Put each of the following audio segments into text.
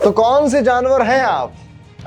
तो कौन से जानवर हैं आप?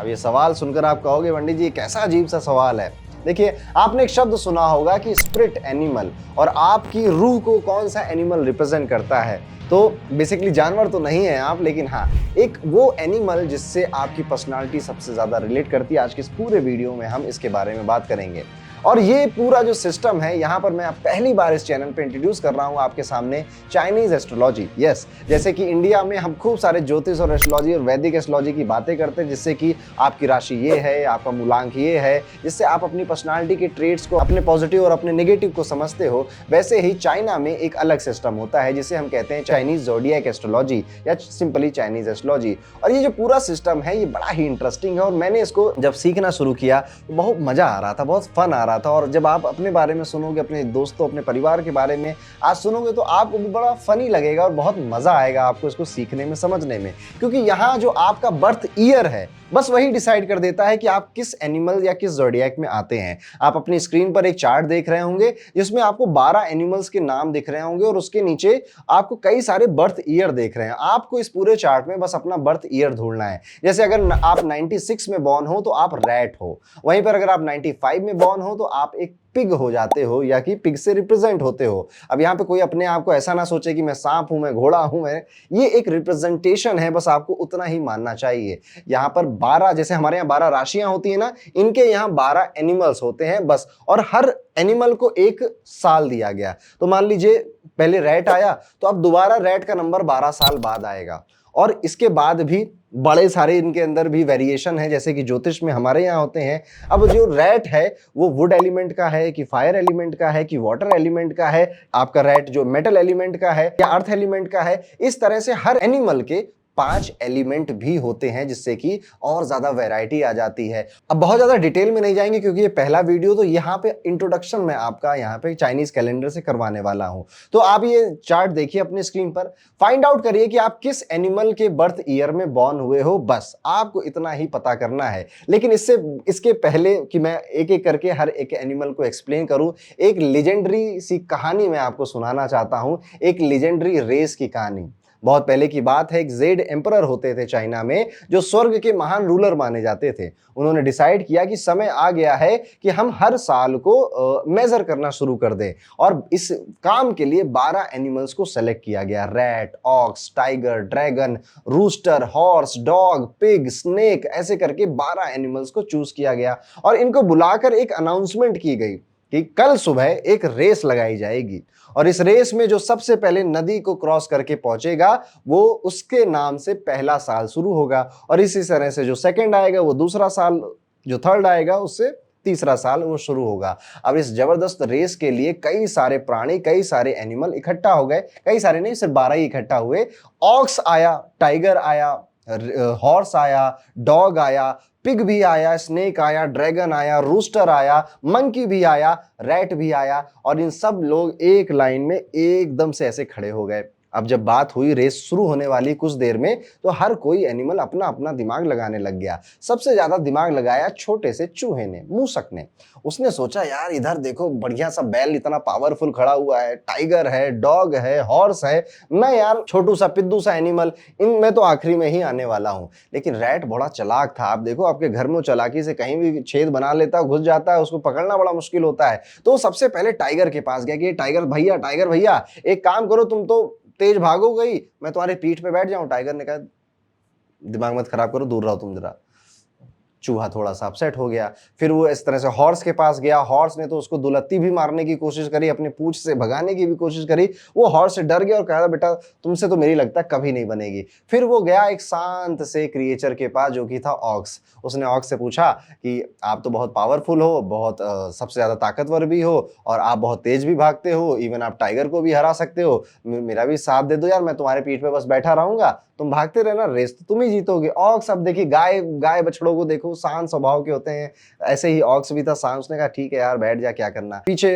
अब ये सवाल सुनकर आप कहोगे पंडित जी कैसा अजीब सा सवाल है। देखिए, आपने एक शब्द सुना होगा कि स्पिरिट एनिमल, और आपकी रूह को कौन सा एनिमल रिप्रेजेंट करता है? तो बेसिकली जानवर तो नहीं है आप, लेकिन हाँ, एक वो एनिमल जिससे आपकी पर्सनालिटी सबसे ज्यादा रिलेट करती है। आज के इस पूरे वीडियो में हम इसके बारे में बात करेंगे। और ये पूरा जो सिस्टम है, यहाँ पर मैं पहली बार इस चैनल पे इंट्रोड्यूस कर रहा हूँ आपके सामने चाइनीज एस्ट्रोलॉजी। यस, जैसे कि इंडिया में हम खूब सारे ज्योतिष और एस्ट्रोलॉजी और वैदिक एस्ट्रोलॉजी की बातें करते हैं, जिससे कि आपकी राशि ये है, आपका मूलांक ये है, जिससे आप अपनी पर्सनालिटी के ट्रेड्स को, अपने पॉजिटिव और अपने नेगेटिव को समझते हो। वैसे ही चाइना में एक अलग सिस्टम होता है जिसे हम कहते हैं चाइनीज ज़ोडिएक एस्ट्रोलॉजी या सिंपली चाइनीज एस्ट्रोलॉजी। और ये जो पूरा सिस्टम है ये बड़ा ही इंटरेस्टिंग है, और मैंने इसको जब सीखना शुरू किया तो बहुत मजा आ रहा था, बहुत फन आ रहा था। और जब आप अपने बारे में सुनोगे, अपने दोस्तों, अपने परिवार के बारे में आज सुनोगे, तो आपको भी बड़ा फनी लगेगा और बहुत मजा आएगा आपको इसको सीखने में, समझने में। क्योंकि यहाँ जो आपका बर्थ ईयर है, बस वही डिसाइड कर देता है कि आप किस एनिमल या किस ज़ोडिएक में आते हैं। आप अपनी स्क्रीन पर एक चार्ट देख रहे होंगे जिसमें आपको 12 एनिमल्स के नाम दिख रहे होंगे, और उसके नीचे आपको कई सारे बर्थ ईयर देख रहे हैं। आपको इस पूरे चार्ट में बस अपना बर्थ ईयर ढूंढना है। जैसे अगर आप 96 में बॉर्न हो तो आप रैट हो, वहीं पर अगर आप 95 में बॉर्न हो तो आप एक पिग हो जाते हो, या कि पिग से रिप्रेजेंट होते हो। अब यहाँ पे कोई अपने आप को ऐसा ना सोचे कि मैं सांप हूं, मैं घोड़ा हूं, मैं, ये एक रिप्रेजेंटेशन है, बस आपको उतना ही मानना चाहिए। यहाँ पर 12, जैसे हमारे यहाँ 12 राशियां होती है ना, इनके यहाँ 12 एनिमल्स होते हैं बस, और हर एनिमल को एक साल दिया गया। तो मान लीजिए पहले रैट आया, तो अब दोबारा रैट का नंबर 12 साल बाद आएगा। और इसके बाद भी बड़े सारे इनके अंदर भी वेरिएशन है, जैसे कि ज्योतिष में हमारे यहाँ होते हैं। अब जो रैट है वो वुड एलिमेंट का है, कि फायर एलिमेंट का है, कि वाटर एलिमेंट का है, आपका रैट जो मेटल एलिमेंट का है या अर्थ एलिमेंट का है। इस तरह से हर एनिमल के 5 एलिमेंट भी होते हैं, जिससे कि और ज्यादा वैरायटी आ जाती है। अब बहुत ज्यादा डिटेल में नहीं जाएंगे क्योंकि ये पहला वीडियो, तो यहाँ पे इंट्रोडक्शन में आपका यहाँ पे चाइनीज कैलेंडर से करवाने वाला हूं। तो आप ये चार्ट देखिए अपनी स्क्रीन पर, फाइंड आउट करिए कि आप किस एनिमल के बर्थ ईयर में बॉर्न हुए हो, बस आपको इतना ही पता करना है। लेकिन इसके पहले कि मैं एक एक करके हर एक एनिमल को एक्सप्लेन करूं, एक लेजेंडरी सी कहानी मैं आपको सुनाना चाहता हूं, एक लेजेंडरी रेस की कहानी। बहुत पहले की बात है, एक जेड एम्परर होते थे चाइना में, जो स्वर्ग के महान रूलर माने जाते थे। उन्होंने डिसाइड किया कि समय आ गया है कि हम हर साल को मेजर करना शुरू कर दें, और इस काम के लिए 12 एनिमल्स को सेलेक्ट किया गया। Rat, ox, tiger, dragon, rooster, horse, dog, pig, snake, ऐसे करके 12 एनिमल्स को चूज किया गया, और इनको बुलाकर एक अनाउंसमेंट की गई कि कल सुबह एक रेस लगाई जाएगी, और इस रेस में जो सबसे पहले नदी को क्रॉस करके पहुंचेगा वो, उसके नाम से पहला साल शुरू होगा, और इसी तरह से जो सेकंड आएगा वो दूसरा साल, जो थर्ड आएगा उससे तीसरा साल वो शुरू होगा। अब इस जबरदस्त रेस के लिए कई सारे प्राणी, कई सारे एनिमल इकट्ठा हो गए। कई सारे नहीं, सिर्फ 12 ही इकट्ठा हुए। ऑक्स आया, टाइगर आया, हॉर्स आया, डॉग आया, पिग भी आया, स्नेक आया, ड्रैगन आया, रूस्टर आया, मंकी भी आया, रैट भी आया, और इन सब लोग एक लाइन में एकदम से ऐसे खड़े हो गए। अब जब बात हुई रेस शुरू होने वाली कुछ देर में, तो हर कोई एनिमल अपना अपना दिमाग लगाने लग गया। सबसे ज्यादा दिमाग लगाया छोटे से चूहे ने, मूसक ने। उसने सोचा यार इधर देखो बढ़िया सा बैल इतना पावरफुल खड़ा हुआ है, टाइगर है, डॉग है, हॉर्स है, मैं यार छोटू सा पिद्दू सा एनिमल, इनमें तो आखिरी में ही आने वाला हूं। लेकिन रैट बड़ा चालाक था। आप देखो आपके घर में चालाकी से कहीं भी छेद बना लेता, घुस जाता है, उसको पकड़ना बड़ा मुश्किल होता है। तो सबसे पहले टाइगर के पास गया कि टाइगर भैया एक काम करो, तुम तो तेज भागो गई, मैं तुम्हारे पीठ पे बैठ जाऊं। टाइगर ने कहा दिमाग मत खराब करो, दूर रहो तुम जरा। चूहा थोड़ा सा अपसेट हो गया। फिर वो इस तरह से हॉर्स के पास गया। हॉर्स ने तो उसको दुलत्ती भी मारने की कोशिश करी, अपने पूंछ से भगाने की भी कोशिश करी। वो हॉर्स से डर गया और कहा बेटा तुमसे तो मेरी लगता कभी नहीं बनेगी। फिर वो गया एक शांत से क्रिएचर के पास जो कि था ऑक्स। उसने ऑक्स से पूछा कि आप तो बहुत पावरफुल हो, बहुत सबसे ज्यादा ताकतवर भी हो, और आप बहुत तेज भी भागते हो, इवन आप टाइगर को भी हरा सकते हो, मेरा भी साथ दे दो यार, मैं तुम्हारे पीठ पे बस बैठा रहूंगा, तुम भागते रहना, रेस तो तुम ही जीतोगे। ऑक्स, अब देखिए गाय बछड़ों को देखो, शांत स्वभाव के होते हैं, ऐसे ही ऑक्स भी था शांत। उसने कहा ठीक है यार बैठ जा, क्या करना। पीछे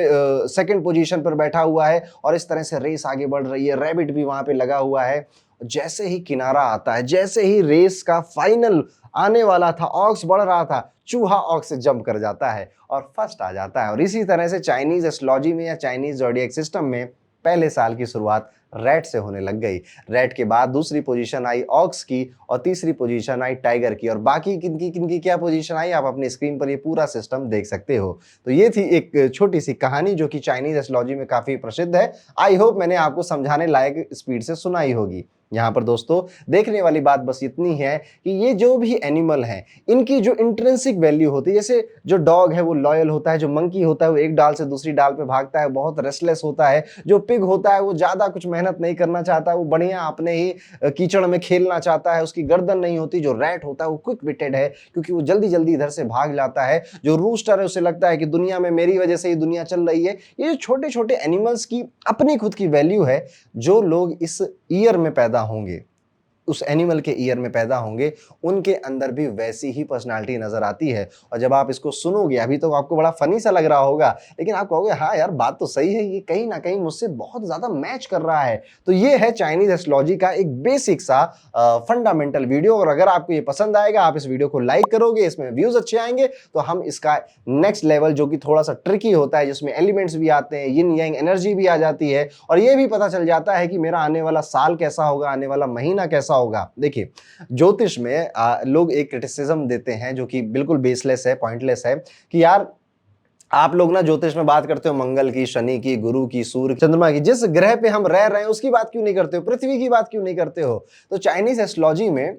सेकंड पोजीशन पर बैठा हुआ है, और इस तरह से रेस आगे बढ़ रही है। रैबिट भी वहां पे लगा हुआ है। जैसे ही किनारा आता है, जैसे ही रेस का फाइनल आने वाला था, ऑक्स बढ़ रहा था, चूहा ऑक्स से जंप कर जाता है और फर्स्ट आ जाता है। और इसी तरह से चाइनीज एस्ट्रोलॉजी में या चाइनीज ज़ोडिएक सिस्टम में पहले साल की शुरुआत रैट से होने लग गई। रैट के बाद दूसरी पोजीशन आई ऑक्स की और तीसरी पोजीशन आई टाइगर की, और बाकी किनकी किनकी क्या पोजीशन आई आप अपनी स्क्रीन पर ये पूरा सिस्टम देख सकते हो। तो ये थी एक छोटी सी कहानी जो कि चाइनीज एस्ट्रोलॉजी में काफी प्रसिद्ध है। आई होप मैंने आपको समझाने लायक स्पीड से सुनाई होगी। यहाँ पर दोस्तों देखने वाली बात बस इतनी है कि ये जो भी एनिमल हैं इनकी जो इंट्रिंसिक वैल्यू होती है, जैसे जो डॉग है वो लॉयल होता है, जो मंकी होता है वो एक डाल से दूसरी डाल पे भागता है, बहुत रेस्टलेस होता है, जो पिग होता है वो ज्यादा कुछ मेहनत नहीं करना चाहता, वो बढ़िया अपने ही कीचड़ में खेलना चाहता है, उसकी गर्दन नहीं होती। जो रैट होता है वो क्विक विटेड है क्योंकि वो जल्दी जल्दी इधर से भाग जाता है। जो रूस्टर है उसे लगता है कि दुनिया में मेरी वजह से ही दुनिया चल रही है। ये जो छोटे छोटे एनिमल्स की अपनी खुद की वैल्यू है, जो लोग इस ईयर में पैदा होंगे, उस एनिमल के ईयर में पैदा होंगे, उनके अंदर भी वैसी ही पर्सनालिटी नजर आती है। और जब आप इसको सुनोगे, अभी तो आपको बड़ा फनी सा लग रहा होगा, लेकिन आप कहोगे हाँ यार बात तो सही है, ये कहीं ना कहीं मुझसे बहुत ज्यादा मैच कर रहा है। तो ये है चाइनीज एस्ट्रोलॉजी का एक बेसिक सा फंडामेंटल वीडियो। और अगर आपको ये पसंद आएगा, आप इस वीडियो को लाइक करोगे, इसमें व्यूज अच्छे आएंगे, तो हम इसका नेक्स्ट लेवल जो कि थोड़ा सा ट्रिकी होता है, जिसमें एलिमेंट्स भी आते हैं, यिन यांग एनर्जी भी आ जाती है, और ये भी पता चल जाता है कि मेरा आने वाला साल कैसा होगा, आने वाला महीना कैसा होगा। देखिए ज्योतिष में लोग एक क्रिटिसिज्म देते हैं जो कि बिल्कुल बेसलेस है, पॉइंटलेस है, कि यार आप लोग ना ज्योतिष में बात करते हो मंगल की, शनि की, गुरु की, सूर्य, चंद्रमा की, जिस ग्रह पे हम रह रहे हैं उसकी बात क्यों नहीं करते हो, पृथ्वी की बात क्यों नहीं करते हो। तो चाइनीज एस्ट्रोलॉजी में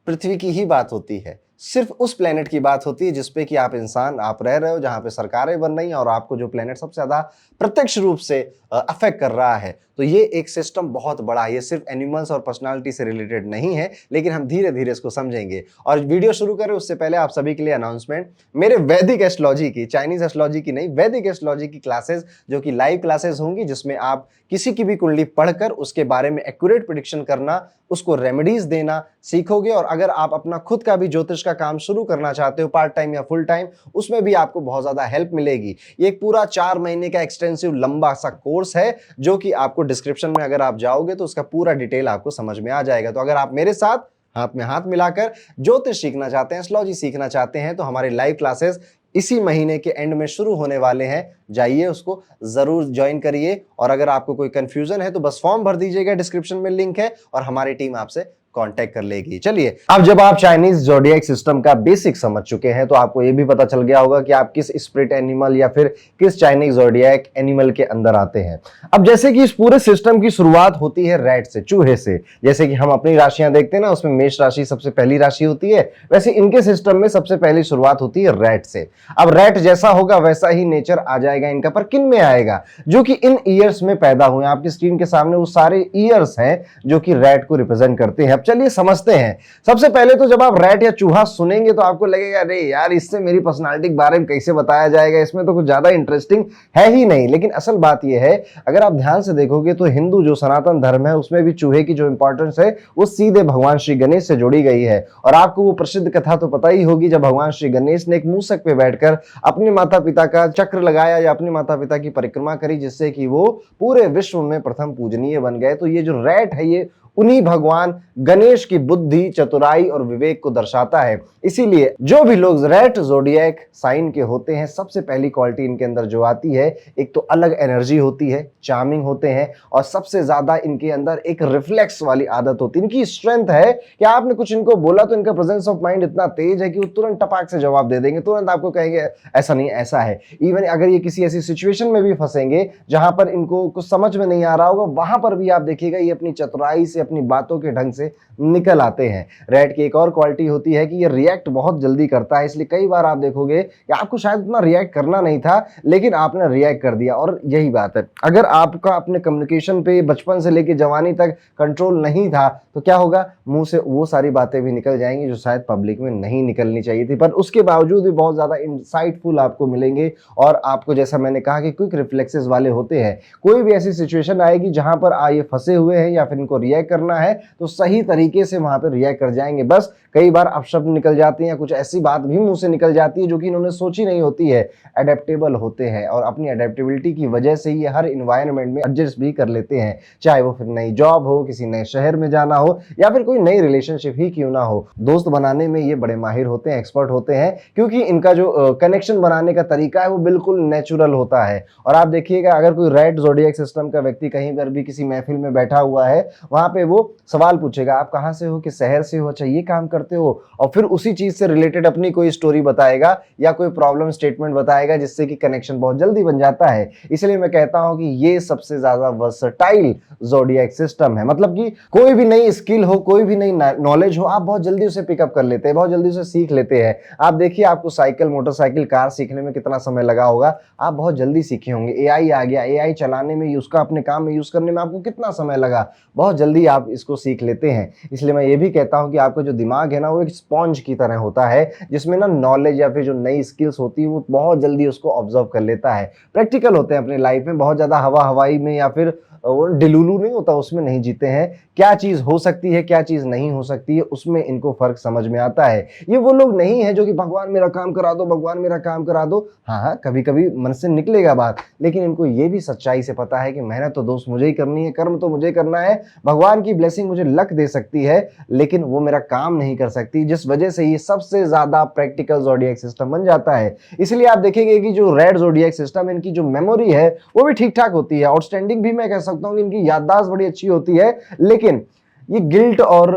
पृथ्वी की ही बात होती है, सिर्फ उस प्लेनेट की बात होती है जिसपे कि आप इंसान आप रह रहे हो, जहां पे सरकारें बन रही हैं, और आपको जो प्लेनेट सबसे ज्यादा प्रत्यक्ष रूप से अफेक्ट कर रहा है। तो ये एक सिस्टम बहुत बड़ा है, ये सिर्फ एनिमल्स और पर्सनालिटी से रिलेटेड नहीं है, लेकिन हम धीरे धीरे इसको समझेंगे। और वीडियो शुरू करें उससे पहले आप सभी के लिए अनाउंसमेंट, मेरे वैदिक एस्ट्रोलॉजी की, चाइनीज एस्ट्रोलॉजी की नहीं, वैदिक एस्ट्रोलॉजी की क्लासेस जो कि लाइव क्लासेस होंगी, जिसमें आप किसी की भी कुंडली पढ़कर उसके बारे में एक्यूरेट प्रेडिक्शन करना, उसको रेमेडीज देना सीखोगे। और अगर आप अपना खुद का भी ज्योतिष का काम शुरू करना चाहते हो, पार्ट टाइम या फुल टाइम, उसमें भी आपको बहुत ज्यादा हेल्प मिलेगी। ये एक पूरा 4 महीने का एक्सटेंसिव लंबा सा कोर्स है, जो कि आपको डिस्क्रिप्शन में अगर आप जाओगे तो उसका पूरा डिटेल आपको समझ में आ जाएगा। तो अगर आप मेरे साथ हाथ में हाथ मिलाकर ज्योतिष सीखना चाहते हैं, एस्ट्रोलॉजी सीखना चाहते हैं, तो हमारे लाइव क्लासेस इसी महीने के एंड में शुरू होने वाले हैं। जाइए उसको जरूर ज्वाइन करिए। और अगर आपको कोई कंफ्यूजन है तो बस फॉर्म भर दीजिएगा, डिस्क्रिप्शन में लिंक है, और हमारी टीम आपसे कांटेक्ट कर लेगी। चलिए, अब जब आप चाइनीज ज़ोडिएक सिस्टम का बेसिक समझ चुके हैं, तो आपको यह भी पता चल गया होगा कि आप किस स्पिरिट एनिमल या फिर किस चाइनीज ज़ोडिएक एनिमल के अंदर आते हैं। अब जैसे कि इस पूरे सिस्टम की शुरुआत होती है रैट से, चूहे से। जैसे कि हम अपनी राशियां देखते हैं ना, उसमें मेष राशि सबसे पहली राशि होती है, वैसे इनके सिस्टम में सबसे पहली शुरुआत होती है रैट से। अब रैट जैसा होगा वैसा ही नेचर आ जाएगा इनका, पर किन में आएगा? जो कि इन ईयर्स में पैदा हुए। आपकी स्क्रीन के सामने वो सारे ईयर्स हैं जो कि रैट को रिप्रेजेंट करते हैं। चलिए समझते हैं। सबसे पहले तो जब आप रैट या चूहा सुनेंगे तो आपको लगेगा अरे यार, इससे मेरी पर्सनालिटी के बारे में कैसे बताया जाएगा, इसमें तो कुछ ज्यादा इंटरेस्टिंग है ही नहीं। लेकिन असल बात यह है, अगर आप ध्यान से देखोगे तो हिंदू जो सनातन धर्म है उसमें भी चूहे की जो इंपॉर्टेंस है वो सीधे भगवान श्री गणेश से जुड़ी गई है। और आपको वो प्रसिद्ध कथा तो पता ही होगी, जब भगवान श्री गणेश ने एक मूसक पे बैठकर अपने माता पिता का चक्र लगाया या अपने माता पिता की परिक्रमा करी, जिससे कि वो पूरे विश्व में प्रथम पूजनीय बन गए। तो ये जो रैट है ये उन्हीं भगवान गणेश की बुद्धि, चतुराई और विवेक को दर्शाता है। इसीलिए जो भी लोग रैट ज़ोडिएक साइन के होते हैं, सबसे पहली क्वालिटी इनके अंदर जो आती है, एक तो अलग एनर्जी होती है, चार्मिंग होते हैं, और सबसे ज्यादा इनके अंदर एक रिफ्लेक्स वाली आदत होती है। इनकी स्ट्रेंथ है कि आपने कुछ इनको बोला तो इनका प्रेजेंस ऑफ माइंड इतना तेज है कि वो तुरंत टपाक से जवाब दे देंगे, तुरंत आपको कहेंगे ऐसा नहीं ऐसा है। इवन अगर ये किसी ऐसी सिचुएशन में भी फंसेंगे जहां पर इनको कुछ समझ में नहीं आ रहा होगा, वहां पर भी आप देखिएगा ये अपनी चतुराई से, अपनी बातों के ढंग से निकल आते हैं। रैट की एक और क्वालिटी होती है कि ये रिएक्ट बहुत जल्दी करता है। इसलिए कई बार आप देखोगे कि आपको शायद उतना रिएक्ट करना नहीं था, लेकिन आपने रिएक्ट कर दिया। और यही बात है, अगर आपका अपने कम्युनिकेशन पे बचपन से लेकर जवानी तक कंट्रोल नहीं था तो क्या होगा, मुंह से वो सारी बातें भी निकल जाएंगी जो शायद पब्लिक में नहीं निकलनी चाहिए थी, पर उसके बावजूद भी बहुत ज्यादा इंसाइटफुल आपको मिलेंगे। और आपको जैसा मैंने कहा कि क्विक रिफ्लेक्सेस वाले होते हैं। कोई भी ऐसी सिचुएशन आएगी जहां पर ये फंसे हुए हैं या फिर इनको रिएक्ट करना है तो सही तरीके से वहां पे रिएक्ट कर जाएंगे। बस कई बार अपशब्द निकल जाती हैं या कुछ ऐसी बात भी मुंह से निकल जाती है जो कि इन्होंने सोची नहीं होती है। एडेप्टेबल होते हैं और अपनी एडेप्टेबिलिटी की वजह से ये हर इन्वायरमेंट में एडजस्ट भी कर लेते हैं, चाहे वो फिर नई जॉब हो, किसी नए शहर में जाना हो या फिर कोई नई रिलेशनशिप ही क्यों ना हो। दोस्त बनाने में ये बड़े माहिर होते हैं, एक्सपर्ट होते हैं, क्योंकि इनका जो कनेक्शन बनाने का तरीका है वो बिल्कुल नेचुरल होता है। और आप देखिएगा अगर कोई रेड ज़ोडिएक सिस्टम का व्यक्ति कहीं पर भी किसी महफिल में बैठा हुआ है, वहां पे वो सवाल पूछेगा आप कहां से हो, किस शहर से हो, अच्छा ये काम करते हो, और फिर उसी चीज से रिलेटेड अपनी कोई स्टोरी बताएगा या कोई प्रॉब्लम स्टेटमेंट बताएगा, जिससे कि कनेक्शन बहुत जल्दी बन जाता है। इसलिए मैं कहता हूं कि ये सबसे ज्यादा वर्सटाइल ज़ोडिएक सिस्टम है। मतलब कि कोई भी नई स्किल हो, कोई भी नई नॉलेज हो, आप बहुत जल्दी उसे पिकअप कर लेते हैं, बहुत जल्दी उसे सीख लेते हैं। आप देखिए आपको साइकिल, मोटरसाइकिल, कार सीखने में कितना समय लगा होगा, आप बहुत जल्दी सीखे होंगे। एआई आ गया, एआई चलाने में, उसका अपने काम में यूज करने में आपको कितना समय लगा, बहुत जल्दी आप इसको सीख लेते हैं। इसलिए मैं ये भी कहता हूं कि आपका जो दिमाग है ना वो एक स्पॉन्ज की तरह होता है, जिसमें ना नॉलेज या फिर जो नई स्किल्स होती है वो बहुत जल्दी उसको ऑब्जर्व कर लेता है। प्रैक्टिकल होते हैं अपनी लाइफ में, बहुत ज्यादा हवा हवाई में या फिर वो डिलुलू नहीं होता उसमें नहीं जीते हैं। क्या चीज हो सकती है, क्या चीज नहीं हो सकती है, उसमें इनको फर्क समझ में आता है। ये वो लोग नहीं है जो कि भगवान मेरा काम करा दो, भगवान मेरा काम करा दो। हाँ, कभी कभी मन से निकलेगा बात, लेकिन इनको ये भी सच्चाई से पता है कि मेहनत तो दोस्त मुझे ही करनी है, कर्म तो मुझे करना है। भगवान की ब्लेसिंग मुझे लक दे सकती है, लेकिन वो मेरा काम नहीं कर सकती, जिस वजह से ये सबसे ज्यादा प्रैक्टिकल ज़ोडिएक सिस्टम बन जाता है। इसलिए आप देखेंगे कि जो रेड ज़ोडिएक सिस्टम, इनकी जो मेमोरी है वो भी ठीक ठाक होती है, आउटस्टैंडिंग भी मैं कह सकता हूँ कि इनकी याददाश्त बड़ी अच्छी होती है। लेकिन ये गिल्ट और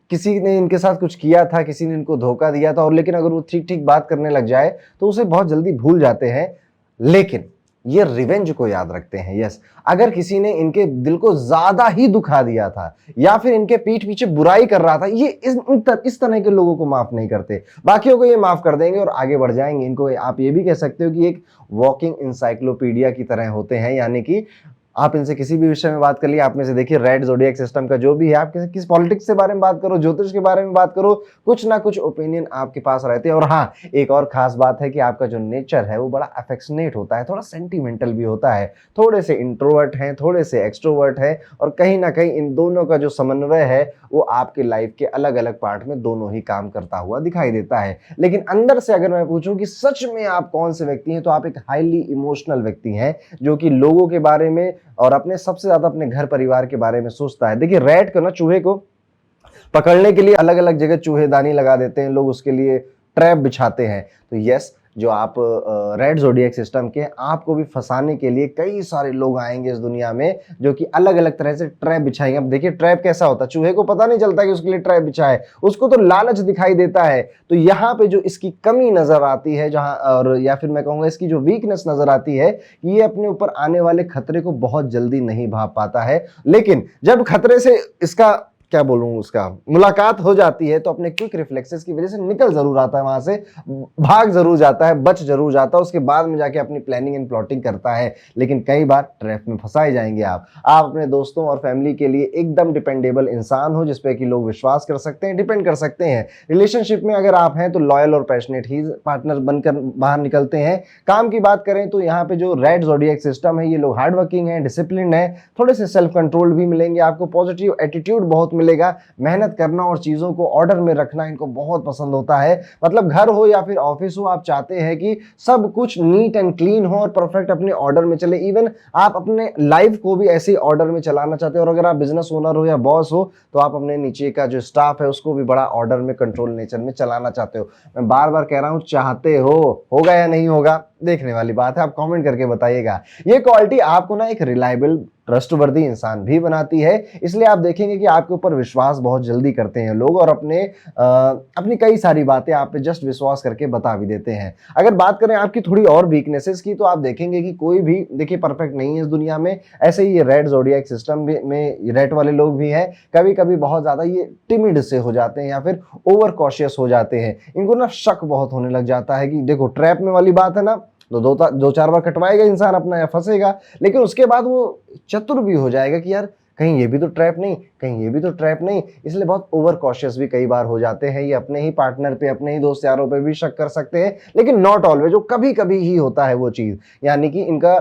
किसी ने इनके साथ कुछ किया था, किसी ने इनको धोखा दिया था, और लेकिन अगर वो ठीक ठीक बात करने लग जाए तो उसे बहुत जल्दी भूल जाते हैं। लेकिन ये रिवेंज को याद रखते हैं। यस, अगर किसी ने इनके दिल को ज्यादा ही दुखा दिया था या फिर इनके पीठ पीछे बुराई कर रहा था, ये इस तरह के लोगों को माफ नहीं करते, बाकियों को ये माफ कर देंगे और आगे बढ़ जाएंगे। इनको आप ये भी कह सकते हो कि एक वॉकिंग इंसाइक्लोपीडिया की तरह होते हैं, यानी कि आप इनसे किसी भी विषय में बात कर लिए, आप में से देखिए रेड ज़ोडिएक सिस्टम का जो भी है, आप किस पॉलिटिक्स के बारे में बात करो, ज्योतिष के बारे में बात करो, कुछ ना कुछ ओपिनियन आपके पास रहते हैं। और हाँ, एक और खास बात है कि आपका जो नेचर है वो बड़ा अफेक्शनेट होता है, थोड़ा सेंटिमेंटल भी होता है, थोड़े से इंट्रोवर्ट हैं, थोड़े से एक्सट्रोवर्ट हैं, और कहीं ना कहीं इन दोनों का जो समन्वय है वो आपके लाइफ के अलग अलग पार्ट में दोनों ही काम करता हुआ दिखाई देता है। लेकिन अंदर से अगर मैं पूछूं कि सच में आप कौन से व्यक्ति हैं, तो आप एक हाईली इमोशनल व्यक्ति हैं, जो कि लोगों के बारे में और अपने सबसे ज्यादा अपने घर परिवार के बारे में सोचता है। देखिए रैट को ना, चूहे को पकड़ने के लिए अलग अलग जगह चूहेदानी लगा देते हैं लोग, उसके लिए ट्रैप बिछाते हैं। तो यस, जो आप रेड ज़ोडिएक सिस्टम के, आपको भी फंसाने के लिए कई सारे लोग आएंगे इस दुनिया में, जो कि अलग अलग तरह से ट्रैप बिछाएंगे। अब देखिए ट्रैप कैसा होता है, चूहे को पता नहीं चलता कि उसके लिए ट्रैप बिछा है, उसको तो लालच दिखाई देता है। तो यहाँ पे जो इसकी कमी नजर आती है, जहां और या फिर मैं कहूंगा इसकी जो वीकनेस नजर आती है, ये अपने ऊपर आने वाले खतरे को बहुत जल्दी नहीं भाप पाता है। लेकिन जब खतरे से इसका क्या बोलूं, उसका मुलाकात हो जाती है, तो अपने क्विक रिफ्लेक्सेस की वजह से निकल जरूर आता है, वहां से भाग जरूर जाता है, बच जरूर जाता है, उसके बाद में जाके अपनी प्लानिंग एंड प्लॉटिंग करता है। लेकिन कई बार ट्रैप में फंसाए जाएंगे आप अपने दोस्तों और फैमिली के लिए एकदम डिपेंडेबल इंसान हो, जिसपे कि लोग विश्वास कर सकते हैं, डिपेंड कर सकते हैं। रिलेशनशिप में अगर आप हैं तो लॉयल और पैशनेट ही पार्टनर बनकर बाहर निकलते हैं। काम की बात करें तो यहाँ पे जो रेड ज़ोडिएक सिस्टम है, ये लोग हार्ड वर्किंग है, डिसिप्लिन है, थोड़े से सेल्फ कंट्रोल भी मिलेंगे आपको, पॉजिटिव एटीट्यूड बहुत मिलेगा, मेहनत करना और चीजों को ऑर्डर में रखना इनको बहुत पसंद होता है। मतलब घर हो या फिर ऑफिस हो, आप चाहते हैं कि सब कुछ नीट एंड क्लीन हो और परफेक्ट अपने ऑर्डर में चले। इवन आप अपने लाइफ को भी ऐसे ऑर्डर में चलाना चाहते हो, और अगर आप बिजनेस ओनर हो या बॉस हो तो आप अपने नीचे का जो स्टाफ है उसको भी बड़ा ऑर्डर में, कंट्रोल नेचर में चलाना चाहते हो। मैं बार बार कह रहा हूं, चाहते हो, होगा या नहीं होगा देखने वाली बात है, आप कमेंट करके बताइएगा। ये क्वालिटी आपको ना एक रिलायबल, ट्रस्टवर्दी इंसान भी बनाती है। इसलिए आप देखेंगे कि आपके ऊपर विश्वास बहुत जल्दी करते हैं लोग, और अपनी कई सारी बातें आप पे जस्ट विश्वास करके बता भी देते हैं। अगर बात करें आपकी थोड़ी और वीकनेसेस की, तो आप देखेंगे कि कोई भी देखिए परफेक्ट नहीं है इस दुनिया में। ऐसे ही ये रेड ज़ोडिएक सिस्टम में रेड वाले लोग भी हैं, कभी कभी बहुत ज्यादा ये टिमिड से हो जाते हैं या फिर ओवर कॉशियस हो जाते हैं। इनको ना शक बहुत होने लग जाता है कि देखो ट्रैप में वाली बात है ना, तो दो चार बार कटवाएगा इंसान अपना या फंसेगा, लेकिन उसके बाद वो चतुर भी हो जाएगा कि यार कहीं ये भी तो ट्रैप नहीं, कहीं ये भी तो ट्रैप नहीं। इसलिए बहुत ओवर कॉशियस भी कई बार हो जाते हैं। ये अपने ही पार्टनर पे, अपने ही दोस्त यारों पे भी शक कर सकते हैं, लेकिन नॉट ऑलवेज, जो कभी कभी ही होता है वो चीज। यानी कि इनका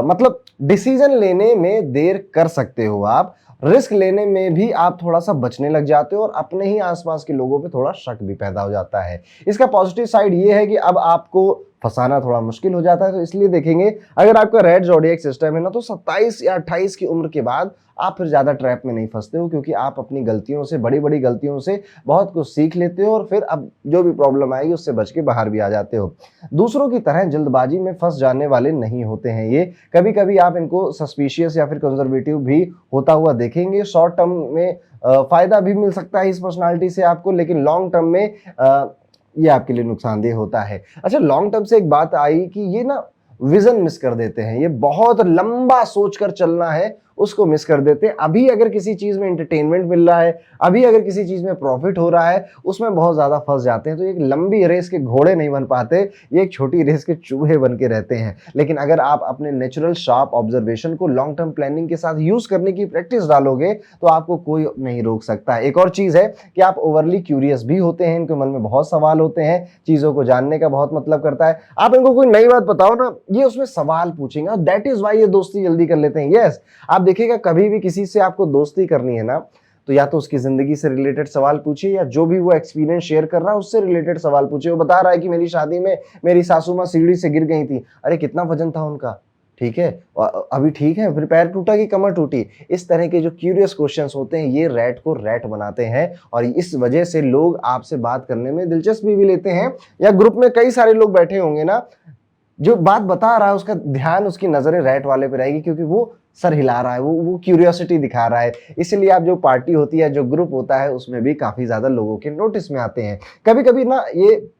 मतलब डिसीजन लेने में देर कर सकते हो आप, रिस्क लेने में भी आप थोड़ा सा बचने लग जाते हो और अपने ही आसपास के लोगों पे थोड़ा शक भी पैदा हो जाता है। इसका पॉजिटिव साइड ये है कि अब आपको फंसाना थोड़ा मुश्किल हो जाता है। तो इसलिए देखेंगे, अगर आपका रेड ज़ोडिएक सिस्टम है ना, तो 27 या 28 की उम्र के बाद आप फिर ज़्यादा ट्रैप में नहीं फंसते हो, क्योंकि आप अपनी गलतियों से, बड़ी बड़ी गलतियों से बहुत कुछ सीख लेते हो और फिर अब जो भी प्रॉब्लम आएगी उससे बच के बाहर भी आ जाते हो। दूसरों की तरह जल्दबाजी में फंस जाने वाले नहीं होते हैं ये। कभी कभी आप इनको सस्पिशियस या फिर कंजर्वेटिव भी होता हुआ देखेंगे। शॉर्ट टर्म में फायदा भी मिल सकता है इस पर्सनालिटी से आपको, लेकिन लॉन्ग टर्म में ये आपके लिए नुकसानदेह होता है। अच्छा, लॉन्ग टर्म से एक बात आई कि ये ना विजन मिस कर देते हैं। ये बहुत लंबा सोचकर चलना है, उसको मिस कर देते हैं। अभी अगर किसी चीज में एंटरटेनमेंट मिल रहा है, अभी अगर किसी चीज में प्रॉफिट हो रहा है, उसमें बहुत ज्यादा फंस जाते हैं। तो एक लंबी रेस के घोड़े नहीं बन पाते, ये एक छोटी रेस के चूहे बन के रहते हैं। लेकिन अगर आप अपने नेचुरल शार्प ऑब्जर्वेशन को लॉन्ग टर्म प्लानिंग के साथ यूज करने की प्रैक्टिस डालोगे तो आपको कोई नहीं रोक सकता। एक और चीज है कि आप ओवरली क्यूरियस भी होते हैं, इनके मन में बहुत सवाल होते हैं, चीजों को जानने का बहुत मतलब करता है। आप इनको कोई नई बात बताओ ना, ये उसमें सवाल पूछेंगे, दैट इज वाई ये दोस्ती जल्दी कर लेते हैं। यस, आप देखिएगा, कभी भी किसी से आपको दोस्ती करनी है ना, तो या तो उसकी जिंदगी से रिलेटेड सवाल पूछिए, या जो भी वो एक्सपीरियंस शेयर कर रहा है उससे रिलेटेड सवाल पूछिए। वो बता रहा है कि मेरी शादी में मेरी सासू माँ सीढ़ी से गिर गई थी, अरे कितना वजन था उनका, ठीक है, अभी ठीक है, फिर पैर टूटा कि कमर टूटी। इस तरह के जो क्यूरियस क्वेश्चंस होते हैं, ये रैट को रैट बनाते हैं और इस वजह से लोग आपसे बात करने में दिलचस्पी भी लेते हैं। या ग्रुप में कई सारे लोग बैठे होंगे ना, जो बात बता रहा है उसका ध्यान, उसकी नजरें रैट वाले पे रहेगी, क्योंकि वो सर हिला रहा है, वो क्यूरियोसिटी दिखा रहा है। इसलिए आप जो पार्टी होती है, जो ग्रुप होता है, उसमें भी काफी ज्यादा लोगों के नोटिस में आते हैं। कभी कभी ना ये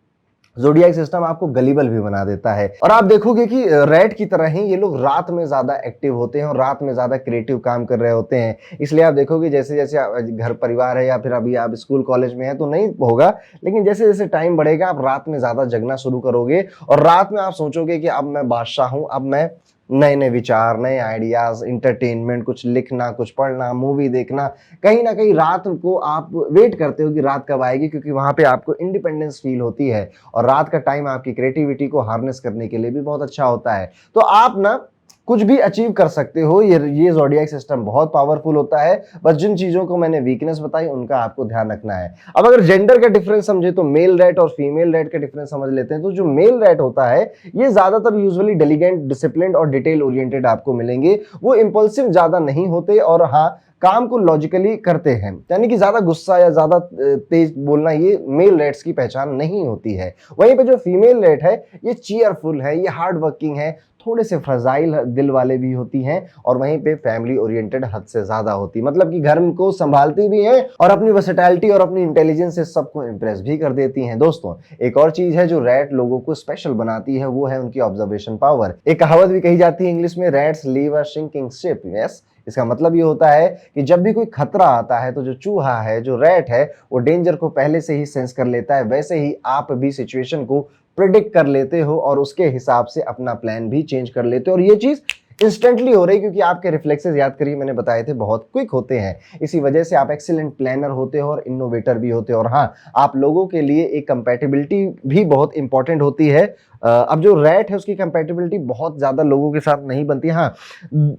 ज़ोडिएक सिस्टम आपको गलीबल भी बना देता है। और आप देखोगे कि रैट की तरह ही ये लोग रात में ज्यादा एक्टिव होते हैं और रात में ज्यादा क्रिएटिव काम कर रहे होते हैं। इसलिए आप देखोगे जैसे जैसे घर परिवार है या फिर अभी आप स्कूल कॉलेज में है तो नहीं होगा, लेकिन जैसे जैसे टाइम बढ़ेगा आप रात में ज्यादा जगना शुरू करोगे और रात में आप सोचोगे कि अब मैं बादशाह हूं, अब मैं नए नए विचार, नए आइडियाज, इंटरटेनमेंट, कुछ लिखना, कुछ पढ़ना, मूवी देखना। कहीं ना कहीं रात को आप वेट करते हो कि रात कब आएगी, क्योंकि वहां पे आपको इंडिपेंडेंस फील होती है और रात का टाइम आपकी क्रिएटिविटी को हार्नेस करने के लिए भी बहुत अच्छा होता है। तो आप ना कुछ भी अचीव कर सकते हो। ये ज़ोडिएक सिस्टम बहुत पावरफुल होता है। बस जिन चीजों को मैंने वीकनेस बताई उनका आपको ध्यान रखना है। अब अगर जेंडर का डिफरेंस समझे तो मेल रैट और फीमेल रैट का डिफरेंस समझ लेते हैं। तो जो मेल रैट होता है ये ज्यादातर यूजुअली डिलिजेंट, डिसिप्लिन्ड और डिटेल ओरिएंटेड आपको मिलेंगे। वो इंपल्सिव ज्यादा नहीं होते और हाँ, काम को लॉजिकली करते हैं, यानी कि ज्यादा गुस्सा या ज्यादा तेज बोलना ये मेल रैट्स की पहचान नहीं होती है। वहीं पे जो फीमेल रैट है ये चीयरफुल है, ये हार्ड वर्किंग है, थोड़े से फ्रजाइल दिल वाले भी होती हैं और वहीं पे फैमिली ओरिएंटेड हद से ज्यादा होती, मतलब कि घर को संभालती भी हैं और अपनी वर्सेटैलिटी और अपनी इंटेलिजेंस से सबको इंप्रेस भी कर देती हैं। दोस्तों, एक और चीज है जो रैट लोगों को स्पेशल बनाती है, वो है उनकी ऑब्जर्वेशन पावर। एक कहावत भी कही जाती है इंग्लिश में, rats leave a sinking ship. Yes, इसका मतलब ये होता है कि जब भी कोई खतरा आता है तो जो चूहा है, जो रैट है, वो डेंजर को पहले से ही सेंस कर लेता है। वैसे ही आप भी सिचुएशन को प्रिडिक्ट कर लेते हो और उसके हिसाब से अपना प्लान भी चेंज कर लेते हो और ये चीज इंस्टेंटली हो रही, क्योंकि आपके रिफ्लेक्सेस, याद करिए मैंने बताए थे, बहुत क्विक होते हैं। इसी वजह से आप एक्सीलेंट प्लानर होते हो और इनोवेटर भी होते हो। और हाँ, आप लोगों के लिए एक कंपैटिबिलिटी भी बहुत इंपॉर्टेंट होती है। अब जो रैट है उसकी कंपैटिबिलिटी बहुत ज्यादा लोगों के साथ नहीं बनती। हाँ,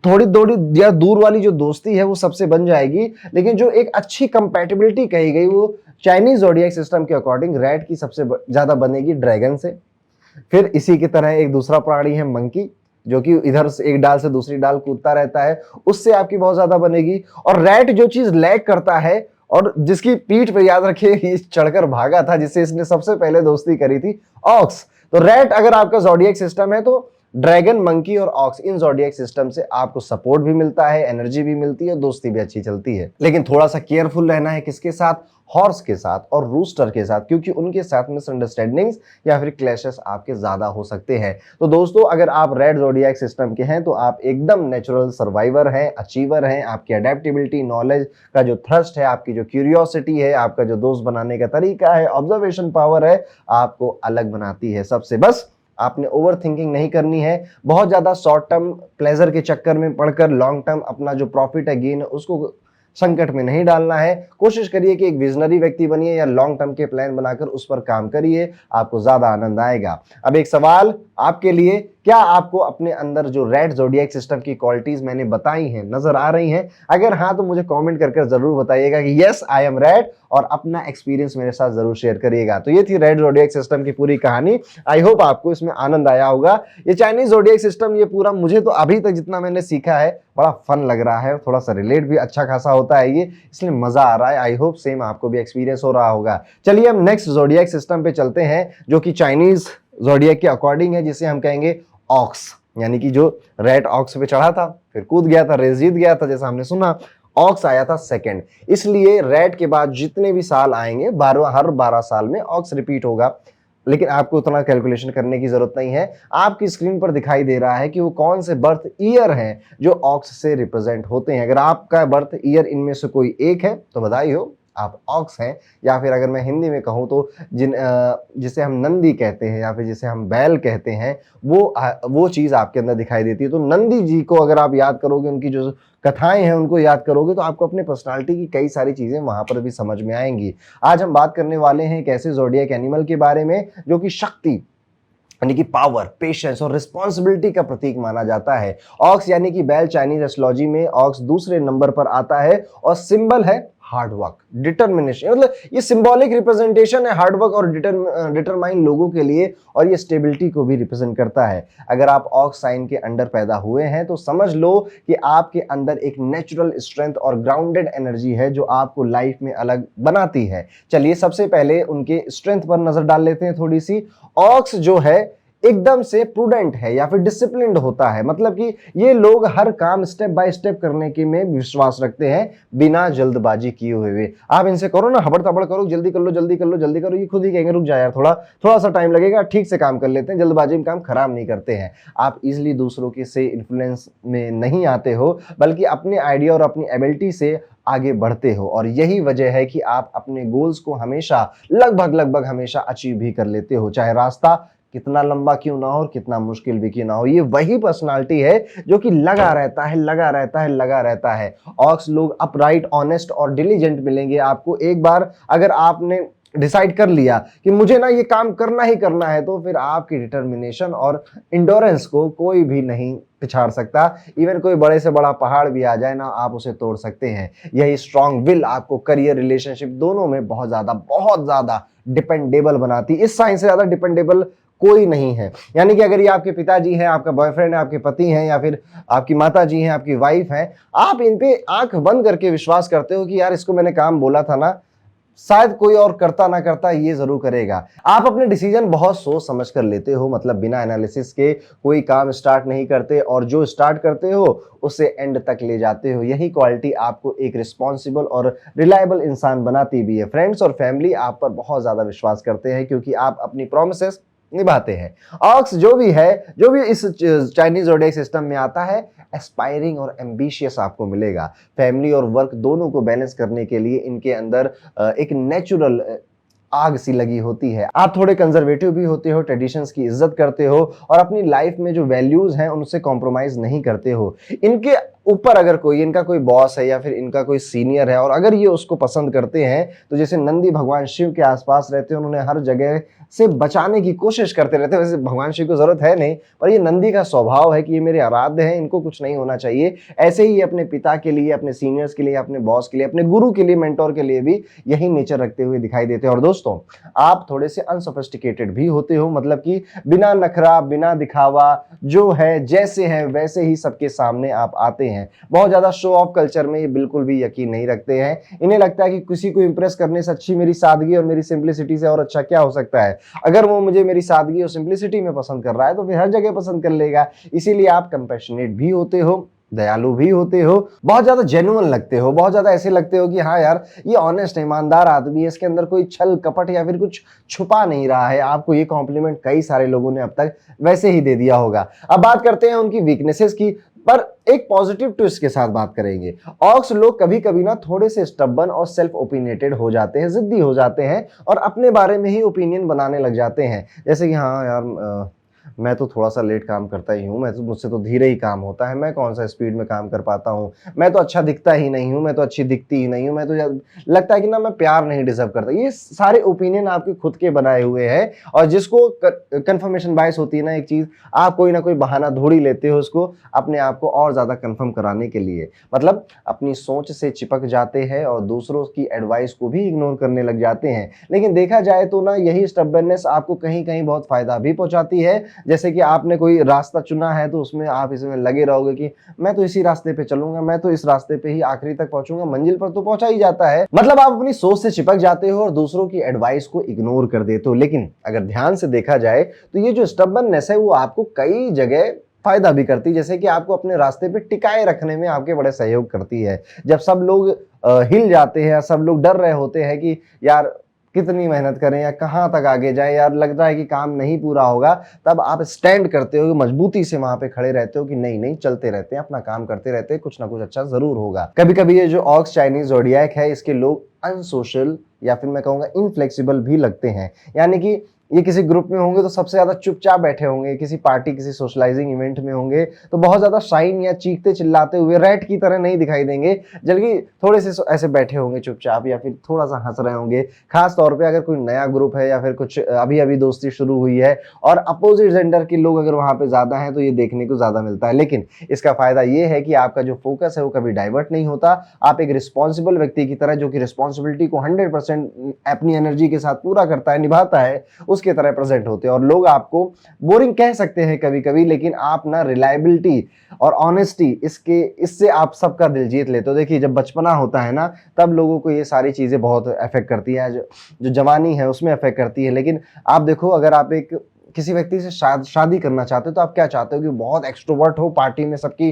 थोड़ी थोड़ी या दूर वाली जो दोस्ती है वो सबसे बन जाएगी, लेकिन जो एक अच्छी कंपैटिबिलिटी कही गई वो चाइनीज ज़ोडिएक सिस्टम के अकॉर्डिंग रैट की सबसे ज्यादा बनेगी ड्रैगन से। फिर इसी की तरह एक दूसरा प्राणी है मंकी, जो कि इधर से एक डाल से दूसरी डाल कूदता रहता है, उससे आपकी बहुत ज्यादा बनेगी। और रैट जो चीज लैक करता है और जिसकी पीठ पे, याद रखिए, चढ़कर भागा था, जिससे इसने सबसे पहले दोस्ती करी थी, ऑक्स। तो रैट अगर आपका ज़ोडिएक सिस्टम है तो ड्रैगन, मंकी और ऑक्स, इन ज़ोडिएक सिस्टम से आपको सपोर्ट भी मिलता है, एनर्जी भी मिलती है, दोस्ती भी अच्छी चलती है। लेकिन थोड़ा सा केयरफुल रहना है, किसके साथ? हॉर्स के साथ और रूस्टर के साथ, क्योंकि उनके साथ मिसअंडरस्टैंडिंग्स या फिर क्लैशेस आपके ज्यादा हो सकते हैं। तो दोस्तों, अगर आप रेड ज़ोडिएक सिस्टम के हैं तो आप एकदम नेचुरल सर्वाइवर हैं, अचीवर हैं। आपकी अडेप्टेबिलिटी, नॉलेज का जो थ्रस्ट है, आपकी जो क्यूरियोसिटी है, आपका जो दोस्त बनाने का तरीका है, ऑब्जर्वेशन पावर है, आपको अलग बनाती है सबसे। बस आपने ओवर थिंकिंग नहीं करनी है, बहुत ज्यादा शॉर्ट टर्म प्लेजर के चक्कर में पड़कर लॉन्ग टर्म अपना जो प्रॉफिट है, गेन है, उसको संकट में नहीं डालना है। कोशिश करिए कि एक विजनरी व्यक्ति बनिए या लॉन्ग टर्म के प्लान बनाकर उस पर काम करिए, आपको ज्यादा आनंद आएगा। अब एक सवाल आपके लिए क्या आपको अपने अंदर जो रेड ज़ोडिएक सिस्टम की क्वालिटीज मैंने बताई हैं नजर आ रही हैं? अगर हाँ तो मुझे कमेंट करके जरूर बताइएगा कि यस आई एम रेड, और अपना एक्सपीरियंस मेरे साथ जरूर शेयर करिएगा। तो ये थी रेड ज़ोडिएक सिस्टम की पूरी कहानी। आई होप आपको इसमें आनंद आया होगा। ये चाइनीज ज़ोडिएक सिस्टम ये पूरा मुझे तो अभी तक जितना मैंने सीखा है बड़ा फन लग रहा है, थोड़ा सा रिलेट भी अच्छा खासा होता है ये, इसलिए मजा आ रहा है। आई होप सेम आपको भी एक्सपीरियंस हो रहा होगा। चलिए हम नेक्स्ट ज़ोडिएक सिस्टम पे चलते हैं जो कि चाइनीज ज़ोडिएक के अकॉर्डिंग है, जिसे हम कहेंगे ऑक्स, यानी कि जो रेड ऑक्स पे चढ़ा था फिर कूद गया था, रेस जीत गया था, जैसा हमने सुना। ऑक्स आया था सेकंड, इसलिए रेड के बाद जितने भी साल आएंगे हर 12 साल में ऑक्स रिपीट होगा। लेकिन आपको उतना कैलकुलेशन करने की जरूरत नहीं है। आपकी स्क्रीन पर दिखाई दे रहा है कि वो कौन से बर्थ ईयर हैं जो ऑक्स से रिप्रेजेंट होते हैं। अगर आपका बर्थ ईयर इनमें से कोई एक है तो बधाई हो, आप ऑक्स हैं। या फिर अगर मैं हिंदी में कहूँ तो जिसे हम नंदी कहते हैं या फिर जिसे हम बैल कहते हैं, वो चीज़ आपके अंदर दिखाई देती है। तो नंदी जी को अगर आप याद करोगे, उनकी जो कथाएं हैं उनको याद करोगे, तो आपको अपने पर्सनालिटी की कई सारी चीज़ें वहां पर भी समझ में आएंगी। आज हम बात करने वाले हैं एक ऐसे ज़ोडिएक एनिमल के बारे में जो कि शक्ति यानी कि पावर, पेशेंस और रिस्पॉन्सिबिलिटी का प्रतीक माना जाता है। ऑक्स यानी कि बैल, चाइनीज एस्ट्रोलॉजी में ऑक्स दूसरे नंबर पर आता है और सिंबल है हार्ड वर्क, डिटर्मिनेशन। मतलब ये सिंबॉलिक रिप्रेजेंटेशन है हार्ड वर्क और डिटरमाइन लोगों के लिए, और ये स्टेबिलिटी को भी रिप्रेजेंट करता है। अगर आप ऑक्स साइन के अंडर पैदा हुए हैं तो समझ लो कि आपके अंदर एक नेचुरल स्ट्रेंथ और ग्राउंडेड एनर्जी है जो आपको लाइफ में अलग बनाती है। चलिए सबसे पहले उनके स्ट्रेंथ पर नजर डाल लेते हैं थोड़ी सी। ऑक्स जो है एकदम से प्रूडेंट है या फिर डिसिप्लिन्ड होता है, मतलब कि ये लोग हर काम स्टेप बाय स्टेप करने के में विश्वास रखते हैं बिना जल्दबाजी किए हुए। आप इनसे करो ना हबड़ तबड़ करो, जल्दी कर लो जल्दी कर लो जल्दी करो, ये खुद ही कहेंगे रुक जा यार, थोड़ा सा टाइम लगेगा, ठीक से काम कर लेते हैं, जल्दबाजी में काम खराब नहीं करते हैं। आप इजिली दूसरों के से इन्फ्लुएंस में नहीं आते हो, बल्कि अपने आइडिया और अपनी एबिलिटी से आगे बढ़ते हो, और यही वजह है कि आप अपने गोल्स को हमेशा लगभग हमेशा अचीव भी कर लेते हो, चाहे रास्ता कितना लंबा क्यों ना हो और कितना मुश्किल भी क्यों ना हो। ये वही पर्सनालिटी है जो कि लगा रहता है। ऑक्स लोग अपराइट, ऑनेस्ट और डिलीजेंट मिलेंगे आपको। एक बार अगर आपने डिसाइड कर लिया कि मुझे ना ये काम करना ही करना है, तो फिर आपकी डिटर्मिनेशन और इंडोरेंस को कोई भी नहीं पिछाड़ सकता। इवन कोई बड़े से बड़ा पहाड़ भी आ जाए ना, आप उसे तोड़ सकते हैं। यही स्ट्रॉन्ग विल आपको करियर, रिलेशनशिप दोनों में बहुत ज्यादा डिपेंडेबल बनाती है। इस साइन से ज्यादा डिपेंडेबल कोई नहीं है। यानी कि अगर ये आपके पिताजी हैं, आपका बॉयफ्रेंड है, आपके पति हैं, या फिर आपकी माता जी हैं, आपकी वाइफ हैं, आप इन पे आंख बंद करके विश्वास करते हो कि यार इसको मैंने काम बोला था ना, शायद कोई और करता ना करता ये जरूर करेगा। आप अपने डिसीजन बहुत सोच समझ कर लेते हो, मतलब बिना एनालिसिस के कोई काम स्टार्ट नहीं करते, और जो स्टार्ट करते हो उसे एंड तक ले जाते हो। यही क्वालिटी आपको एक रिस्पॉन्सिबल और रिलायबल इंसान बनाती भी है। फ्रेंड्स और फैमिली आप पर बहुत ज्यादा विश्वास करते हैं क्योंकि आप अपनी प्रोमिसेस निभाते हैं। ऑक्स जो भी इस चाइनीज ज़ोडिएक सिस्टम में आता है, एस्पायरिंग और एम्बिशियस आपको मिलेगा। फैमिली और वर्क दोनों को बैलेंस करने के लिए इनके अंदर एक नेचुरल आग सी लगी होती है। आप थोड़े कंजर्वेटिव भी होते हो, ट्रेडिशंस की इज्जत करते हो, और अपनी लाइफ में जो वैल्यूज हैं उनसे कॉम्प्रोमाइज नहीं करते हो। इनके ऊपर अगर इनका कोई बॉस है या फिर इनका कोई सीनियर है और अगर ये उसको पसंद करते हैं, तो जैसे नंदी भगवान शिव के आसपास रहते हैं, उन्होंने हर जगह से बचाने की कोशिश करते रहते हैं। वैसे भगवान शिव को जरूरत है नहीं, पर ये नंदी का स्वभाव है कि ये मेरे आराध्य हैं, इनको कुछ नहीं होना चाहिए। ऐसे ही अपने पिता के लिए, अपने सीनियर्स के लिए, अपने बॉस के लिए, अपने गुरु के लिए, मेंटोर के लिए भी यही नेचर रखते हुए दिखाई देते हैं। और दोस्तों आप थोड़े से अनसोफिस्टिकेटेड भी होते हो, मतलब कि बिना नखरा, बिना दिखावा, जो है जैसे है वैसे ही सबके सामने आप आते हैं। बहुत ज्यादा शो ऑफ कल्चर में ये बिल्कुल भी यकीन नहीं रखते हैं। इन्हें लगता है कि किसी को इंप्रेस करने से अच्छी मेरी सादगी और मेरी सिंप्लिसिटी से और अच्छा क्या हो सकता है। अगर वो मुझे मेरी सादगी और सिंप्लिसिटी में पसंद कर रहा है तो फिर हर जगह पसंद कर लेगा। इसीलिए आप कंपैशनेट भी होते हो, दयालु भी होते हो, बहुत ज्यादा जेन्युइन लगते हो, बहुत ज्यादा ऐसे लगते हो कि हाँ यार ये ऑनेस्ट है, ईमानदार आदमी है, इसके अंदर कोई छल कपट या फिर कुछ छुपा नहीं रहा है। आपको ये कॉम्प्लीमेंट कई सारे लोगों ने अब तक वैसे ही दे दिया होगा। अब बात करते हैं उनकी वीकनेसेस की, पर एक पॉजिटिव ट्विस्ट के साथ बात करेंगे। ऑक्स लोग कभी कभी ना थोड़े से स्टबर्न और सेल्फ ओपिनियटेड हो जाते हैं, जिद्दी हो जाते हैं और अपने बारे में ही ओपिनियन बनाने लग जाते हैं। जैसे कि हाँ यार मैं तो थोड़ा सा लेट काम करता ही हूँ, मैं तो मुझसे तो धीरे ही काम होता है, मैं कौन सा स्पीड में काम कर पाता हूँ, मैं तो अच्छा दिखता ही नहीं हूँ, मैं तो अच्छी दिखती ही नहीं हूँ, मैं तो लगता है कि ना मैं प्यार नहीं डिजर्व करता। ये सारे ओपिनियन आपके खुद के बनाए हुए हैं, और जिसको कंफर्मेशन बायस होती है ना एक चीज, आप कोई ना कोई बहाना ढूंढ ही लेते हो उसको अपने आप को और ज्यादा कंफर्म कराने के लिए। मतलब अपनी सोच से चिपक जाते हैं और दूसरों की एडवाइस को भी इग्नोर करने लग जाते हैं। लेकिन देखा जाए तो ना यही स्टबर्ननेस आपको कहीं कहीं बहुत फायदा भी पहुंचाती है। जैसे कि आपने कोई रास्ता चुना है तो उसमें आप इसमें लगे रहोगे कि मैं तो इसी रास्ते पे चलूंगा, मैं तो इस रास्ते पे ही आखिरी तक पहुंचूंगा, मंजिल पर तो पहुंचा ही जाता है। मतलब आप अपनी सोच से चिपक जाते हो और दूसरों की एडवाइस को इग्नोर कर देते हो। लेकिन अगर ध्यान से देखा जाए तो ये जो स्टबर्ननेस है वो आपको कई जगह फायदा भी करती है, जैसे कि आपको अपने रास्ते पे टिकाए रखने में आपके बड़े सहयोग करती है। जब सब लोग हिल जाते हैं, सब लोग डर रहे होते हैं कि यार कितनी मेहनत करें या कहाँ तक आगे जाए, यार लगता है कि काम नहीं पूरा होगा, तब आप स्टैंड करते हो, मजबूती से वहां पे खड़े रहते हो कि नहीं नहीं चलते रहते हैं, अपना काम करते रहते हैं, कुछ ना कुछ अच्छा जरूर होगा। कभी कभी ये जो ऑक्स चाइनीज ज़ोडिएक है इसके लोग अनसोशल या फिर मैं कहूंगा इनफ्लेक्सिबल भी लगते हैं। यानी कि ये किसी ग्रुप में होंगे तो सबसे ज्यादा चुपचाप बैठे होंगे, किसी पार्टी किसी सोशलाइजिंग इवेंट में होंगे तो बहुत ज्यादा शाइन या चीखते चिल्लाते हुए रैट की तरह नहीं दिखाई देंगे, जबकि थोड़े से ऐसे बैठे होंगे चुपचाप या फिर थोड़ा सा हंस रहे होंगे। खास तौर पे अगर कोई नया ग्रुप है या फिर कुछ अभी अभी दोस्ती शुरू हुई है और अपोजिट जेंडर के लोग अगर वहां पे ज्यादा हैं तो ये देखने को ज्यादा मिलता है। लेकिन इसका फायदा ये है कि आपका जो फोकस है वो कभी डाइवर्ट नहीं होता। आप एक रिस्पॉन्सिबल व्यक्ति की तरह, जो कि रिस्पॉन्सिबिलिटी को 100% अपनी एनर्जी के साथ पूरा करता है, निभाता है, उसके तरह प्रेजेंट होते हैं। और लोग आपको बोरिंग कह सकते हैं कभी कभी, लेकिन आप ना रिलायबिलिटी और ऑनेस्टी इससे आप सबका दिल जीत लेते हो। देखिए जब बचपना होता है ना तब लोगों को ये सारी चीजें बहुत अफेक्ट करती है, जो जवानी है उसमें अफेक्ट करती है। लेकिन आप देखो अगर आप एक किसी व्यक्ति से शादी करना चाहते हो तो आप क्या चाहते हो कि बहुत एक्सट्रोवर्ट हो, पार्टी में सबकी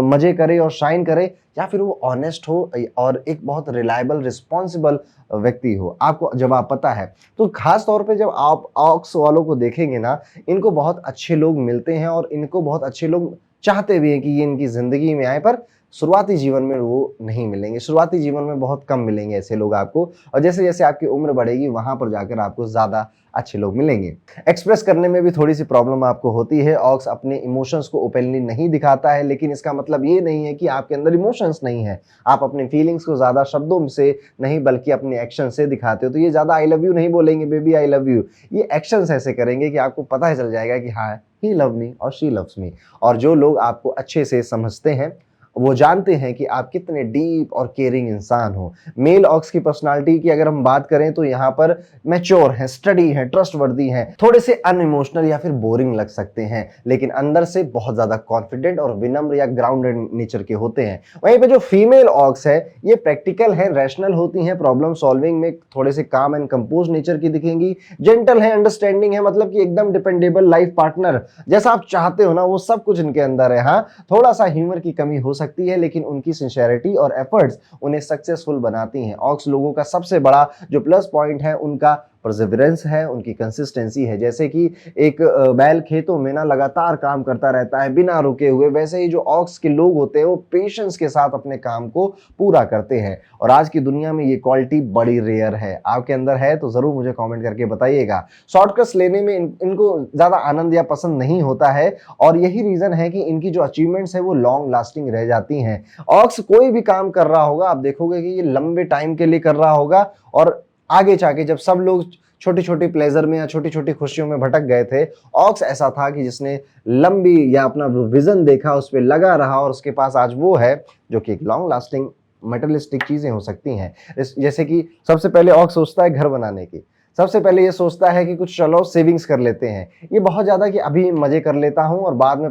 मजे करे और शाइन करे, या फिर वो ऑनेस्ट हो और एक बहुत रिलायबल रिस्पॉन्सिबल व्यक्ति हो। आपको जवाब पता है। तो खास तौर पे जब आप ऑक्स वालों को देखेंगे ना, इनको बहुत अच्छे लोग मिलते हैं और इनको बहुत अच्छे लोग चाहते भी हैं कि ये इनकी जिंदगी में आए, पर शुरुआती जीवन में वो नहीं मिलेंगे, शुरुआती जीवन में बहुत कम मिलेंगे ऐसे लोग आपको। और जैसे जैसे आपकी उम्र बढ़ेगी वहां पर जाकर आपको ज्यादा अच्छे लोग मिलेंगे। एक्सप्रेस करने में भी थोड़ी सी प्रॉब्लम आपको होती है। ऑक्स अपने इमोशंस को ओपनली नहीं दिखाता है, लेकिन इसका मतलब ये नहीं है कि आपके अंदर इमोशंस नहीं है। आप अपनी फीलिंग्स को ज्यादा शब्दों से नहीं बल्कि अपने एक्शन से दिखाते हो। तो ये ज्यादा आई लव यू नहीं बोलेंगे, बेबी आई लव यू, ये एक्शंस ऐसे करेंगे कि आपको पता ही चल जाएगा कि हाँ ही लव मी और शी लव्स मी। और जो लोग आपको अच्छे से समझते हैं वो जानते हैं कि आप कितने डीप और केयरिंग इंसान हो। मेल ऑक्स की पर्सनालिटी की अगर हम बात करें तो यहाँ पर मैच्योर हैं, स्टडी हैं, ट्रस्टवर्दी हैं, थोड़े से अनइमोशनल या फिर बोरिंग लग सकते हैं, लेकिन अंदर से बहुत ज्यादा कॉन्फिडेंट और विनम्र या ग्राउंडेड नेचर के होते हैं। वहीं पे जो फीमेल ऑक्स है ये प्रैक्टिकल है, रैशनल होती हैं, प्रॉब्लम सॉल्विंग में थोड़े से काम एंड कंपोज नेचर की दिखेंगी, जेंटल है, अंडरस्टैंडिंग है, मतलब कि एकदम डिपेंडेबल लाइफ पार्टनर जैसा आप चाहते हो ना वो सब कुछ इनके अंदर है। हाँ थोड़ा सा ह्यूमर की कमी हो सकती है, लेकिन उनकी सिंसियरिटी और एफर्ट्स उन्हें सक्सेसफुल बनाती हैं। ऑक्स लोगों का सबसे बड़ा जो प्लस पॉइंट है उनका परसिवरेंस है, उनकी कंसिस्टेंसी है। जैसे कि एक बैल खेतों में ना लगातार काम करता रहता है बिना रुके हुए, वैसे ही जो ऑक्स के लोग होते हैं वो पेशेंस के साथ अपने काम को पूरा करते हैं। और आज की दुनिया में ये क्वालिटी बड़ी रेयर है। आपके अंदर है तो जरूर मुझे कमेंट करके बताइएगा। शॉर्टकट्स लेने में इनको ज्यादा आनंद या पसंद नहीं होता है, और यही रीजन है कि इनकी जो अचीवमेंट्स है वो लॉन्ग लास्टिंग रह जाती हैं। ऑक्स कोई भी काम कर रहा होगा आप देखोगे कि ये लंबे टाइम के लिए कर रहा होगा, और आगे जाके जब सब लोग छोटी छोटी प्लेजर में या छोटी छोटी खुशियों में भटक गए थे, ऑक्स ऐसा था कि जिसने लंबी या अपना विजन देखा, उस पर लगा रहा, और उसके पास आज वो है जो कि एक लॉन्ग लास्टिंग मटेरियलिस्टिक चीजें हो सकती हैं। जैसे कि सबसे पहले ऑक्स सोचता है घर बनाने की, सबसे पहले ये सोचता है कि कुछ चलो सेविंग्स कर लेते हैं। ये बहुत ज्यादा कि अभी मजे कर लेता हूं और बाद में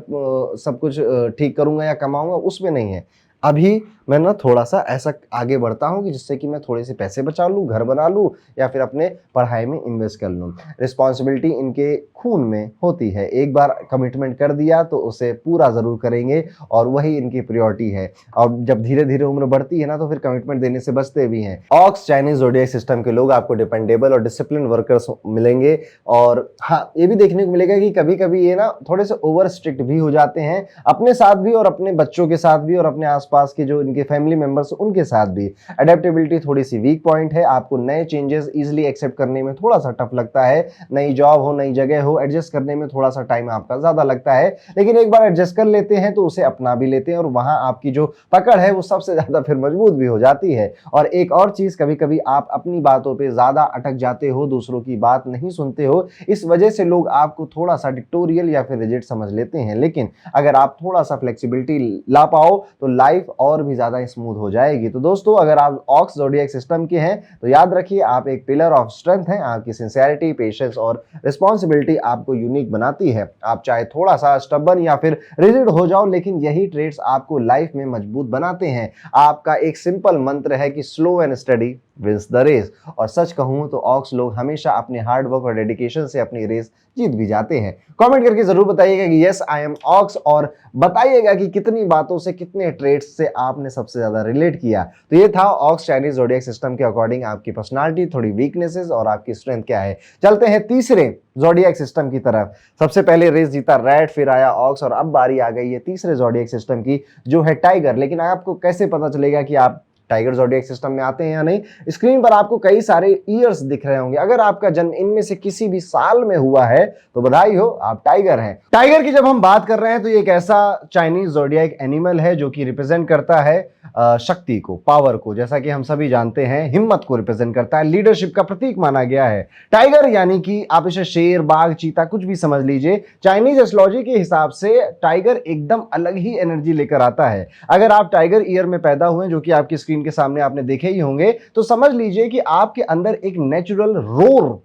सब कुछ ठीक करूंगा या कमाऊंगा, उसमें नहीं है। अभी मैं ना थोड़ा सा ऐसा आगे बढ़ता हूँ कि जिससे कि मैं थोड़े से पैसे बचा लूँ, घर बना लूँ या फिर अपने पढ़ाई में इन्वेस्ट कर लूँ। रिस्पॉन्सिबिलिटी इनके खून में होती है, एक बार कमिटमेंट कर दिया तो उसे पूरा ज़रूर करेंगे और वही इनकी प्रायोरिटी है। और जब धीरे धीरे उम्र बढ़ती है ना तो फिर कमिटमेंट देने से बचते भी हैं। ऑक्स चाइनीज ज़ोडिएक सिस्टम के लोग आपको डिपेंडेबल और डिसिप्लिन वर्कर्स मिलेंगे। और हाँ ये भी देखने को मिलेगा कि कभी कभी ये ना थोड़े से ओवर स्ट्रिक्ट भी हो जाते हैं, अपने साथ भी और अपने बच्चों के साथ भी और अपने आसपास के जो इनके फैमिली मेंबर्स उनके साथ भी। एडेप्टेबिलिटी थोड़ी सी वीक पॉइंट है, आपको नए चेंजेस इजीली एक्सेप्ट करने में थोड़ा सा टफ लगता है। नई जॉब हो, नई जगह हो, एडजस्ट करने में थोड़ा सा टाइम आपका ज्यादा लगता है, लेकिन एक बार एडजस्ट कर लेते हैं तो उसे अपना भी लेते हैं और वहां आपकी जो पकड़ है वो सबसे ज्यादा फिर मजबूत भी हो जाती है। और एक और चीज, कभी कभी आप अपनी बातों पे ज्यादा अटक जाते हो, दूसरों की बात नहीं सुनते हो, इस वजह से लोग आपको थोड़ा सा डिक्टोरियल या फिर रिजिड समझ लेते हैं। लेकिन अगर आप थोड़ा सा फ्लेक्सिबिलिटी ला पाओ तो लाइफ और भी ज्यादा स्मूथ हो जाएगी। तो दोस्तों, अगर आप ऑक्स ज़ोडिएक सिस्टम के हैं तो याद रखिए आप एक पिलर ऑफ स्ट्रेंथ हैं। आपकी सिंसियरिटी, पेशेंस और रिस्पॉन्सिबिलिटी आपको यूनिक बनाती है। आप चाहे थोड़ा सा स्टबर्न या फिर रिजिड हो जाओ, लेकिन यही ट्रेड्स आपको लाइफ में मजबूत बनाते हैं। आपका एक सिंपल मंत्र है कि slow and steady wins the race. और सच कहूं तो ऑक्स लोग हमेशा अपने हार्ड वर्क और डेडिकेशन से अपनी रेस जीत भी जाते हैं। कमेंट करके जरूर बताइएगा कि यस आई एम ऑक्स, और बताइएगा कि कितनी बातों से, कितने ट्रेड्स से आपने सबसे ज्यादा रिलेट किया। तो ये था ऑक्स चाइनीज ज़ोडिएक सिस्टम के अकॉर्डिंग आपकी पर्सनालिटी, थोड़ी वीकनेसेस और आपकी स्ट्रेंथ क्या है। चलते हैं तीसरे ज़ोडिएक सिस्टम की तरफ। सबसे पहले रेस जीता रैट, फिर आया ऑक्स और अब बारी आ गई है तीसरे ज़ोडिएक सिस्टम की जो है टाइगर। लेकिन आपको कैसे पता चलेगा कि आप टाइगर ज़ोडिएक सिस्टम में आते हैं या नहीं? स्क्रीन पर आपको कई सारे ईयर्स दिख रहे होंगे। अगर आपका जन्म इनमें से किसी भी साल में हुआ है तो बधाई हो, आप टाइगर हैं। टाइगर की जब हम बात कर रहे हैं तो ये एक ऐसा चाइनीज ज़ोडिएक एनिमल है जो कि रिप्रेजेंट करता है शक्ति को, पावर को, जैसा कि हम सभी जानते हैं। हिम्मत को रिप्रेजेंट करता है, लीडरशिप का प्रतीक माना गया है। टाइगर यानी कि आप इसे शेर, बाघ, चीता कुछ भी समझ लीजिए। चाइनीज एस्ट्रोलॉजी के हिसाब से टाइगर एकदम अलग ही एनर्जी लेकर आता है। अगर आप टाइगर ईयर में पैदा हुए, जो कि आपकी स्क्रीन के सामने आपने देखे ही होंगे, तो समझ लीजिए कि आपके अंदर एक नेचुरल रोर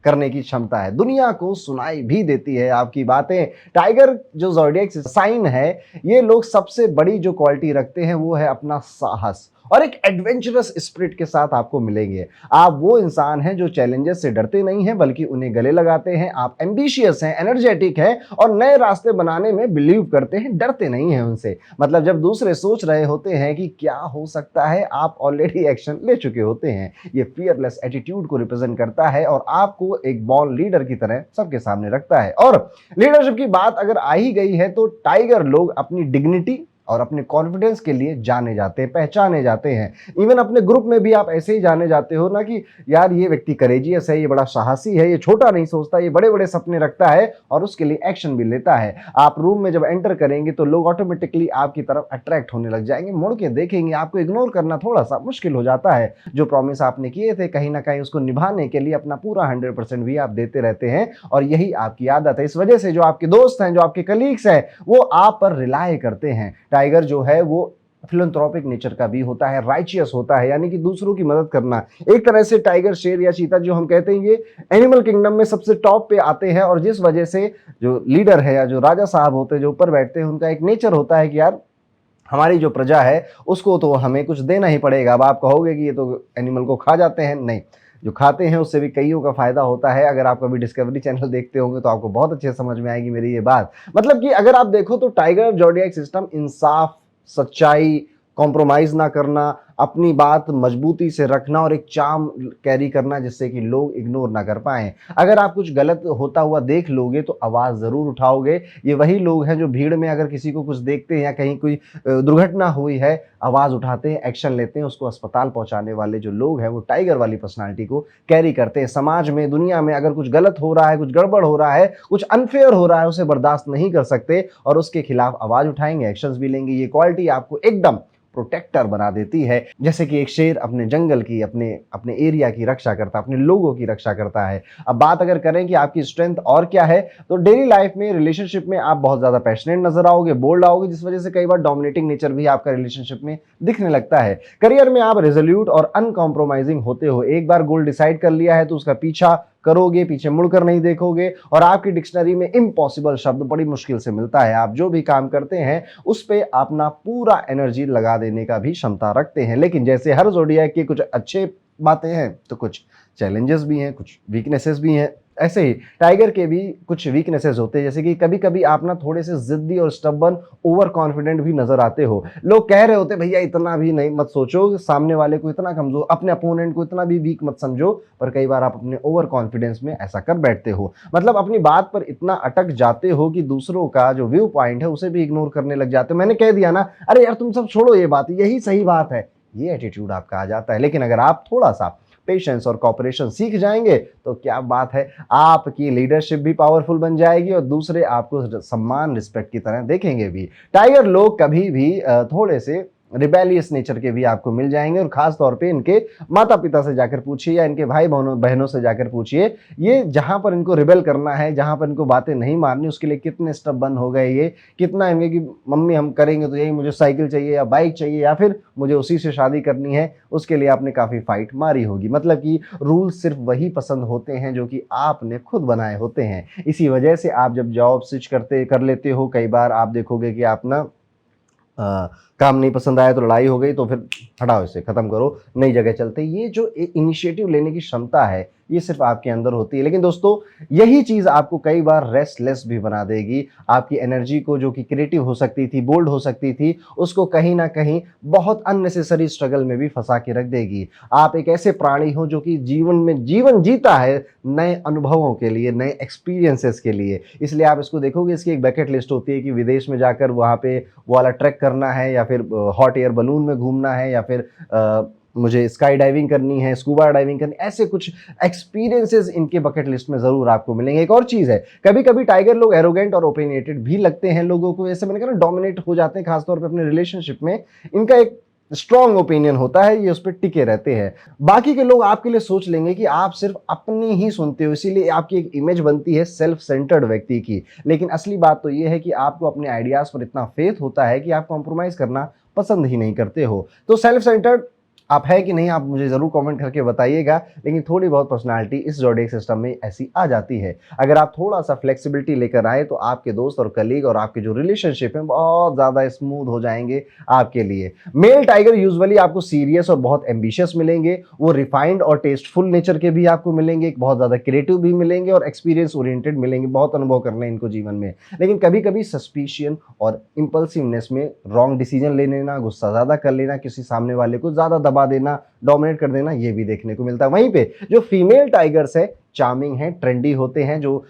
करने की क्षमता है, दुनिया को सुनाई भी देती है आपकी बातें। टाइगर जो ज़ोडिएक साइन है, ये लोग सबसे बड़ी जो क्वालिटी रखते हैं वो है अपना साहस और एक एडवेंचरस स्पिरिट के साथ आपको मिलेंगे। आप वो इंसान हैं जो चैलेंजेस से डरते नहीं हैं बल्कि उन्हें गले लगाते हैं। आप एम्बिशियस हैं, एनर्जेटिक हैं और नए रास्ते बनाने में बिलीव करते हैं, डरते नहीं हैं उनसे। मतलब जब दूसरे सोच रहे होते हैं कि क्या हो सकता है, आप ऑलरेडी एक्शन ले चुके होते हैं। ये फियरलेस एटीट्यूड को रिप्रेजेंट करता है और आपको एक बॉर्न लीडर की तरह सबके सामने रखता है। और लीडरशिप की बात अगर आ ही गई है तो टाइगर लोग अपनी डिग्निटी और अपने कॉन्फिडेंस के लिए जाने जाते हैं, पहचाने जाते हैं। इवन अपने ग्रुप में भी आप ऐसे ही जाने जाते हो ना कि यार ये व्यक्ति करेजियस है, ये बड़ा साहसी है, ये छोटा नहीं सोचता, ये बड़े बड़े सपने रखता है और उसके लिए एक्शन भी लेता है। आप रूम में जब एंटर करेंगे तो लोग ऑटोमेटिकली आपकी तरफ अट्रैक्ट होने लग जाएंगे, मुड़ के देखेंगे, आपको इग्नोर करना थोड़ा सा मुश्किल हो जाता है। जो प्रॉमिस आपने किए थे कहीं ना कहीं उसको निभाने के लिए अपना पूरा 100% भी आप देते रहते हैं और यही आपकी आदत है। इस वजह से जो आपके दोस्त हैं, जो आपके कलीग्स हैं, वो आप पर रिलाय करते हैं। टाइगर जो है वो फिलैंथ्रोपिक नेचर का भी होता है, राइचियस होता है, यानी कि दूसरों की मदद करना। एक तरह से टाइगर, शेर या चीता जो हम कहते हैं, ये एनिमल किंगडम में सबसे टॉप पे आते हैं। और जिस वजह से जो लीडर है या जो राजा साहब होते हैं, जो ऊपर बैठते हैं, उनका एक नेचर होता है कि यार हमारी जो प्रजा है उसको तो हमें कुछ देना ही पड़ेगा। अब आप कहोगे कि ये तो एनिमल को खा जाते हैं, नहीं, जो खाते हैं उससे भी कईयों का फायदा होता है। अगर आप कभी डिस्कवरी चैनल देखते होंगे तो आपको बहुत अच्छे समझ में आएगी मेरी ये बात। मतलब कि अगर आप देखो तो टाइगर ज़ोडिएक सिस्टम इंसाफ, सच्चाई, कॉम्प्रोमाइज ना करना, अपनी बात मजबूती से रखना और एक चार्म कैरी करना जिससे कि लोग इग्नोर ना कर पाएं। अगर आप कुछ गलत होता हुआ देख लोगे तो आवाज़ ज़रूर उठाओगे। ये वही लोग हैं जो भीड़ में अगर किसी को कुछ देखते हैं या कहीं कोई दुर्घटना हुई है, आवाज़ उठाते हैं, एक्शन लेते हैं, उसको अस्पताल पहुंचाने वाले जो लोग हैं वो टाइगर वाली पर्सनालिटी को कैरी करते हैं। समाज में, दुनिया में अगर कुछ गलत हो रहा है, कुछ गड़बड़ हो रहा है, कुछ अनफेयर हो रहा है, उसे बर्दाश्त नहीं कर सकते और उसके खिलाफ आवाज़ उठाएंगे, एक्शंस भी लेंगे। ये क्वालिटी आपको एकदम प्रोटेक्टर बना देती है। जैसे कि एक शेर अपने जंगल की, अपने एरिया की रक्षा करता है, अपने लोगों की रक्षा करता है। अब बात अगर करें कि आपकी स्ट्रेंथ और क्या है, तो डेली लाइफ में, रिलेशनशिप में आप बहुत ज्यादा पैशनेट नजर आओगे, बोल्ड आओगे, जिस वजह से कई बार डोमिनेटिंग नेचर भी आपका रिलेशनशिप में दिखने लगता है। करियर में आप रेजोल्यूट और अनकॉम्प्रोमाइजिंग होते हो। एक बार गोल डिसाइड कर लिया है तो उसका पीछा करोगे, पीछे मुड़कर नहीं देखोगे। और आपकी डिक्शनरी में इम्पॉसिबल शब्द बड़ी मुश्किल से मिलता है। आप जो भी काम करते हैं उस पे अपना पूरा एनर्जी लगा देने का भी क्षमता रखते हैं। लेकिन जैसे हर ज़ोडिएक के कुछ अच्छे बातें हैं तो कुछ चैलेंजेस भी हैं, कुछ वीकनेसेस भी हैं। ऐसे ही टाइगर के भी कुछ वीकनेसेस होते हैं, जैसे कि कभी कभी आप ना थोड़े से जिद्दी और स्टबर्न, ओवर कॉन्फिडेंट भी नजर आते हो। लोग कह रहे होते भैया इतना भी नहीं मत सोचो, सामने वाले को इतना कमजोर, अपने अपोनेंट को इतना भी वीक मत समझो, पर कई बार आप अपने ओवर कॉन्फिडेंस में ऐसा कर बैठते हो, मतलब अपनी बात पर इतना अटक जाते हो कि दूसरों का जो व्यू पॉइंट है उसे भी इग्नोर करने लग जाते हो। मैंने कह दिया ना, अरे यार तुम सब छोड़ो ये बात, यही सही बात है, ये एटीट्यूड आपका आ जाता है। लेकिन अगर आप थोड़ा सा पेशेंस और कॉपरेशन सीख जाएंगे तो क्या बात है, आपकी लीडरशिप भी पावरफुल बन जाएगी और दूसरे आपको सम्मान रिस्पेक्ट की तरह देखेंगे भी। टाइगर लोग कभी भी थोड़े से रिबेलियस नेचर के भी आपको मिल जाएंगे, और खास तौर पे इनके माता पिता से जाकर पूछिए या इनके भाई बहनों से जाकर पूछिए, ये जहां पर इनको रिबेल करना है, जहां पर इनको बातें नहीं माननी, उसके लिए कितने स्टेप बन हो गए, ये कितना इनके कि मम्मी हम करेंगे तो यही, मुझे साइकिल चाहिए या बाइक चाहिए या फिर मुझे उसी से शादी करनी है, उसके लिए आपने काफी फाइट मारी होगी। मतलब कि रूल सिर्फ वही पसंद होते हैं जो कि आपने खुद बनाए होते हैं। इसी वजह से आप जब जॉब स्विच कर लेते हो, कई बार आप देखोगे कि आप ना काम नहीं पसंद आया तो लड़ाई हो गई, तो फिर हटाओ इसे, खत्म करो, नई जगह चलते। ये जो इनिशिएटिव लेने की क्षमता है ये सिर्फ आपके अंदर होती है। लेकिन दोस्तों यही चीज आपको कई बार रेस्टलेस भी बना देगी, आपकी एनर्जी को जो कि क्रिएटिव हो सकती थी, बोल्ड हो सकती थी, उसको कहीं ना कहीं बहुत अननेसेसरी स्ट्रगल में भी फंसा के रख देगी। आप एक ऐसे प्राणी हो जो कि जीवन जीता है नए अनुभवों के लिए, नए एक्सपीरियंसेस के लिए। इसलिए आप इसको देखोगे, इसकी एक बकेट लिस्ट होती है कि विदेश में जाकर वहां पे वो वाला ट्रैक करना है, या फिर हॉट एयर बलून में घूमना है, या फिर मुझे स्काई डाइविंग करनी है, स्कूबा डाइविंग करनी, ऐसे कुछ एक्सपीरियंसेस इनके बकेट लिस्ट में जरूर आपको मिलेंगे। एक और चीज है, कभी कभी टाइगर लोग एरोगेंट और ओपिनियटेड भी लगते हैं लोगों को, जैसे मैंने कहा ना डोमिनेट हो जाते हैं, खासतौर पे अपने रिलेशनशिप में इनका एक स्ट्रॉन्ग ओपिनियन होता है, ये उस पर टिके रहते हैं। बाकी के लोग आपके लिए सोच लेंगे कि आप सिर्फ अपनी ही सुनते हो, इसीलिए आपकी एक इमेज बनती है सेल्फ सेंटर्ड व्यक्ति की। लेकिन असली बात तो ये है कि आपको अपने आइडियाज पर इतना फेथ होता है कि आप कॉम्प्रोमाइज करना पसंद ही नहीं करते हो। तो सेल्फ सेंटर्ड आप है कि नहीं, आप मुझे जरूर कमेंट करके बताइएगा। लेकिन थोड़ी बहुत पर्सनालिटी इस ज़ोडिएक सिस्टम में ऐसी आ जाती है। अगर आप थोड़ा सा फ्लेक्सिबिलिटी लेकर आए तो आपके दोस्त और कलीग और आपके जो रिलेशनशिप है बहुत ज्यादा स्मूथ हो जाएंगे आपके लिए। मेल टाइगर यूजुअली आपको सीरियस और बहुत एम्बिशियस मिलेंगे, वो रिफाइंड और टेस्टफुल नेचर के भी आपको मिलेंगे, बहुत ज्यादा क्रिएटिव भी मिलेंगे और एक्सपीरियंस ओरिएंटेड मिलेंगे, बहुत अनुभव करने इनको जीवन में। लेकिन कभी कभी सस्पिशियन और इंपल्सिवनेस में रॉन्ग डिसीजन ले लेना, गुस्सा ज्यादा कर लेना, किसी सामने वाले को ज्यादा दबा देना, डोमिनेट कर देना, ये भी देखने को मिलता है। वहीं पे जो फीमेल टाइगर्स है, चार्मिंग है, ट्रेंडी होते हैं, जो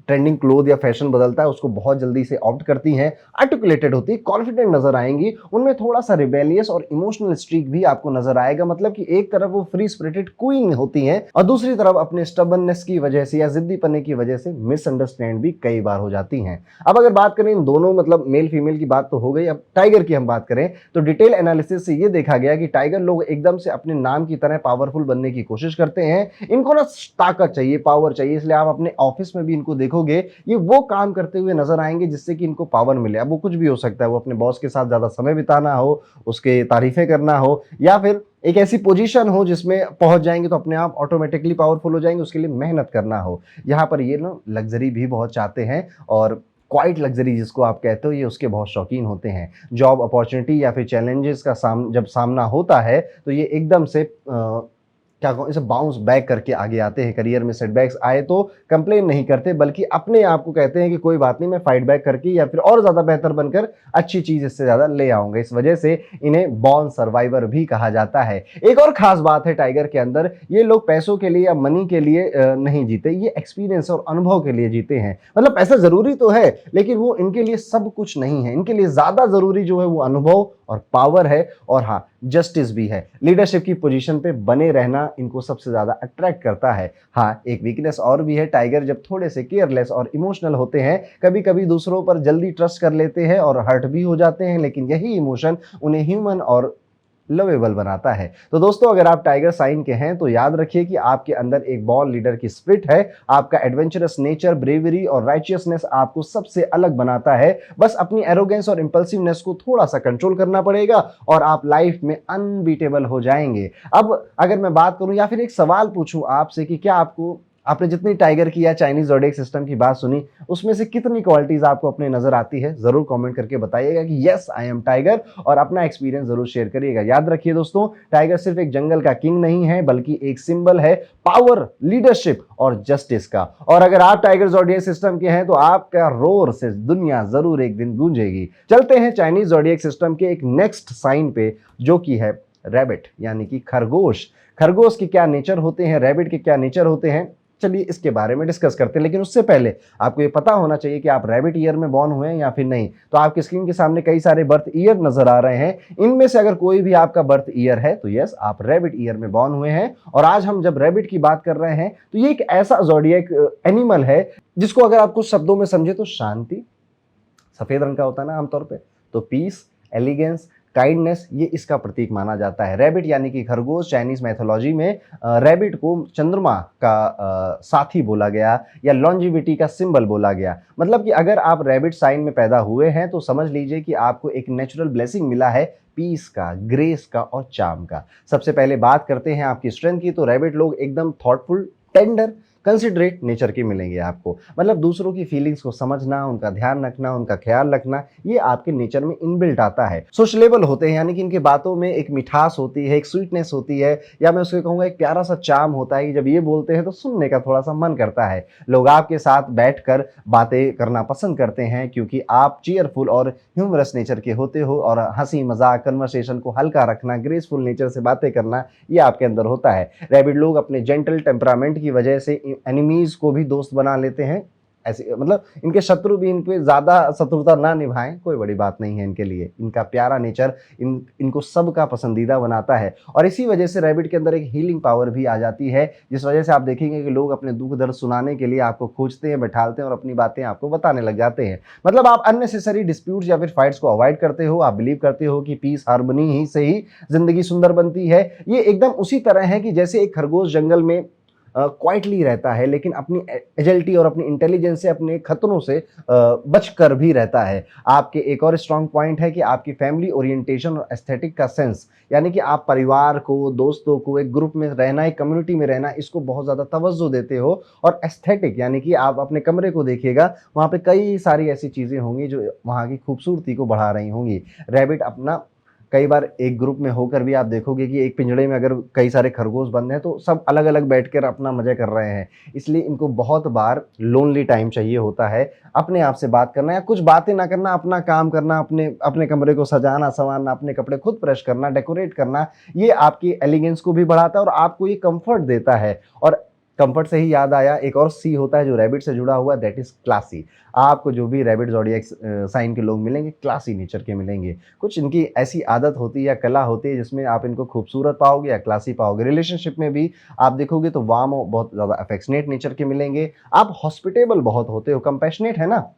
ट्रेंडिंग क्लोथ या फैशन बदलता है उसको बहुत जल्दी से ऑप्ट करती हैं, आर्टिकुलेटेड होती है, कॉन्फिडेंट नजर आएंगी, उनमें थोड़ा सा रिबेलियस और इमोशनल स्ट्रीक भी आपको नजर आएगा। मतलब कि एक तरफ वो फ्री स्पिरिटेड क्वीन होती हैं और दूसरी तरफ अपने स्टबर्ननेस की वजह से या जिद्दीपने की वजह से मिसअंडरस्टैंड भी कई बार हो जाती हैं। अब अगर बात करें इन दोनों, मतलब मेल फीमेल की बात तो हो गई, अब टाइगर की हम बात करें तो डिटेल एनालिसिस से ये देखा गया कि टाइगर लोग एकदम से अपने नाम की तरह पावरफुल बनने की कोशिश करते हैं। इनको ना ताकत चाहिए, पावर चाहिए, इसलिए आप अपने ऑफिस में भी इनको देखोगे, ये वो काम करते हुए नजर आएंगे जिससे कि इनको पावर मिले। अब वो कुछ भी हो सकता है, वो अपने बॉस के साथ ज्यादा समय बिताना हो, उसके तारीफें करना हो, या फिर एक ऐसी पोजीशन हो जिसमें पहुंच जाएंगे तो अपने आप ऑटोमेटिकली पावरफुल हो जाएंगे, उसके लिए मेहनत करना हो। यहाँ पर ये ना लग्जरी भी बहुत चाहते हैं, और क्वाइट लग्जरी जिसको आप कहते हो, ये उसके बहुत शौकीन होते हैं। जॉब अपॉर्चुनिटी या फिर चैलेंजेस का जब सामना होता है तो ये एकदम से क्या कहूँ, इसे बाउंस बैक करके आगे आते हैं। करियर में सेटबैक्स आए तो कंप्लेन नहीं करते, बल्कि अपने आप को कहते हैं कि कोई बात नहीं, मैं फाइट बैक करके या फिर और ज्यादा बेहतर बनकर अच्छी चीज इससे ज्यादा ले आऊंगा। इस वजह से इन्हें बॉर्न सर्वाइवर भी कहा जाता है। एक और खास बात है टाइगर के अंदर, ये लोग पैसों के लिए या मनी के लिए नहीं जीते, ये एक्सपीरियंस और अनुभव के लिए जीते हैं। मतलब पैसा जरूरी तो है, लेकिन वो इनके लिए सब कुछ नहीं है, इनके लिए ज्यादा जरूरी जो है वो अनुभव और पावर है, और हाँ जस्टिस भी है। लीडरशिप की पोजीशन पे बने रहना इनको सबसे ज्यादा अट्रैक्ट करता है। हाँ, एक वीकनेस और भी है, टाइगर जब थोड़े से केयरलेस और इमोशनल होते हैं, कभी कभी दूसरों पर जल्दी ट्रस्ट कर लेते हैं और हर्ट भी हो जाते हैं, लेकिन यही इमोशन उन्हें ह्यूमन और लवेबल बनाता है। तो दोस्तों, अगर आप टाइगर साइन के हैं तो याद रखिए कि आपके अंदर एक बॉर्न लीडर की स्पिरिट है। आपका एडवेंचरस नेचर, ब्रेवरी और राइचियसनेस आपको सबसे अलग बनाता है। बस अपनी एरोगेंस और इंपल्सिवनेस को थोड़ा सा कंट्रोल करना पड़ेगा और आप लाइफ में अनबीटेबल हो जाएंगे। अब अगर मैं बात करूं या फिर एक सवाल पूछूं आपसे कि क्या आपको आपने जितनी टाइगर की या चाइनीज ज़ोडिएक सिस्टम की बात सुनी, उसमें से कितनी क्वालिटीज आपको अपने नजर आती है? जरूर कमेंट करके बताइएगा कि यस आई एम टाइगर, और अपना एक्सपीरियंस जरूर शेयर करिएगा। याद रखिए दोस्तों, टाइगर सिर्फ एक जंगल का किंग नहीं है, बल्कि एक सिंबल है पावर, लीडरशिप और जस्टिस का। और अगर आप टाइगर ज़ोडिएक सिस्टम के हैं तो आपका रोर से दुनिया जरूर एक दिन गूंजेगी। चलते हैं चाइनीज ज़ोडिएक सिस्टम के एक नेक्स्ट साइन पे, जो कि है रैबिट यानी कि खरगोश। खरगोश के क्या नेचर होते हैं, रैबिट के क्या नेचर होते हैं, चलिए इसके बारे में डिस्कस करते हैं। लेकिन उससे पहले आपको ये पता होना चाहिए कि आप रैबिट ईयर में बॉर्न हुए हैं या फिर नहीं। तो आपकी स्क्रीन के सामने कई सारे बर्थ ईयर नजर आ रहे हैं, इनमें से अगर कोई भी आपका बर्थ ईयर है तो यस आप रैबिट ईयर में बॉर्न हुए हैं। और आज हम जब रैबिट की बात कर रहे हैं तो ये एक ऐसा ज़ोडिएक एनिमल है जिसको अगर आप कुछ शब्दों में समझे तो शांति, सफेद रंग का होता है ना आमतौर पे, तो पीस, एलिगेंस, काइंडनेस, ये इसका प्रतीक माना जाता है। रैबिट यानी कि खरगोश, चाइनीज मैथोलॉजी में रैबिट को चंद्रमा का साथी बोला गया या लॉन्जिविटी का सिंबल बोला गया। मतलब कि अगर आप रैबिट साइन में पैदा हुए हैं तो समझ लीजिए कि आपको एक नेचुरल ब्लेसिंग मिला है, पीस का, ग्रेस का और चार्म का। सबसे पहले बात करते हैं आपकी स्ट्रेंथ की, तो रैबिट लोग एकदम थॉटफुल, टेंडर, कंसिडरेट नेचर के मिलेंगे आपको। मतलब दूसरों की फीलिंग्स को समझना, उनका ध्यान रखना, उनका ख्याल रखना, ये आपके नेचर में इनबिल्ट आता है। सोशलेबल होते हैं यानी कि इनके बातों में एक मिठास होती है, एक स्वीटनेस होती है, या मैं उसको कहूँगा एक प्यारा सा चार्म होता है कि जब ये बोलते हैं तो सुनने का थोड़ा सा मन करता है। लोग आपके साथ बैठकर बातें करना पसंद करते हैं क्योंकि आप चीयरफुल और ह्यूमरस नेचर के होते हो, और हंसी मजाक, कन्वर्सेशन को हल्का रखना, ग्रेसफुल नेचर से बातें करना, ये आपके अंदर होता है। रैबिट लोग अपने जेंटल टेम्परामेंट की वजह से एनिमीज को भी दोस्त बना लेते हैं। ऐसे मतलब इनके शत्रु भी इन पे ज्यादा शत्रुता ना निभाएं, कोई बड़ी बात नहीं है इनके लिए। इनका प्यारा नेचर इनको सबका पसंदीदा बनाता है, और इसी वजह से रैबिट के अंदर एक हीलिंग पावर भी आ जाती है, जिस वजह से आप देखेंगे कि लोग अपने दुख दर्द सुनाने के लिए आपको खोजते हैं, बैठालते हैं और अपनी बातें आपको बताने लग जाते हैं। मतलब आप अननेसेसरी डिस्प्यूट्स या फिर फाइट्स को अवॉइड करते हो। आप बिलीव करते हो कि पीस, हार्मनी ही से ही जिंदगी सुंदर बनती है। ये एकदम उसी तरह है कि जैसे एक खरगोश जंगल में क्वाइटली रहता है, लेकिन अपनी एजिलिटी और अपनी इंटेलिजेंस से, अपने खतरों से बचकर भी रहता है। आपके एक और स्ट्रॉन्ग पॉइंट है कि आपकी फैमिली ओरिएंटेशन और एस्थेटिक का सेंस, यानी कि आप परिवार को, दोस्तों को, एक ग्रुप में रहना, एक कम्युनिटी में रहना, इसको बहुत ज़्यादा तवज्जो देते हो। और एस्थेटिक यानी कि आप अपने कमरे को देखिएगा, वहाँ पे कई सारी ऐसी चीज़ें होंगी जो वहाँ की खूबसूरती को बढ़ा रही होंगी। रैबिट अपना कई बार एक ग्रुप में होकर भी आप देखोगे कि एक पिंजड़े में अगर कई सारे खरगोश बंद हैं तो सब अलग अलग बैठकर अपना मजे कर रहे हैं। इसलिए इनको बहुत बार लोनली टाइम चाहिए होता है, अपने आप से बात करना या कुछ बातें ना करना, अपना काम करना, अपने अपने कमरे को सजाना संवारना, अपने कपड़े खुद प्रेस करना, डेकोरेट करना, ये आपकी एलिगेंस को भी बढ़ाता है और आपको ये कंफर्ट देता है। और कंफर्ट से ही याद आया, एक और सी होता है जो रैबिट से जुड़ा हुआ है, दैट इज क्लासी। आपको जो भी रैबिट ज़ोडिएक साइन के लोग मिलेंगे, क्लासी नेचर के मिलेंगे। कुछ इनकी ऐसी आदत होती है या कला होती है जिसमें आप इनको खूबसूरत पाओगे या क्लासी पाओगे। रिलेशनशिप में भी आप देखोगे तो वार्म, बहुत ज़्यादा अफेक्शनेट नेचर के मिलेंगे। आप हॉस्पिटेबल बहुत होते हो, कंपैशनेट है ना।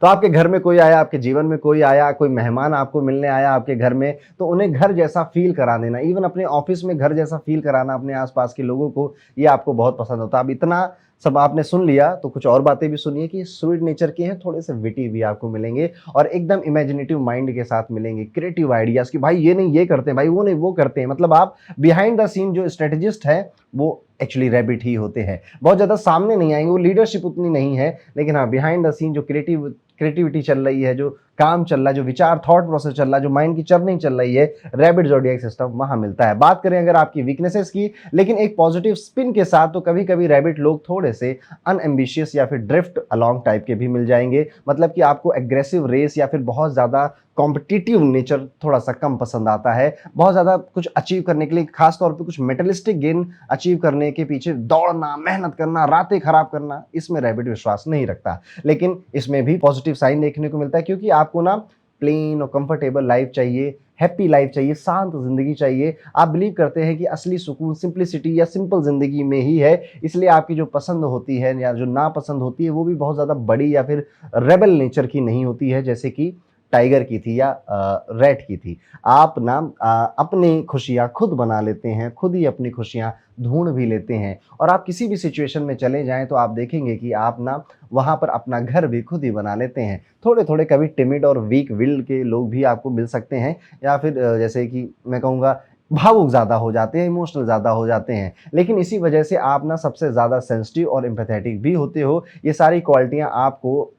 तो आपके घर में कोई आया, आपके जीवन में कोई आया, कोई मेहमान आपको मिलने आया आपके घर में, तो उन्हें घर जैसा फील करा देना, इवन अपने ऑफिस में घर जैसा फील कराना अपने आसपास के लोगों को, ये आपको बहुत पसंद होता है। अब इतना सब आपने सुन लिया तो कुछ और बातें भी सुनिए कि स्वीट नेचर के हैं, थोड़े से विटी भी आपको मिलेंगे और एकदम इमेजिनेटिव माइंड के साथ मिलेंगे। क्रिएटिव आइडियाज कि भाई ये नहीं ये करते हैं, भाई वो नहीं वो करते हैं। मतलब आप बिहाइंड द सीन जो स्ट्रेटेजिस्ट है वो एक्चुअली रैबिट ही होते हैं। बहुत ज़्यादा सामने नहीं आएंगे, वो लीडरशिप उतनी नहीं है, लेकिन हाँ बिहाइंड द सीन जो क्रिएटिविटी चल रही है, जो काम चल रहा है, जो विचार थॉट प्रोसेस चल रहा है, जो माइंड की चर्निंग चल रही है, रैबिट ज़ोडिएक सिस्टम वहां मिलता है। बात करें अगर आपकी वीकनेसेस की, लेकिन एक पॉजिटिव स्पिन के साथ, तो कभी कभी रैबिट लोग थोड़े से अनएम्बिशियस या फिर ड्रिफ्ट अलॉन्ग टाइप के भी मिल जाएंगे। मतलब कि आपको एग्रेसिव रेस या फिर बहुत ज़्यादा कॉम्पिटिटिव नेचर थोड़ा सा कम पसंद आता है। बहुत ज़्यादा कुछ अचीव करने के लिए, खासतौर पे कुछ मेटलिस्टिक गेन अचीव करने के पीछे दौड़ना, मेहनत करना, रातें खराब करना, इसमें रैबिट विश्वास नहीं रखता। लेकिन इसमें भी पॉजिटिव साइन देखने को मिलता है, क्योंकि आपको ना प्लेन और कंफर्टेबल लाइफ चाहिए, हैप्पी लाइफ चाहिए, शांत जिंदगी चाहिए। आप बिलीव करते हैं कि असली सुकून सिंप्लिसिटी या सिंपल जिंदगी में ही है। इसलिए आपकी जो पसंद होती है या जो नापसंद होती है वो भी बहुत ज़्यादा बड़ी या फिर रेबल नेचर की नहीं होती है, जैसे कि टाइगर की थी या रैट की थी। आप ना अपनी खुशियाँ खुद बना लेते हैं, खुद ही अपनी खुशियाँ ढूंढ भी लेते हैं। और आप किसी भी सिचुएशन में चले जाएं तो आप देखेंगे कि आप ना वहाँ पर अपना घर भी खुद ही बना लेते हैं। थोड़े थोड़े कभी टिमिड और वीक विल्ड के लोग भी आपको मिल सकते हैं, या फिर जैसे कि मैं कहूँगा भावुक ज़्यादा हो जाते हैं, इमोशनल ज़्यादा हो जाते हैं। लेकिन इसी वजह से आप ना सबसे ज़्यादा सेंसिटिव और एम्पैथेटिक भी होते हो। ये सारी क्वालिटियाँ आपको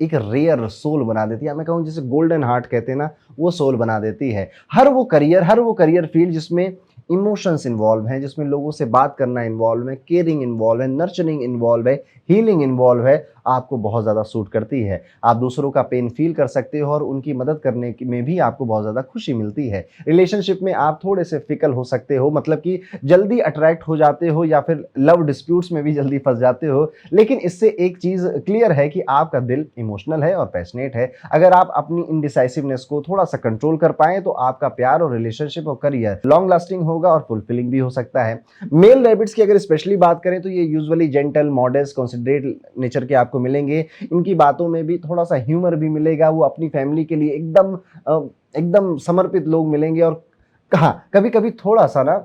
एक रेयर सोल बना देती है। मैं कहूँ जिसे गोल्डन हार्ट कहते हैं ना, वो सोल बना देती है। हर वो करियर फील्ड जिसमें इमोशंस इन्वॉल्व हैं, जिसमें लोगों से बात करना इन्वॉल्व है, केयरिंग इन्वॉल्व है, नर्चरिंग इन्वॉल्व है, हीलिंग इन्वॉल्व है, आपको बहुत ज़्यादा सूट करती है। आप दूसरों का पेन फील कर सकते हो और उनकी मदद करने में भी आपको बहुत ज़्यादा खुशी मिलती है। रिलेशनशिप में आप थोड़े से फिकल हो सकते हो, मतलब कि जल्दी अट्रैक्ट हो जाते हो या फिर लव डिस्प्यूट्स में भी जल्दी फंस जाते हो। लेकिन इससे एक चीज़ क्लियर है कि आपका दिल इमोशनल है और पैशनेट है। अगर आप अपनी इनडिसाइसिवनेस को थोड़ा सा कंट्रोल कर पाएँ तो आपका प्यार और रिलेशनशिप और करियर लॉन्ग लास्टिंग होगा और फुलफिलिंग भी हो सकता है। मेल रैबिट्स की अगर स्पेशली बात करें तो ये usually gentle, modest, considerate nature के आपको मिलेंगे। इनकी बातों में भी थोड़ा सा ह्यूमर भी मिलेगा। वो अपनी फैमिली के लिए एकदम समर्पित लोग मिलेंगे। और कहाँ कभी-कभी थोड़ा सा ना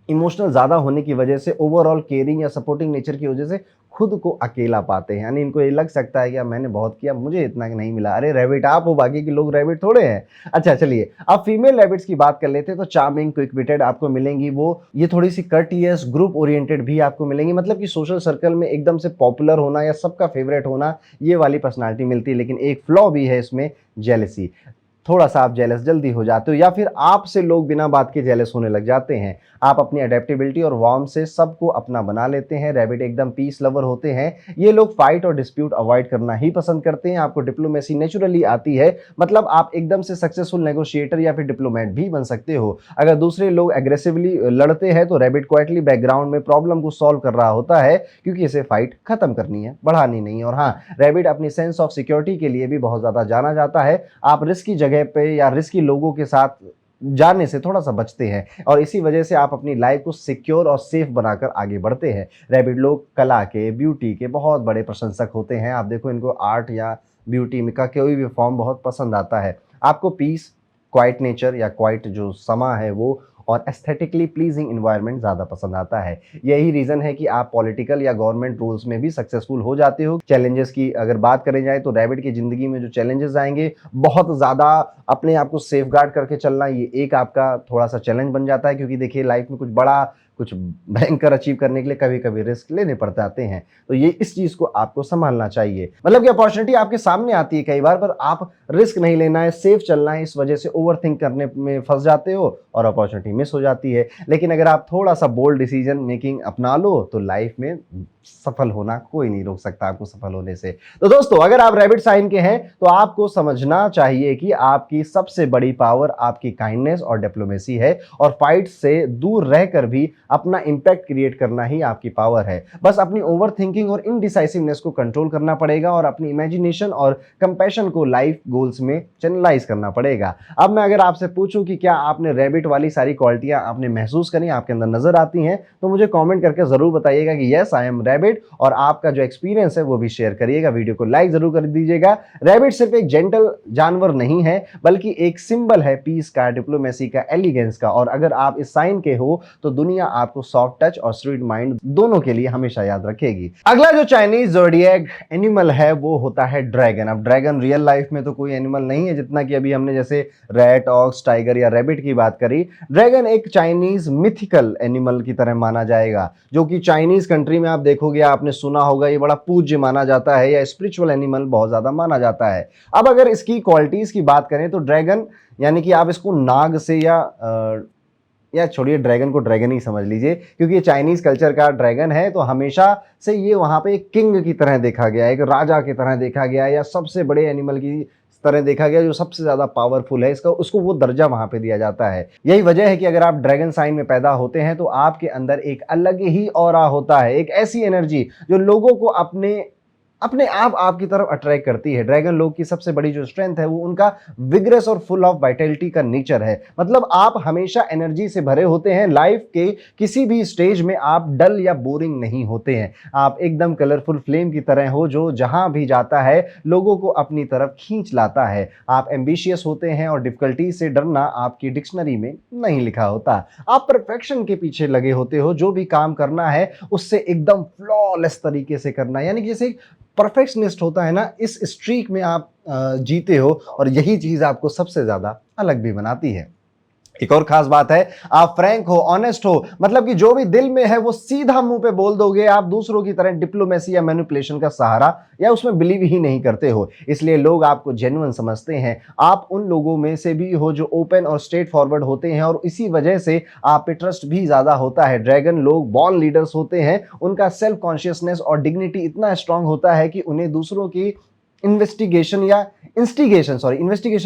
इमोशनल ज़्यादा होने की वजह से, ओवरऑल केयरिंग या सपोर्टिंग नेचर की वजह से खुद को अकेला पाते हैं। यानी इनको ये लग सकता है कि यार मैंने बहुत किया, मुझे इतना नहीं मिला। अरे रैबिट आप हो, बाकी के लोग रैबिट थोड़े हैं। अच्छा चलिए, अब फीमेल रैबिट्स की बात कर लेते हैं तो चार्मिंग, क्विक विटेड आपको मिलेंगी। ये थोड़ी सी कर्टियस, ग्रुप ओरिएंटेड भी आपको मिलेंगी। मतलब कि सोशल सर्कल में एकदम से पॉपुलर होना या सबका फेवरेट होना, ये वाली पर्सनैलिटी मिलती है। लेकिन एक फ्लॉ भी है इसमें, जेलसी। थोड़ा सा आप जेलस जल्दी हो जाते हो या फिर आपसे लोग बिना बात के जेलस होने लग जाते हैं। आप अपनी अडेप्टेबिलिटी और वार्म से सबको अपना बना लेते हैं। रैबिट एकदम पीस लवर होते हैं। ये लोग फाइट और डिस्प्यूट अवॉइड करना ही पसंद करते हैं। आपको डिप्लोमेसी नेचुरली आती है, मतलब आप एकदम से सक्सेसफुल नेगोशिएटर या फिर डिप्लोमेट भी बन सकते हो। अगर दूसरे लोग एग्रेसिवली लड़ते हैं तो रैबिट क्वाइटली बैकग्राउंड में प्रॉब्लम को सॉल्व कर रहा होता है, क्योंकि इसे फाइट खत्म करनी है, बढ़ानी नहीं। और हाँ, रैबिट अपनी सेंस ऑफ सिक्योरिटी के लिए भी बहुत ज्यादा जाना जाता है। आप रिस्की जगह पे या रिस्की लोगों के साथ जाने से थोड़ा सा बचते हैं और इसी वजह से आप अपनी लाइफ को सिक्योर और सेफ बनाकर आगे बढ़ते हैं। रैबिट लोग कला के, ब्यूटी के बहुत बड़े प्रशंसक होते हैं। आप देखो, इनको आर्ट या ब्यूटी का कोई भी फॉर्म बहुत पसंद आता है। आपको पीस, क्वाइट नेचर या क्वाइट जो समा है वो, और एस्थेटिकली प्लीजिंग इन्वायरमेंट ज़्यादा पसंद आता है। यही रीज़न है कि आप पॉलिटिकल या गवर्नमेंट रोल्स में भी सक्सेसफुल हो जाते हो। चैलेंजेस की अगर बात करें जाए तो रैबिट की ज़िंदगी में जो चैलेंजेस आएंगे, बहुत ज़्यादा अपने आप को सेफ गार्ड करके चलना, ये एक आपका थोड़ा सा चैलेंज बन जाता है। क्योंकि देखिए, लाइफ में कुछ बड़ा, कुछ भयंकर अचीव करने के लिए कभी कभी रिस्क लेने पड़ जाते हैं। तो ये इस चीज़ को आपको संभालना चाहिए। मतलब कि अपॉर्चुनिटी आपके सामने आती है कई बार, पर आप रिस्क नहीं लेना है, सेफ चलना है। इस वजह से ओवर थिंक करने में फंस जाते हो और अपॉर्चुनिटी मिस हो जाती है। लेकिन अगर आप थोड़ा सा बोल्ड डिसीजन मेकिंग अपना लो तो लाइफ में सफल होना कोई नहीं रोक सकता आपको सफल होने से। तो दोस्तों, अगर आप रैबिट साइन के हैं तो आपको समझना चाहिए कि आपकी सबसे बड़ी पावर आपकी काइंडनेस और डिप्लोमेसी है, और फाइट से दूर रहकर भी अपना इंपैक्ट क्रिएट करना ही आपकी पावर है। बस अपनी ओवर थिंकिंग और इनडिसाइसिवनेस को कंट्रोल करना पड़ेगा और अपनी इमेजिनेशन और कंपैशन को लाइफ गोल्स में चैनलाइज करना पड़ेगा। अब मैं अगर आपसे पूछूं कि क्या आपने रैबिट वाली सारी क्वालिटियां आपने महसूस करी, आपके अंदर नजर आती हैं, तो मुझे कमेंट करके जरूर बताइएगा कि यस आई एम रैबिट, और आपका जो एक्सपीरियंस है वो भी शेयर करिएगा। वीडियो को लाइक जरूर कर दीजिएगा। रैबिट सिर्फ एक जेंटल जानवर नहीं है, बल्कि एक सिंबल है पीस का, डिप्लोमेसी का, एलिगेंस का। और अगर आप इस साइन के हो तो दुनिया आपको सॉफ्ट टच और स्वीट माइंड दोनों के लिए हमेशा याद रखेगी। अगला जो चाइनीज ज़ोडिएक एनिमल है वो होता है ड्रैगन। अब ड्रैगन रियल लाइफ में तो कोई एनिमल नहीं है, जितना कि अभी हमने जैसे रैट, ऑक्स, टाइगर या रैबिट की बात करी। ड्रैगन एक चाइनीज मिथिकल एनिमल की तरह माना जाएगा, जो कि चाइनीज कंट्री में आप देखोगे, आपने सुना होगा, ये बड़ा पूज्य माना जाता है या स्पिरिचुअल एनिमल बहुत ज्यादा माना जाता है। अब अगर इसकी क्वालिटीज की बात करें तो ड्रैगन, यानी कि आप इसको नाग से या छोड़िए, ड्रैगन को ड्रैगन ही समझ लीजिए, क्योंकि ये चाइनीज कल्चर का ड्रैगन है। तो हमेशा से ये वहां पे एक किंग की तरह देखा गया है, एक राजा की तरह देखा गया है, या सबसे बड़े एनिमल की तरह देखा गया, जो सबसे ज्यादा पावरफुल है, इसका उसको वो दर्जा वहां पे दिया जाता है। यही वजह है कि अगर आप ड्रैगन साइन में पैदा होते हैं तो आपके अंदर एक अलग ही ऑरा होता है, एक ऐसी एनर्जी जो लोगों को अपने अपने आप आपकी तरफ अट्रैक्ट करती है। ड्रैगन लोग की सबसे बड़ी जो स्ट्रेंथ है वो उनका विग्रेस और फुल ऑफ वाइटलिटी का नेचर है। मतलब आप हमेशा एनर्जी से भरे होते हैं। लाइफ के किसी भी स्टेज में आप डल या बोरिंग नहीं होते हैं। आप एकदम कलरफुल फ्लेम की तरह हो, जो जहां भी जाता है लोगों को अपनी तरफ खींच लाता है। आप एम्बिशियस होते हैं और डिफिकल्टी से डरना आपकी डिक्शनरी में नहीं लिखा होता। आप परफेक्शन के पीछे लगे होते हो, जो भी काम करना है उससे एकदम फ्लॉलेस तरीके से करना, यानी कि जैसे परफेक्शनिस्ट होता है ना, इस स्ट्रीक में आप जीते हो, और यही चीज आपको सबसे ज्यादा अलग भी बनाती है। एक और खास बात है, आप फ्रैंक हो, ऑनेस्ट हो, मतलब कि जो भी दिल में है वो सीधा मुंह पे बोल दोगे। आप दूसरों की तरह डिप्लोमेसी या मैनिपुलेशन का सहारा या उसमें बिलीव ही नहीं करते हो, इसलिए लोग आपको जेन्युइन समझते हैं। आप उन लोगों में से भी हो जो ओपन और स्ट्रेट फॉरवर्ड होते हैं और इसी वजह से आप पे ट्रस्ट भी ज्यादा होता है। ड्रैगन लोग बॉर्न लीडर्स होते हैं, उनका सेल्फ कॉन्शियसनेस और डिग्निटी इतना स्ट्रांग होता है कि उन्हें दूसरों की इन्वेस्टिगेशन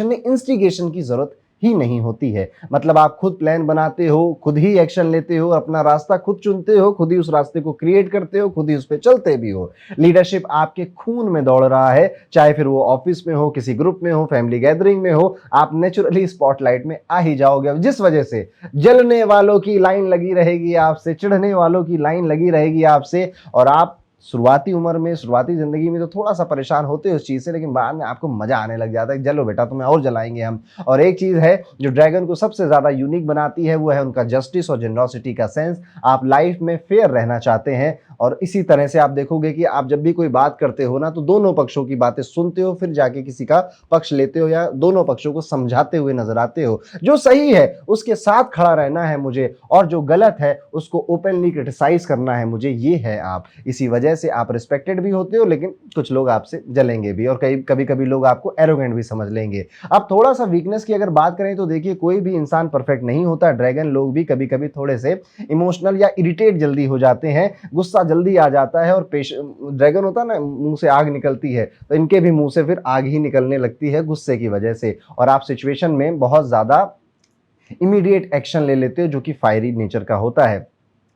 में इंस्टिगेशन की जरूरत ही नहीं होती है। मतलब आप खुद प्लान बनाते हो, खुद ही एक्शन लेते हो, अपना रास्ता खुद चुनते हो, खुद ही उस रास्ते को क्रिएट करते हो, खुद ही उस पर चलते भी हो। लीडरशिप आपके खून में दौड़ रहा है, चाहे फिर वो ऑफिस में हो, किसी ग्रुप में हो, फैमिली गैदरिंग में हो, आप नेचुरली स्पॉटलाइट में आ ही जाओगे, जिस वजह से जलने वालों की लाइन लगी रहेगी आपसे, चिढ़ने वालों की लाइन लगी रहेगी आपसे। और आप शुरुआती उम्र में, शुरुआती जिंदगी में तो थोड़ा सा परेशान होते हो उस चीज से, लेकिन बाद में आपको मजा आने लग जाता है, चलो बेटा तुम्हें और जलाएंगे हम। और एक चीज है जो ड्रैगन को सबसे ज्यादा यूनिक बनाती है, वो है उनका जस्टिस और जेनरॉसिटी का सेंस। आप लाइफ में फेयर रहना चाहते हैं और इसी तरह से आप देखोगे कि आप जब भी कोई बात करते हो ना, तो दोनों पक्षों की बातें सुनते हो, फिर जाके किसी का पक्ष लेते हो या दोनों पक्षों को समझाते हुए नजर आते हो। जो सही है उसके साथ खड़ा रहना है मुझे, और जो गलत है उसको ओपनली क्रिटिसाइज करना है मुझे, ये है आप। इसी वजह से आप रिस्पेक्टेड भी होते हो, लेकिन कुछ लोग आपसे जलेंगे भी और कभी कभी लोग आपको एरोगेंट भी समझ लेंगे। अब थोड़ा सा वीकनेस की अगर बात करें तो देखिए, कोई भी इंसान परफेक्ट नहीं होता। ड्रैगन लोग भी कभी कभी थोड़े से इमोशनल या इरिटेट जल्दी हो जाते हैं, गुस्सा जल्दी आ जाता है, और ड्रैगन होता है ना, मुंह से आग निकलती है, तो इनके भी मुंह से फिर आग ही निकलने लगती है गुस्से की वजह से। और आप सिचुएशन में बहुत ज्यादा इमीडिएट एक्शन ले लेते हो जो कि फायरी नेचर का होता है।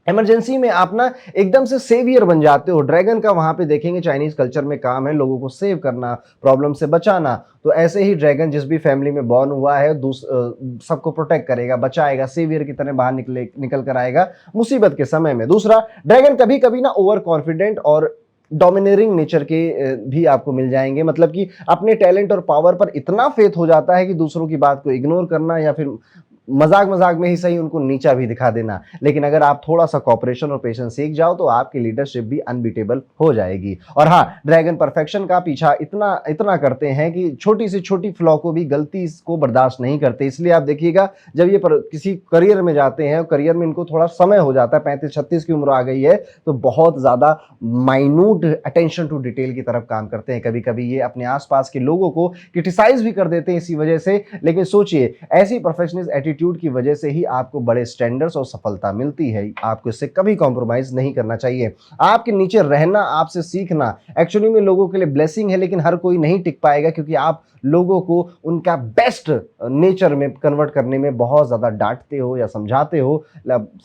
इमरजेंसी में आप ना एकदम से सेवियर बन जाते हो। ड्रैगन का वहां पे देखेंगे चाइनीज कल्चर में काम है लोगों को सेव करना, प्रॉब्लम से बचाना। तो ऐसे ही ड्रैगन जिस भी फैमिली में बॉर्न हुआ है सबको प्रोटेक्ट करेगा, बचाएगा, सेवियर की तरह बाहर निकल कर आएगा मुसीबत के समय में। दूसरा, ड्रैगन कभी कभी ना ओवर कॉन्फिडेंट और डोमिनेटिंग नेचर के भी आपको मिल जाएंगे। मतलब कि अपने टैलेंट और पावर पर इतना फेथ हो जाता है कि दूसरों की बात को इग्नोर करना या फिर मजाक मजाक में ही सही उनको नीचा भी दिखा देना। लेकिन अगर आप थोड़ा सा कॉपरेशन और पेशेंस सीख जाओ तो आपकी लीडरशिप भी अनबीटेबल हो जाएगी। और हाँ, ड्रैगन परफेक्शन का पीछा इतना इतना करते हैं कि छोटी से छोटी फ्लॉ को भी, गलती को बर्दाश्त नहीं करते। इसलिए आप देखिएगा जब ये किसी करियर में जाते हैं, करियर में इनको थोड़ा समय हो जाता है, 35-36 की उम्र आ गई है, तो बहुत ज्यादा माइन्यूट अटेंशन टू डिटेल की तरफ काम करते हैं। कभी कभी ये अपने आसपास के लोगों को क्रिटिसाइज भी कर देते हैं इसी वजह से। लेकिन सोचिए, ऐसी परफेक्शनिस्ट एटीट्यूड की वजह से ही आपको बड़े स्टैंडर्ड्स और सफलता मिलती है। आपको इससे कभी कॉम्प्रोमाइज नहीं करना चाहिए। आपके नीचे रहना, आपसे सीखना एक्चुअली में लोगों के लिए ब्लेसिंग है, लेकिन हर कोई नहीं टिक पाएगा, क्योंकि आप लोगों को उनका बेस्ट नेचर में कन्वर्ट करने में बहुत ज्यादा डांटते हो या समझाते हो।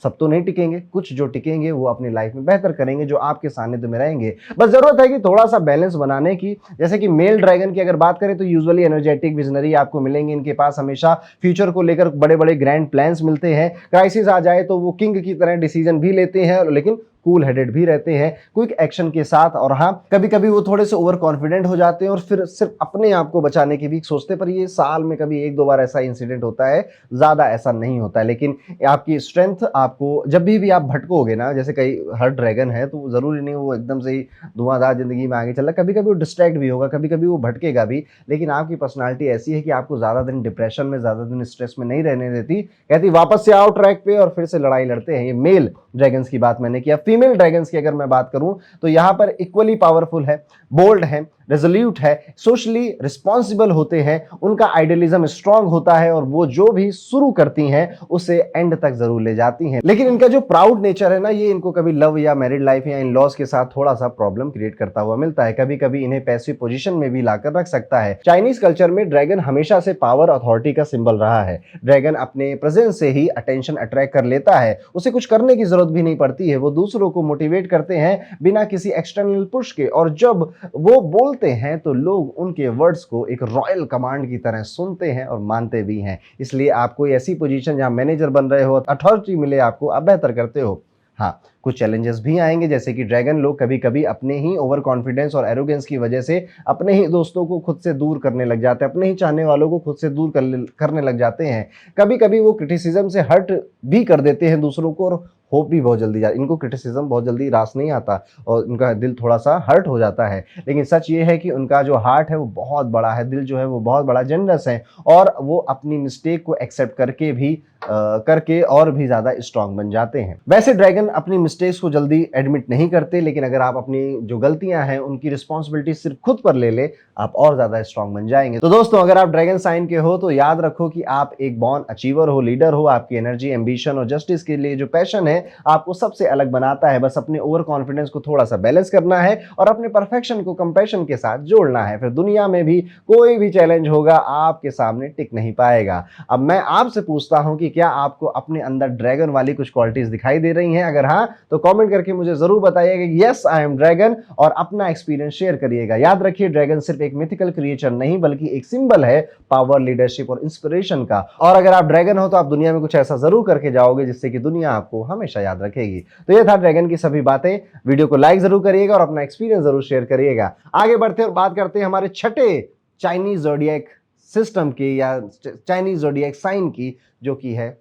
सब तो नहीं टिकेंगे, कुछ जो टिकेंगे वो अपनी लाइफ में बेहतर करेंगे, जो आपके सानिध्य में रहेंगे। बस जरूरत है कि थोड़ा सा बैलेंस बनाने की। जैसे कि मेल ड्रैगन की अगर बात करें तो यूजुअली एनर्जेटिक, विजनरी आपको मिलेंगे। इनके पास हमेशा फ्यूचर को लेकर बड़े बड़े ग्रैंड प्लान्स मिलते हैं। क्राइसिस आ जाए तो वो किंग की तरह डिसीजन भी लेते हैं, लेकिन कूल हेडेड भी रहते हैं, क्विक एक्शन के साथ। और हाँ, कभी कभी वो थोड़े से ओवर कॉन्फिडेंट हो जाते हैं और फिर सिर्फ अपने आप को बचाने की भी सोचते, पर ये साल में कभी 1-2 बार ऐसा इंसिडेंट होता है, ज्यादा ऐसा नहीं होता है। लेकिन आपकी स्ट्रेंथ आपको जब भी आप भटकोगे ना, जैसे कई हर ड्रैगन है तो जरूरी नहीं वो एकदम से ही धुआंधार जिंदगी में आगे चल रहा है, कभी कभी वो डिस्ट्रैक्ट भी होगा, कभी कभी वो भटकेगा भी। लेकिन आपकी पर्सनालिटी ऐसी है कि आपको ज्यादा दिन डिप्रेशन में, ज्यादा दिन स्ट्रेस में नहीं रहने देती। कहती वापस से आओ ट्रैक पे और फिर से लड़ाई लड़ते हैं। ये मेल ड्रैगन्स की बात मैंने किया। फीमेल ड्रैगन्स की अगर मैं बात करूं तो यहां पर इक्वली पावरफुल है, बोल्ड है, रेजोल्यूट है, सोशली रिस्पॉन्सिबल होते हैं, उनका आइडियलिज्म स्ट्रांग होता है और वो जो भी शुरू करती हैं उसे एंड तक जरूर ले जाती हैं। लेकिन इनका जो प्राउड नेचर है ना, ये इनको कभी लव या मैरिड लाइफ या इन लॉज के साथ थोड़ा सा प्रॉब्लम क्रिएट करता हुआ मिलता है। कभी कभी इन्हें पैसिव पोजीशन में भी लाकर रख सकता है। चाइनीज कल्चर में ड्रैगन हमेशा से पावर, अथॉरिटी का सिंबल रहा है। ड्रैगन अपने प्रेजेंस से ही अटेंशन अट्रैक्ट कर लेता है, उसे कुछ करने की जरूरत भी नहीं पड़ती है। वो दूसरों को मोटिवेट करते हैं बिना किसी एक्सटर्नल पुश के, और जब वो बोलते हैं तो लोग उनके वर्ड्स को एक रॉयल कमांड की तरह सुनते हैं और मानते भी हैं। इसलिए आप कोई ऐसी पोजीशन जहां मैनेजर बन रहे हो, अथॉरिटी मिले आपको, आप बेहतर करते हो। हाँ, कुछ चैलेंजेस भी आएंगे, जैसे कि ड्रैगन लोग कभी कभी अपने ही ओवर कॉन्फिडेंस और एरोगेंस की वजह से अपने ही दोस्तों को खुद से दूर करने लग जाते हैं, अपने ही चाहने वालों को खुद से दूर करने लग जाते हैं। कभी कभी वो क्रिटिसिज्म से हर्ट भी कर देते हैं दूसरों को, और होप भी बहुत जल्दी जाता, इनको क्रिटिसिज्म बहुत जल्दी रास नहीं आता और उनका दिल थोड़ा सा हर्ट हो जाता है। लेकिन सच ये है कि उनका जो हार्ट है वो बहुत बड़ा है, दिल जो है वो बहुत बड़ा जनरस है, और वो अपनी मिस्टेक को एक्सेप्ट करके भी करके और भी ज्यादा स्ट्रांग बन जाते हैं। वैसे ड्रैगन अपनी मिस्टेक्स को जल्दी एडमिट नहीं करते, लेकिन अगर आप अपनी जो गलतियां हैं उनकी रिस्पॉन्सिबिलिटी सिर्फ खुद पर ले ले, आप और ज्यादा स्ट्रांग बन जाएंगे। तो दोस्तों, अगर आप ड्रैगन साइन के हो तो याद रखो कि आप एक बॉर्न अचीवर हो, लीडर हो। आपकी एनर्जी, एम्बिशन और जस्टिस के लिए जो पैशन है आपको सबसे अलग बनाता है। बस अपने ओवर कॉन्फिडेंस को थोड़ा सा बैलेंस करना है और अपने परफेक्शन को कंपैशन के साथ जोड़ना है, फिर दुनिया में भी कोई भी चैलेंज होगा आपके सामने टिक नहीं पाएगा। अब मैं आपसे पूछता हूं कि क्या आपको अपने अंदर ड्रैगन वाली कुछ क्वालिटीज दिखाई दे रही हैं? अगर हाँ, तो कमेंट करके मुझे जरूर बताइएगा कि यस आई एम ड्रैगन, और अपना एक्सपीरियंस शेयर करिएगा। याद रखिए, ड्रैगन सिर्फ एक मिथिकल क्रिएचर नहीं बल्कि एक सिंबल है पावर, लीडरशिप और इंस्पिरेशन का। और अगर आप ड्रैगन हो तो आप दुनिया में कुछ ऐसा जरूर करके जाओगे जिससे कि दुनिया आपको हमेशा याद रखेगी। तो ये था ड्रैगन की सभी बातें। वीडियो को लाइक जरूर करिएगा और अपना एक्सपीरियंस जरूर शेयर करिएगा। आगे बढ़ते हैं और बात करते हैं हमारे छठे चाइनीज ज़ोडिएक सिस्टम की या चाइनीज ज़ोडिएक साइन की, जो कि है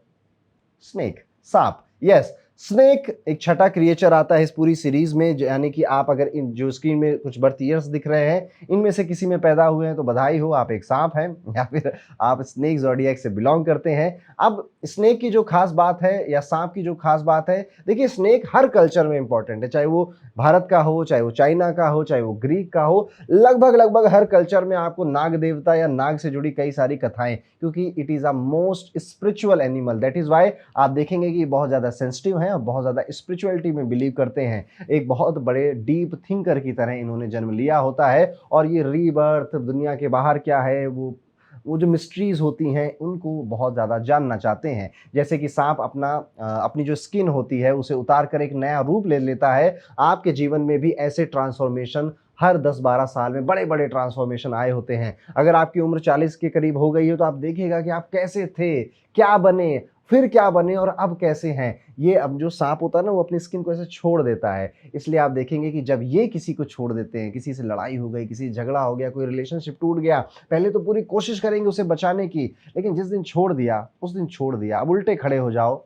स्नेक, सांप। यस, स्नेक एक छठा क्रिएचर आता है इस पूरी सीरीज में, यानी कि आप अगर इन जो स्क्रीन में कुछ बर्थ ईयर्स दिख रहे हैं इनमें से किसी में पैदा हुए हैं तो बधाई हो, आप एक सांप हैं या फिर आप स्नेक ज़ोडिएक से बिलोंग करते हैं। अब स्नेक की जो खास बात है या सांप की जो खास बात है, देखिए स्नेक हर कल्चर में इंपॉर्टेंट है, चाहे वो भारत का हो, चाहे वो चाइना का हो, चाहे वो ग्रीक का हो। लगभग हर कल्चर में आपको नाग देवता या नाग से जुड़ी कई सारी कथाएं, क्योंकि it is a most spiritual animal, that is why आप देखेंगे कि बहुत ज्यादा सेंसिटिव हैं और बहुत ज्यादा स्पिरिचुअलिटी में बिलीव करते हैं। एक बहुत बड़े डीप थिंकर की तरह इन्होंने जन्म लिया होता है, और ये रीबर्थ, दुनिया के बाहर क्या है, वो जो मिस्ट्रीज होती हैं उनको बहुत ज़्यादा जानना चाहते हैं। जैसे कि सांप अपनी जो स्किन होती है उसे उतार कर एक नया रूप ले लेता है। आपके जीवन में भी ऐसे ट्रांसफॉर्मेशन हर 10-12 साल में बड़े बड़े ट्रांसफॉर्मेशन आए होते हैं। अगर आपकी उम्र 40 के करीब हो गई हो तो आप देखिएगा कि आप कैसे थे, क्या बने, फिर क्या बने और अब कैसे हैं। ये अब जो सांप होता है ना, वो अपनी स्किन को ऐसे छोड़ देता है। इसलिए आप देखेंगे कि जब ये किसी को छोड़ देते हैं, किसी से लड़ाई हो गई, किसी से झगड़ा हो गया, कोई रिलेशनशिप टूट गया, पहले तो पूरी कोशिश करेंगे उसे बचाने की, लेकिन जिस दिन छोड़ दिया उस दिन छोड़ दिया। अब उल्टे खड़े हो जाओ,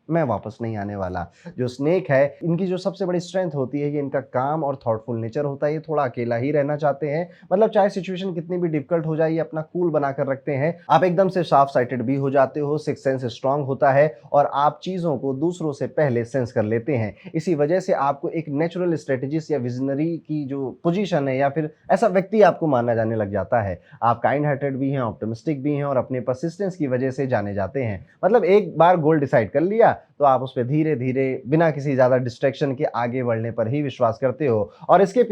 मैं वापस नहीं आने वाला। जो स्नेक है, इनकी जो सबसे बड़ी स्ट्रेंथ होती है ये इनका काम और थॉटफुल नेचर होता है। ये थोड़ा अकेला ही रहना चाहते हैं, मतलब चाहे सिचुएशन कितनी भी डिफिकल्ट हो जाए ये अपना कूल बनाकर रखते हैं। आप एकदम से शार्प साइटेड भी हो जाते हो, सिक्स सेंस स्ट्रांग होता है और आप चीजों को दूसरों से पहले सेंस कर लेते हैं। इसी वजह से आपको एक नेचुरल स्ट्रेटेजिस्ट या विजनरी की जो पोजीशन है या फिर ऐसा व्यक्ति आपको माना जाने लग जाता है। आप काइंड हार्टेड भी हैं, ऑप्टिमिस्टिक भी हैं और अपने परसिस्टेंस की वजह से जाने जाते हैं। मतलब एक बार गोल डिसाइड कर लिया तो आप उस पर धीरे धीरे बिना किसी ज्यादा डिस्ट्रैक्शन के आगे बढ़ने पर ही विश्वास करते हो और उसके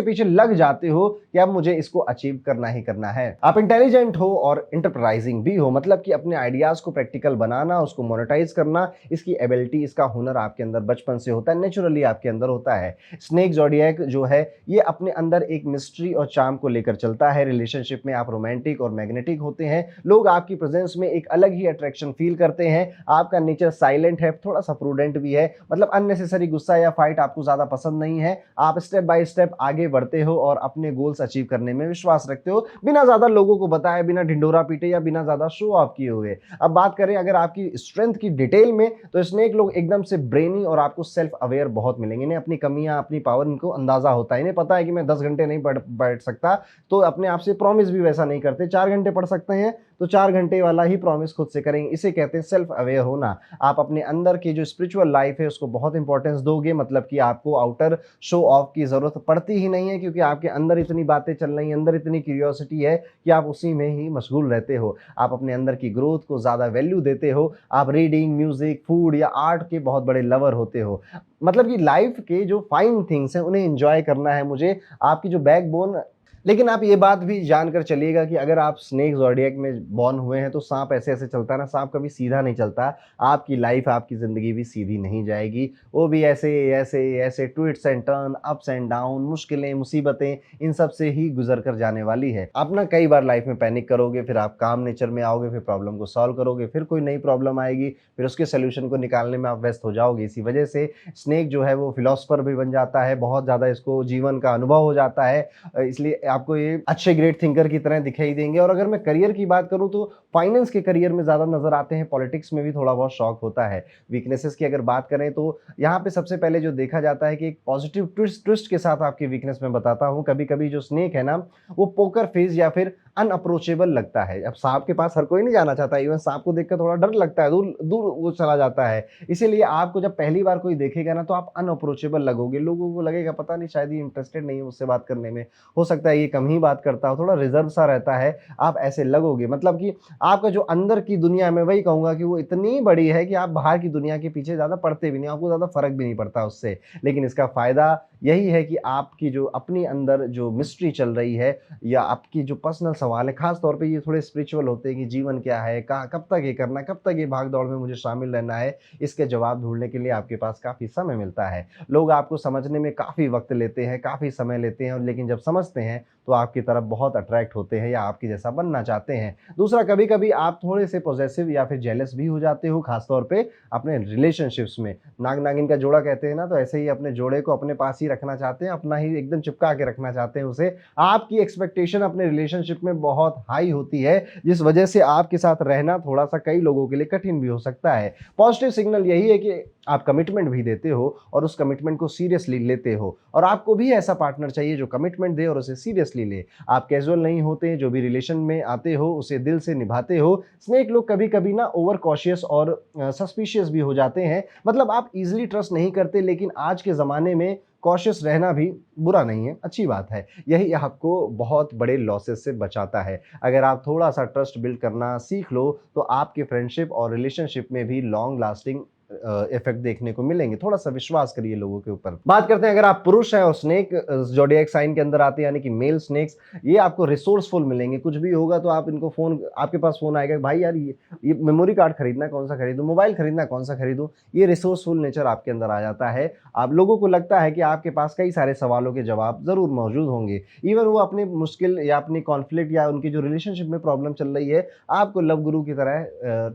पीछे लग जाते हो कि अब मुझे इसको अचीव करना ही करना है। आप इंटेलिजेंट हो और इंटरप्राइजिंग भी हो, मतलब कि अपने आइडियाज को प्रैक्टिकल बनाना, उसको मोनेटाइज करना, इसकी एबिलिटी, इसका हुनर आपके अंदर बचपन से होता है, नेचुरली आपके अंदर होता है। स्नेक ज़ोडिएक जो है ये अपने अंदर एक मिस्ट्री और चार्म को लेकर चलता है। रिलेशनशिप में आप रोमांटिक और मैग्नेटिक होते हैं, लोग आपकी प्रेजेंस में एक अलग ही अट्रैक्शन फील करते हैं। आपका नेचर साइलेंट है, थोड़ा सा प्रूडेंट भी है, मतलब अननेसेसरी गुस्सा या फाइट आपको ज्यादा पसंद नहीं है। आप स्टेप बाय स्टेप आगे बढ़ते हो और अपने गोल्स अचीव करने में विश्वास रखते हो, बिना ज्यादा लोगों को बताए, बिना ढिंडोरा पीटे या बिना ज्यादा शो ऑफ किए हुए। अब बात करें अगर आपकी स्ट्रेंथ की डिटेल में, तो स्नेक लोग एकदम से ब्रेनी और आपको सेल्फ अवेयर बहुत मिलेंगे। इन्हें अपनी कमियां, अपनी पावर इनको अंदाजा होता है। इन्हें पता है कि मैं 10 घंटे नहीं बैठ सकता, तो अपने आप से प्रॉमिस भी वैसा नहीं करते। 4 घंटे पढ़ सकते हैं तो 4 घंटे वाला ही प्रॉमिस खुद से करेंगे। इसे कहते हैं सेल्फ अवेयर होना। आप अपने अंदर की जो स्पिरिचुअल लाइफ है उसको बहुत इंपॉर्टेंस दोगे, मतलब कि आपको आउटर शो ऑफ की जरूरत पड़ती ही नहीं है, क्योंकि आपके अंदर इतनी बातें चल रही हैं, अंदर इतनी क्यूरियोसिटी है कि आप उसी में ही मशगूल रहते हो। आप अपने अंदर की ग्रोथ को ज्यादा वैल्यू देते हो। आप रीडिंग, म्यूजिक, फूड या आर्ट के बहुत बड़े लवर होते हो, मतलब कि लाइफ के जो फाइन थिंग्स हैं उन्हें एंजॉय करना है मुझे। आपकी जो बैकबोन लेकिन आप ये बात भी जानकर चलिएगा कि अगर आप स्नेक ज़ोडिएक में बॉर्न हुए हैं, तो साँप ऐसे-ऐसे चलता है ना, साँप कभी सीधा नहीं चलता। आपकी लाइफ़, आपकी ज़िंदगी भी सीधी नहीं जाएगी। वो भी ऐसे twist and turn, ups and down, मुश्किलें, मुसीबतें, इन सब से ही गुज़र कर जाने वाली है। आप ना कई बार लाइफ़ में पैनिक करोगे, फिर आप काम नेचर में आओगे, फिर प्रॉब्लम को सॉल्व करोगे, फिर कोई नई प्रॉब्लम आएगी, फिर उसके सॉल्यूशन को निकालने में आप व्यस्त हो जाओगे। इसी वजह से स्नेक जो है वो फिलॉसफर भी बन जाता है, बहुत ज़्यादा इसको जीवन का अनुभव हो जाता है। इसलिए आपको ये अच्छे ग्रेट थिंकर की तरह दिखाई देंगे। और अगर मैं करियर की बात करूँ तो फाइनेंस के करियर में ज़्यादा नज़र आते हैं, पॉलिटिक्स में भी थोड़ा बहुत शौक होता है। वीकनेसेस की अगर बात करें तो यहाँ पे सबसे पहले जो देखा जाता है कि एक पॉजिटिव ट्विस्ट के साथ आपकी वीकनेस मैं बताता हूँ। कभी-कभी जो स्नेक है ना, वो पोकर फेस या फिर अनअप्रोचेबल लगता है। अब सांप के पास हर कोई नहीं जाना चाहता, इवन सांप को देखकर थोड़ा डर लगता है, दूर दूर वो चला जाता है। इसीलिए आपको जब पहली बार कोई देखेगा ना, तो आप अनअप्रोचेबल लगोगे। लोगों को लगेगा पता नहीं, शायद ये इंटरेस्टेड नहीं है मुझसे बात करने में। हो सकता है ये कम ही बात करता हो, थोड़ा रिजर्व सा रहता है, आप ऐसे लगोगे। मतलब कि आपका जो अंदर की दुनिया है, मैं वही कहूँगा कि वो इतनी बड़ी है कि आप बाहर की दुनिया के पीछे ज़्यादा पड़ते भी नहीं, आपको ज़्यादा फ़र्क भी नहीं पड़ता उससे। लेकिन इसका फ़ायदा यही है कि आपकी जो अपनी अंदर जो मिस्ट्री चल रही है, या आपकी जो पर्सनल सवाल है, ख़ास तौर पे ये थोड़े स्पिरिचुअल होते हैं कि जीवन क्या है, कहाँ कब तक ये करना है, कब तक ये भाग-दौड़ में मुझे शामिल रहना है, इसके जवाब ढूँढने के लिए आपके पास काफ़ी समय मिलता है। लोग आपको समझने में काफ़ी वक़्त लेते हैं, काफ़ी समय लेते हैं, और लेकिन जब समझते हैं तो आपकी तरफ बहुत अट्रैक्ट होते हैं या आपके जैसा बनना चाहते हैं। दूसरा, कभी-कभी आप थोड़े से पॉसेसिव या फिर जेलस भी हो जाते हो, ख़ास तौर पे अपने रिलेशनशिप्स में। नाग-नागिन का जोड़ा कहते हैं ना, तो ऐसे ही अपने जोड़े को अपने पास ही रखना चाहते हैं, अपना ही एकदम चिपका के रखना चाहते हैं उसे। आपकी एक्सपेक्टेशन अपने रिलेशनशिप में बहुत हाई होती है, जिस वजह से आपके साथ रहना थोड़ा-सा कई लोगों के लिए कठिन भी हो सकता है। पॉजिटिव सिग्नल यही है कि आप कमिटमेंट भी देते हो और उस कमिटमेंट को सीरियसली लेते हो, और आपको भी ऐसा पार्टनर चाहिए जो कमिटमेंट दे और उसे सीरियसली ले। आप कैजुअल नहीं होते, जो भी रिलेशन में आते हो उसे दिल से निभाते हो। स्नेक लोग कभी-कभी ना ओवर कॉशियस और सस्पिशियस भी हो जाते हैं। मतलब आप ईज़िली ट्रस्ट नहीं करते, लेकिन आज के ज़माने में कॉशियस रहना भी बुरा नहीं है, अच्छी बात है। यही आपको बहुत बड़े लॉसेस से बचाता है। अगर आप थोड़ा-सा ट्रस्ट बिल्ड करना सीख लो, तो आपके फ्रेंडशिप और रिलेशनशिप में भी लॉन्ग लास्टिंग इफ़ेक्ट देखने को मिलेंगे। थोड़ा-सा विश्वास करिए लोगों के ऊपर। बात करते हैं, अगर आप पुरुष हैं और स्नेक ज़ोडिएक साइन के अंदर आते हैं, यानी कि मेल स्नेक्स, ये आपको रिसोर्सफुल मिलेंगे। कुछ भी होगा तो आप इनको फ़ोन, आपके पास फ़ोन आएगा, भाई यार ये मेमोरी कार्ड खरीदना है, कौन-सा खरीदूँ? मोबाइल खरीदना है, कौन-सा खरीदूँ? ये रिसोर्सफुल नेचर आपके अंदर आ जाता है। आप लोगों को लगता है कि आपके पास कई सारे सवालों के जवाब ज़रूर मौजूद होंगे। इवन वो अपनी मुश्किल या अपनी कॉन्फ्लिक्ट या उनकी जो रिलेशनशिप में प्रॉब्लम चल रही है, आपको लव गुरु की तरह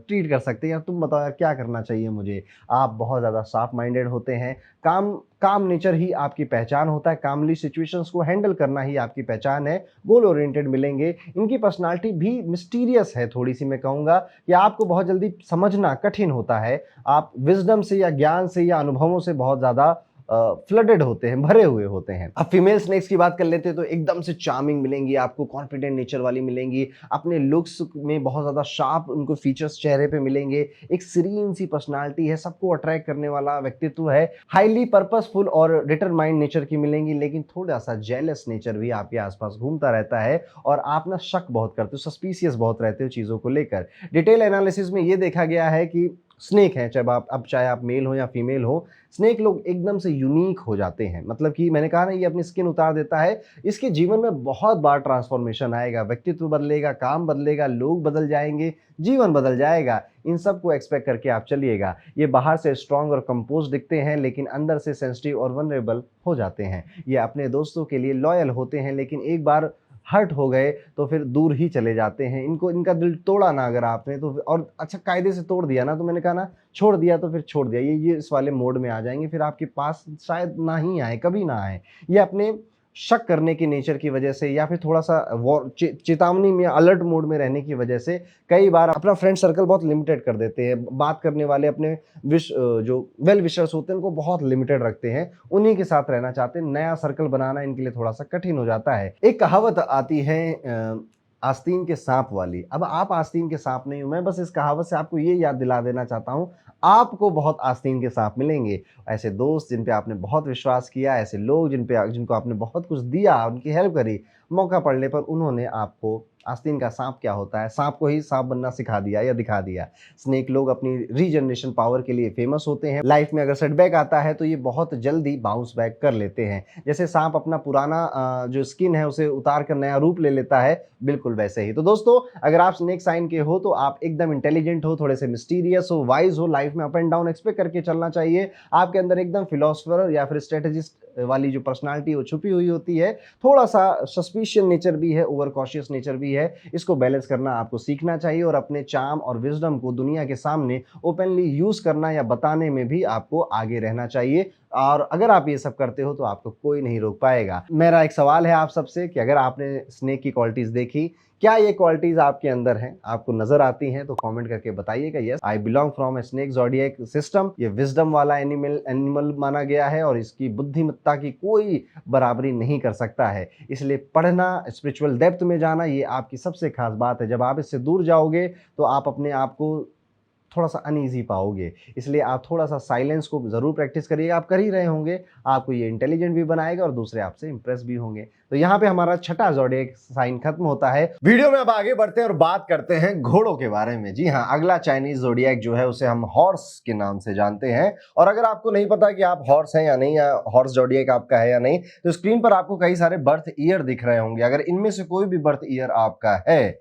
ट्रीट कर सकते हैं, यार तुम बताओ यार क्या करना चाहिए मुझे? आप बहुत ज़्यादा सॉफ्ट माइंडेड होते हैं। काम काम नेचर ही आपकी पहचान होता है, कामली सिचुएशंस को हैंडल करना ही आपकी पहचान है, गोल ओरिएंटेड मिलेंगे। इनकी पर्सनैलिटी भी मिस्टीरियस है थोड़ी-सी, मैं कहूँगा कि आपको बहुत जल्दी समझना कठिन होता है। आप विज़डम से या ज्ञान से या अनुभवों से बहुत ज़्यादा फ्लडेड होते हैं, भरे हुए होते हैं। अब फीमेल स्नेक्स की बात कर लेते हैं, तो एकदम से चार्मिंग मिलेंगी आपको, कॉन्फिडेंट नेचर वाली मिलेंगी, अपने लुक्स में बहुत ज़्यादा शार्प उनको फीचर्स चेहरे पे मिलेंगे, एक सीरीन सी पर्सनैलिटी है, सबको अट्रैक्ट करने वाला व्यक्तित्व है, हाईली पर्पसफुल और डिटरमाइंड नेचर की मिलेंगी, लेकिन थोड़ा-सा जेलस नेचर भी आपके आस-पास घूमता रहता है, और आप ना शक बहुत करते हो, सस्पिशियस बहुत रहते हो चीज़ों को लेकर। डिटेल एनालिसिस में ये देखा गया है कि स्नेक हैं, चाहे आप मेल हो या फीमेल हो, स्नेक लोग एकदम से यूनिक हो जाते हैं। मतलब कि मैंने कहा ना, ये अपनी स्किन उतार देता है, इसके जीवन में बहुत बार ट्रांसफॉर्मेशन आएगा, व्यक्तित्व बदलेगा, काम बदलेगा, लोग बदल जाएँगे, जीवन बदल जाएगा। इन सब को एक्सपेक्ट करके आप चलिएगा। ये बाहर से स्ट्रॉन्ग और कंपोज़्ड दिखते हैं, लेकिन अंदर से सेंसिटिव और वल्नरेबल हो जाते हैं। ये अपने दोस्तों के लिए लॉयल होते हैं, लेकिन एक बार हर्ट हो गए तो फिर दूर ही चले जाते हैं। इनका दिल तोड़ा ना अगर आपने, तो और अच्छा कायदे से तोड़ दिया ना, तो मैंने कहा ना, छोड़ दिया तो फिर छोड़ दिया। ये इस वाले मोड में आ जाएँगे, फिर आपके पास शायद ना ही आएँ, कभी ना आएँ। ये अपने शक करने की नेचर की वजह से, या फिर थोड़ा-सा चेतावनी में, अलर्ट मोड में रहने की वजह से कई बार अपना फ्रेंड सर्कल बहुत लिमिटेड कर देते हैं। बात करने वाले अपने जो वेल विशर्स होते हैं, उनको बहुत लिमिटेड रखते हैं। उन्हीं के साथ रहना चाहते हैं। नया सर्कल बनाना इनके लिए थोड़ा-सा कठिन हो जाता है। एक कहावत आती है आस्तीन के साँप वाली। अब आप आस्तीन के साँप नहीं हो, मैं बस इस कहावत से आपको ये याद दिला देना चाहता हूँ, आपको बहुत आस्तीन के साँप मिलेंगे। ऐसे दोस्त जिन पे आपने बहुत विश्वास किया, ऐसे लोग जिनको आपने बहुत कुछ दिया, उनकी हेल्प करी, मौका पड़ने पर उन्होंने आपको आस्तीन का सांप क्या होता है, सांप को ही सांप बनना सिखा दिया या दिखा दिया। स्नेक लोग अपनी रीजनरेशन पावर के लिए फेमस होते हैं। लाइफ में अगर सेटबैक आता है तो ये बहुत जल्दी बाउंस बैक कर लेते हैं। जैसे सांप अपना पुराना जो स्किन है उसे उतार कर नया रूप ले लेता है, बिल्कुल वैसे ही। तो दोस्तों, अगर आप स्नेक साइन के हो तो आप एकदम इंटेलिजेंट हो, थोड़े से मिस्टीरियस हो, वाइज हो, लाइफ में अप एंड डाउन एक्सपेक्ट करके चलना चाहिए। आपके अंदर एकदम फिलोसफर या फिर स्ट्रेटेजिस्ट वाली जो पर्सनालिटी वो छुपी हुई होती है। थोड़ा सा सस्पिशियस नेचर भी है, ओवर कॉशियस नेचर भी है। इसको बैलेंस करना आपको सीखना चाहिए और अपने चार्म और विजडम को दुनिया के सामने ओपनली यूज करना या बताने में भी आपको आगे रहना चाहिए। और अगर आप ये सब करते हो तो आपको कोई नहीं रोक पाएगा। मेरा एक सवाल है आप सबसे कि अगर आपने स्नेक की क्वालिटीज देखी, क्या ये क्वालिटीज आपके अंदर हैं, आपको नजर आती हैं, तो कमेंट करके बताइएगा। Yes, I belong from a snake zodiac system. ये विजडम वाला एनिमल माना गया है और इसकी बुद्धिमत्ता की कोई बराबरी नहीं कर सकता है। इसलिए पढ़ना, स्पिरिचुअल डेप्थ में जाना, ये आपकी सबसे खास बात है। जब आप इससे दूर जाओगे तो आप अपने आप को थोड़ा सा अनईजी पाओगे। इसलिए आप थोड़ा सा साइलेंस को जरूर प्रैक्टिस करिएगा। आप कर ही रहे होंगे, आपको ये इंटेलिजेंट भी बनाएगा और दूसरे आपसे इंप्रेस भी होंगे। तो यहाँ पे हमारा छठा ज़ोडिएक साइन खत्म होता है। वीडियो में अब आगे बढ़ते हैं और बात करते हैं घोड़ों के बारे में। जी हाँ, अगला चाइनीज ज़ोडिएक जो है उसे हम हॉर्स के नाम से जानते हैं। और अगर आपको नहीं पता कि आप हॉर्स हैं या नहीं, या हॉर्स ज़ोडिएक आपका है या नहीं, तो स्क्रीन पर आपको कई सारे बर्थ ईयर दिख रहे होंगे। अगर इनमें से कोई भी बर्थ ईयर आपका है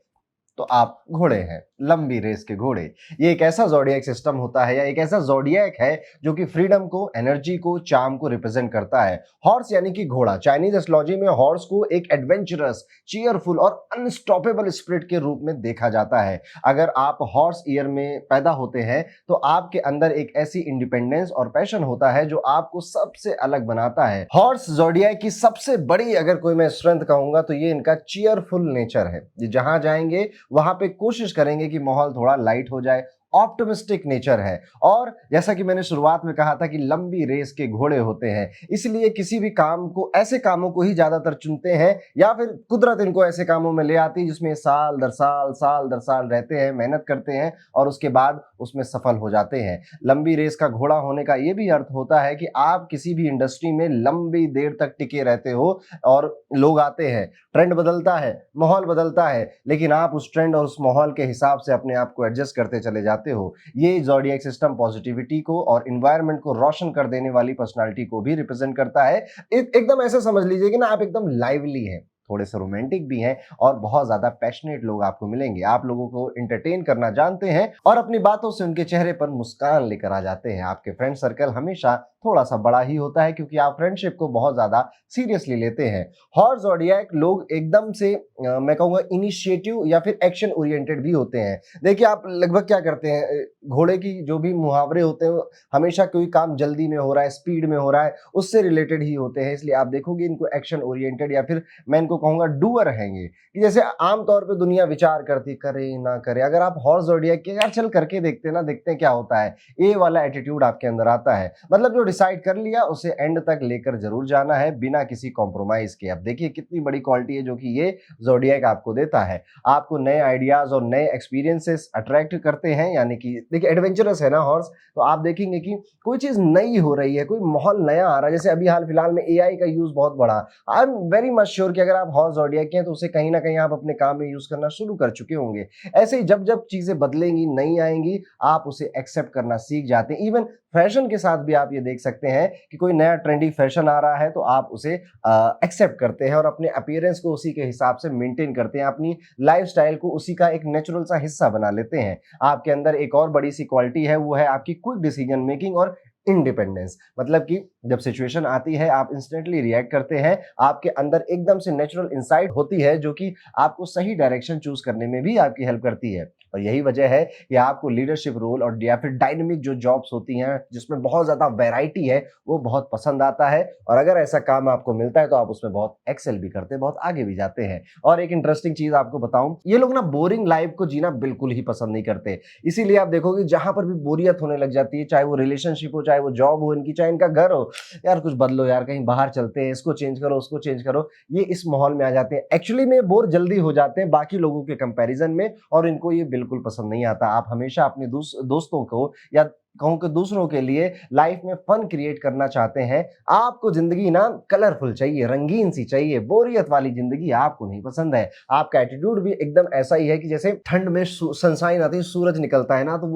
तो आप घोड़े हैं, लंबी रेस के घोड़े। ये एक ऐसा ज़ोडिएक सिस्टम होता है या एक ऐसा ज़ोडिएक है जो कि फ्रीडम को, एनर्जी को, चार्म को रिप्रेजेंट करता है। हॉर्स यानी कि घोड़ा, चाइनीज एस्ट्रोलॉजी में हॉर्स को एक एडवेंचरस, चीयरफुल और अनस्टॉपेबल स्पिरिट के रूप में देखा जाता है। अगर आप हॉर्स ईयर में पैदा होते हैं तो आपके अंदर एक ऐसी इंडिपेंडेंस और पैशन होता है जो आपको सबसे अलग बनाता है। हॉर्स ज़ोडिएक की सबसे बड़ी अगर कोई मैं स्ट्रेंथ कहूंगा तो ये इनका चीयरफुल नेचर है। ये जहां जाएंगे वहां पे कोशिश करेंगे कि माहौल थोड़ा लाइट हो जाए। ऑप्टिमिस्टिक नेचर है और जैसा कि मैंने शुरुआत में कहा था कि लंबी रेस के घोड़े होते हैं, इसलिए किसी भी काम को, ऐसे कामों को ही ज्यादातर चुनते हैं या फिर कुदरत इनको ऐसे कामों में ले आती है जिसमें साल दर साल रहते हैं, मेहनत करते हैं और उसके बाद उसमें सफल हो जाते हैं। लंबी रेस का घोड़ा होने का यह भी अर्थ होता है कि आप किसी भी इंडस्ट्री में लंबी देर तक टिके रहते हो और लोग आते हैं, ट्रेंड बदलता है, माहौल बदलता है, लेकिन आप उस ट्रेंड और उस माहौल के हिसाब से अपने आप को एडजस्ट करते चले जाते हो। ये ज़ोडिएक सिस्टम पॉजिटिविटी को और एनवायरनमेंट को रोशन कर देने वाली पर्सनालिटी को भी रिप्रेजेंट करता है। एकदम ऐसा समझ लीजिए कि ना आप एकदम लाइवली हैं, थोड़े से रोमांटिक भी हैं और बहुत ज्यादा पैशनेट लोग आपको मिलेंगे। आप लोगों को एंटरटेन करना जानते हैं और अपनी बातों से उनके चेहरे पर मुस्कान लेकर आ जाते हैं। आपके फ्रेंड सर्कल हमेशा थोड़ा सा बड़ा ही होता है क्योंकि आप फ्रेंडशिप को बहुत ज्यादा सीरियसली लेते हैं। हॉर्स ज़ोडिएक लोग एकदम से मैं कहूंगा इनिशिएटिव या फिर एक्शन ओरिएंटेड भी होते हैं। देखिए, आप लगभग क्या करते हैं, घोड़े की जो भी मुहावरे होते हैं हमेशा कोई काम जल्दी में हो रहा है, स्पीड में हो रहा है, उससे रिलेटेड ही होते हैं। इसलिए आप देखोगे इनको एक्शन ओरिएंटेड या फिर मैं इनको कहूंगा डूअर हैं ये, कि जैसे आमतौर पे दुनिया विचार करती करे ना करे, अगर आप हॉर्स ज़ोडिएक के यार चल करके देखते ना, देखते हैं क्या होता है, ये वाला एटीट्यूड आपके अंदर आता है। मतलब जो डिसाइड कर लिया उसे एंड तक लेकर जरूर जाना है बिना किसी कॉम्प्रोमाइज के। अब देखिए कितनी बड़ी क्वालिटी है जो कि ये ज़ोडिएक आपको देता है। आपको नए आइडियाज और नए एक्सपीरियंसेस अट्रैक्ट करते हैं, यानी कि देखिए एडवेंचरस है ना हॉर्स, तो आप देखेंगे कि कोई चीज नई हो रही है, कोई माहौल नया आ रहा है। जैसे अभी हाल फिलहाल में एआई का यूज बहुत बढ़ा। I am very much sure कि अगर आप हॉर्स ज़ोडिएक के हैं तो उसे कहीं ना कहीं आप अपने काम में यूज करना शुरू कर चुके होंगे। ऐसे ही जब जब चीजें बदलेंगी, नई आएंगी, आप उसे एक्सेप्ट करना सीख जाते हैं। इवन फैशन के साथ भी आप ये देख सकते हैं कि कोई नया ट्रेंडी फैशन आ रहा है तो आप उसे एक्सेप्ट करते हैं और अपने अपीयरेंस को उसी के हिसाब से मेंटेन करते हैं, अपनी लाइफस्टाइल को उसी का एक नेचुरल सा हिस्सा बना लेते हैं। आपके अंदर एक और बड़ी सी क्वालिटी है, वो है आपकी क्विक डिसीजन मेकिंग और इंडिपेंडेंस। मतलब कि जब सिचुएशन आती है आप इंस्टेंटली रिएक्ट करते हैं, आपके अंदर एकदम से नेचुरल इंसाइट होती है जो कि आपको सही डायरेक्शन चूज करने में भी आपकी हेल्प करती है। और यही वजह है कि आपको लीडरशिप रोल और या फिर डायनेमिक जो जॉब्स होती हैं जिसमें बहुत ज्यादा वैरायटी है वो बहुत पसंद आता है। और अगर ऐसा काम आपको मिलता है तो आप उसमें बहुत एक्सेल भी करते हैं, बहुत आगे भी जाते हैं। और एक इंटरेस्टिंग चीज आपको बताऊं, ये लोग ना बोरिंग लाइफ को जीना बिल्कुल ही पसंद नहीं करते। इसीलिए आप देखोगे जहां पर भी बोरियत होने लग जाती है, चाहे वो रिलेशनशिप हो, चाहे वो जॉब हो इनकी, चाहे इनका घर हो, यार कुछ बदलो यार, कहीं बाहर चलते हैं, इसको चेंज करो, उसको चेंज करो, ये इस माहौल में आ जाते हैं। एक्चुअली में बोर जल्दी हो जाते हैं बाकी लोगों के कंपैरिजन में और इनको ये बिल्कुल पसंद नहीं आता। आप हमेशा अपने दोस्तों को या कहूँ कि दूसरों के लिए लाइफ में फन क्रिएट करना चाहते हैं, आपको जिंदगी ना कलरफुल चाहिए, रंगीन सी चाहिए, बोरियत वाली जिंदगी आपको नहीं पसंद है। आपका एटीट्यूड भी एकदम ऐसा ही है कि जैसे ठंड में सनशाइन आती है, सूरज निकलता है ना, तो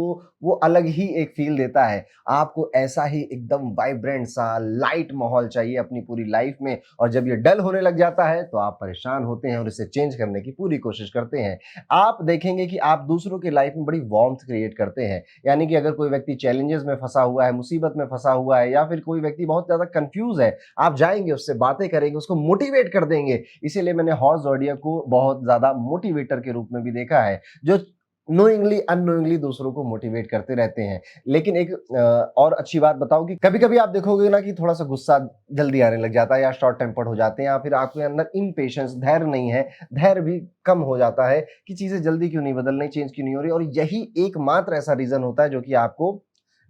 वो अलग ही एक फील देता है। आपको ऐसा ही एकदम वाइब्रेंट सा लाइट माहौल चाहिए अपनी पूरी लाइफ में, और जब ये डल होने लग जाता है तो आप परेशान होते हैं और इसे चेंज करने की पूरी कोशिश करते हैं। आप देखेंगे कि आप दूसरों की लाइफ में बड़ी वार्मथ क्रिएट करते हैं। यानी कि अगर कोई व्यक्ति चैलेंजेस में फंसा हुआ है, मुसीबत में फंसा हुआ है, या फिर कोई व्यक्ति बहुत ज्यादा कंफ्यूज है, आप जाएंगे, उससे बातें करेंगे, उसको मोटिवेट कर देंगे। इसीलिए मैंने हॉर्स ज़ोडिएक को बहुत ज्यादा मोटिवेटर के रूप में भी देखा है, जो नोइंगली अननोइंगली दूसरों को मोटिवेट करते रहते हैं। लेकिन एक और अच्छी बात बताऊं कि कभी कभी आप देखोगे ना कि थोड़ा सा गुस्सा जल्दी आने लग जाता है, या शॉर्ट टेम्पर्ड हो जाते हैं, या फिर आपके अंदर इम्पेशंस, धैर्य नहीं है, धैर्य भी कम हो जाता है कि चीजें जल्दी क्यों नहीं बदल रही, चेंज क्यों नहीं हो रही। और यही एकमात्र ऐसा रीजन होता है जो कि आपको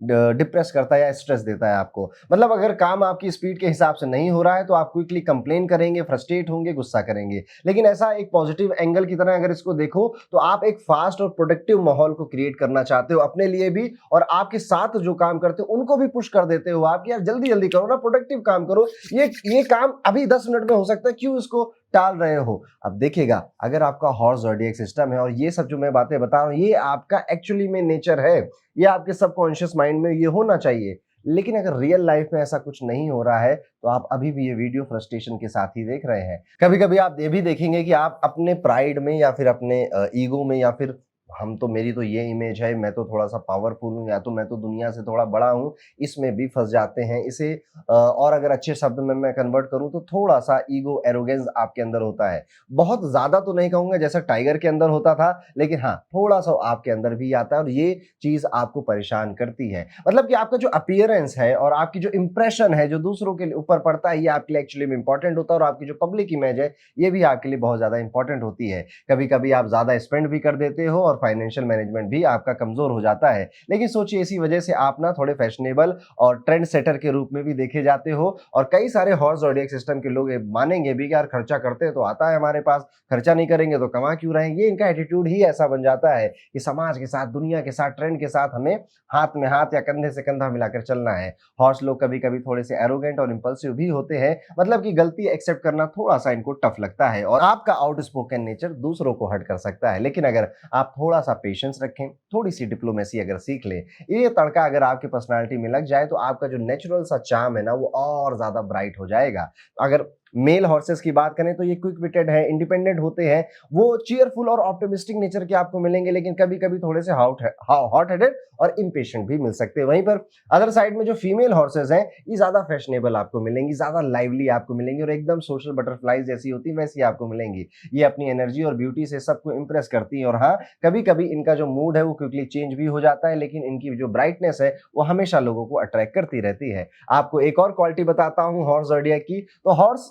डिप्रेस करता है या स्ट्रेस देता है आपको। मतलब अगर काम आपकी स्पीड के हिसाब से नहीं हो रहा है तो आप क्विकली कंप्लेन करेंगे, फ्रस्ट्रेट होंगे, गुस्सा करेंगे। लेकिन ऐसा एक पॉजिटिव एंगल की तरह अगर इसको देखो तो आप एक फास्ट और प्रोडक्टिव माहौल को क्रिएट करना चाहते हो अपने लिए भी, और आपके साथ जो काम करते हो उनको भी पुश कर देते हो आप कि यार जल्दी जल्दी करो ना, प्रोडक्टिव काम करो, ये काम अभी 10 मिनट में हो सकता है, क्यों इसको टाल रहे हो। अब देखिएगा, अगर आपका हॉर्स ज़ोडिएक सिस्टम है और ये सब जो मैं बातें बता रहा हूं ये आपका एक्चुअली में नेचर है, ये आपके सबकॉन्शियस माइंड में ये होना चाहिए। लेकिन अगर रियल लाइफ में ऐसा कुछ नहीं हो रहा है तो आप अभी भी ये वीडियो फ्रस्ट्रेशन के साथ ही देख रहे हैं। कभी कभी आप ये भी देखेंगे कि आप अपने प्राइड में या फिर अपने ईगो में, या फिर हम तो, मेरी तो ये इमेज है, मैं तो थोड़ा सा पावरफुल हूँ, या तो मैं तो दुनिया से थोड़ा बड़ा हूँ, इसमें भी फंस जाते हैं। इसे और अगर अच्छे शब्द में मैं कन्वर्ट करूँ तो थोड़ा सा ईगो, एरोगेंस आपके अंदर होता है। बहुत ज्यादा तो नहीं कहूंगा जैसा टाइगर के अंदर होता था, लेकिन हाँ थोड़ा सा आपके अंदर भी आता है, और ये चीज आपको परेशान करती है। मतलब कि आपका जो अपीयरेंस है और आपकी जो इंप्रेशन है जो दूसरों के ऊपर पड़ता है, ये आपके लिए एक्चुअली में इंपॉर्टेंट होता है, और आपकी जो पब्लिक इमेज है ये भी आपके लिए बहुत ज्यादा इंपॉर्टेंट होती है। कभी कभी आप ज्यादा स्पेंड भी कर देते हो और फाइनेंशियल मैनेजमेंट भी आपका कमजोर हो जाता है। लेकिन सोचिए, इसी वजह से आप ना थोड़े फैशनेबल और ट्रेंड सेटर के रूप में भी देखे जाते हो, और कई सारे हॉर्स ज़ोडिएक सिस्टम के लोग मानेंगे भी कि यार खर्चा करते हैं तो आता है हमारे पास, खर्चा नहीं करेंगे तो कमा क्यों रहे हैं। ये इनका एटीट्यूड ही ऐसा बन जाता है कि समाज के साथ, दुनिया के साथ, ट्रेंड के साथ हमें हाथ में हाथ या कंधे से कंधा मिलाकर चलना है। हॉर्स लोग कभी कभी थोड़े से एरोगेंट और इंपल्सिव भी होते हैं, मतलब कि गलती एक्सेप्ट करना थोड़ा सा इनको टफ लगता है, और आपका आउटस्पोकन नेचर दूसरों को हर्ट कर सकता है। लेकिन अगर आप थोड़ा सा पेशेंस रखें, थोड़ी सी डिप्लोमेसी अगर सीख लें, ये तड़का अगर आपकी पर्सनालिटी में लग जाए तो आपका जो नेचुरल सा चार्म है ना वो और ज्यादा ब्राइट हो जाएगा। अगर मेल हॉर्सेस की बात करें तो ये क्विक विटेड है, इंडिपेंडेंट होते हैं, वो चीयरफुल और ऑप्टिमिस्टिक नेचर के आपको मिलेंगे, लेकिन कभी कभी थोड़े से हॉट हेडेड और इम्पेशेंट भी मिल सकते हैं। वहीं पर अदर साइड में जो फीमेल हॉर्सेस हैं ये ज्यादा फैशनेबल आपको मिलेंगी, ज्यादा लाइवली आपको मिलेंगी, और एकदम सोशल बटरफ्लाईज जैसी होती है वैसी आपको मिलेंगी। ये अपनी एनर्जी और ब्यूटी से सबको इंप्रेस करती है, और हाँ कभी कभी इनका जो मूड है वो क्विकली चेंज भी हो जाता है, लेकिन इनकी जो ब्राइटनेस है वो हमेशा लोगों को अट्रैक्ट करती रहती है। आपको एक और क्वालिटी बताता हूँ हॉर्स ज़ोडिएक की, तो हॉर्स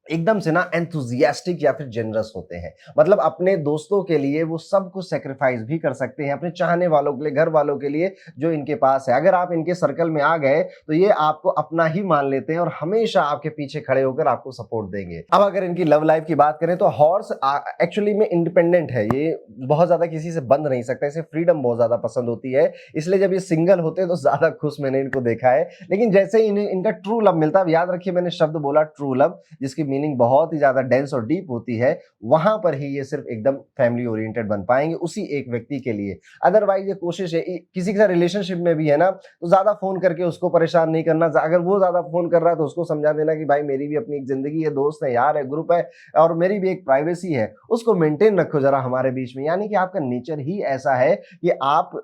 एकदम से ना एंथुजियास्टिक या फिर जेनरस होते हैं। मतलब अपने दोस्तों के लिए वो सब कुछ सेक्रीफाइस भी कर सकते हैं, अपने चाहने वालों के लिए, घर वालों के लिए जो इनके पास है। अगर आप इनके सर्कल में आ गए तो ये आपको अपना ही मान लेते हैं और हमेशा आपके पीछे खड़े होकर आपको सपोर्ट देंगे। अब अगर इनकी लव लाइफ की बात करें तो हॉर्स एक्चुअली में इंडिपेंडेंट है, ये बहुत ज्यादा किसी से बंध नहीं सकता, इसे फ्रीडम बहुत ज्यादा पसंद होती है, इसलिए जब ये सिंगल होते हैं तो ज्यादा खुश मैंने इनको देखा है। लेकिन जैसे ही इन्हें इनका ट्रू लव मिलता है, याद रखिए मैंने शब्द बोला ट्रू लव, जिसकी मीनिंग बहुत ही ज्यादा डेंस और डीप होती है, वहां पर ही ये सिर्फ एकदम फैमिली ओरिएंटेड बन पाएंगे उसी एक व्यक्ति के लिए। अदरवाइज ये कोशिश है, किसी के साथ रिलेशनशिप में भी है ना तो ज्यादा फोन करके उसको परेशान नहीं करना। अगर वो ज्यादा फोन कर रहा है तो उसको समझा देना कि भाई मेरी भी अपनी एक जिंदगी है, दोस्त है, यार है, ग्रुप है, और मेरी भी एक प्राइवेसी है, उसको मेंटेन रखो जरा हमारे बीच में। यानी कि आपका नेचर ही ऐसा है कि आप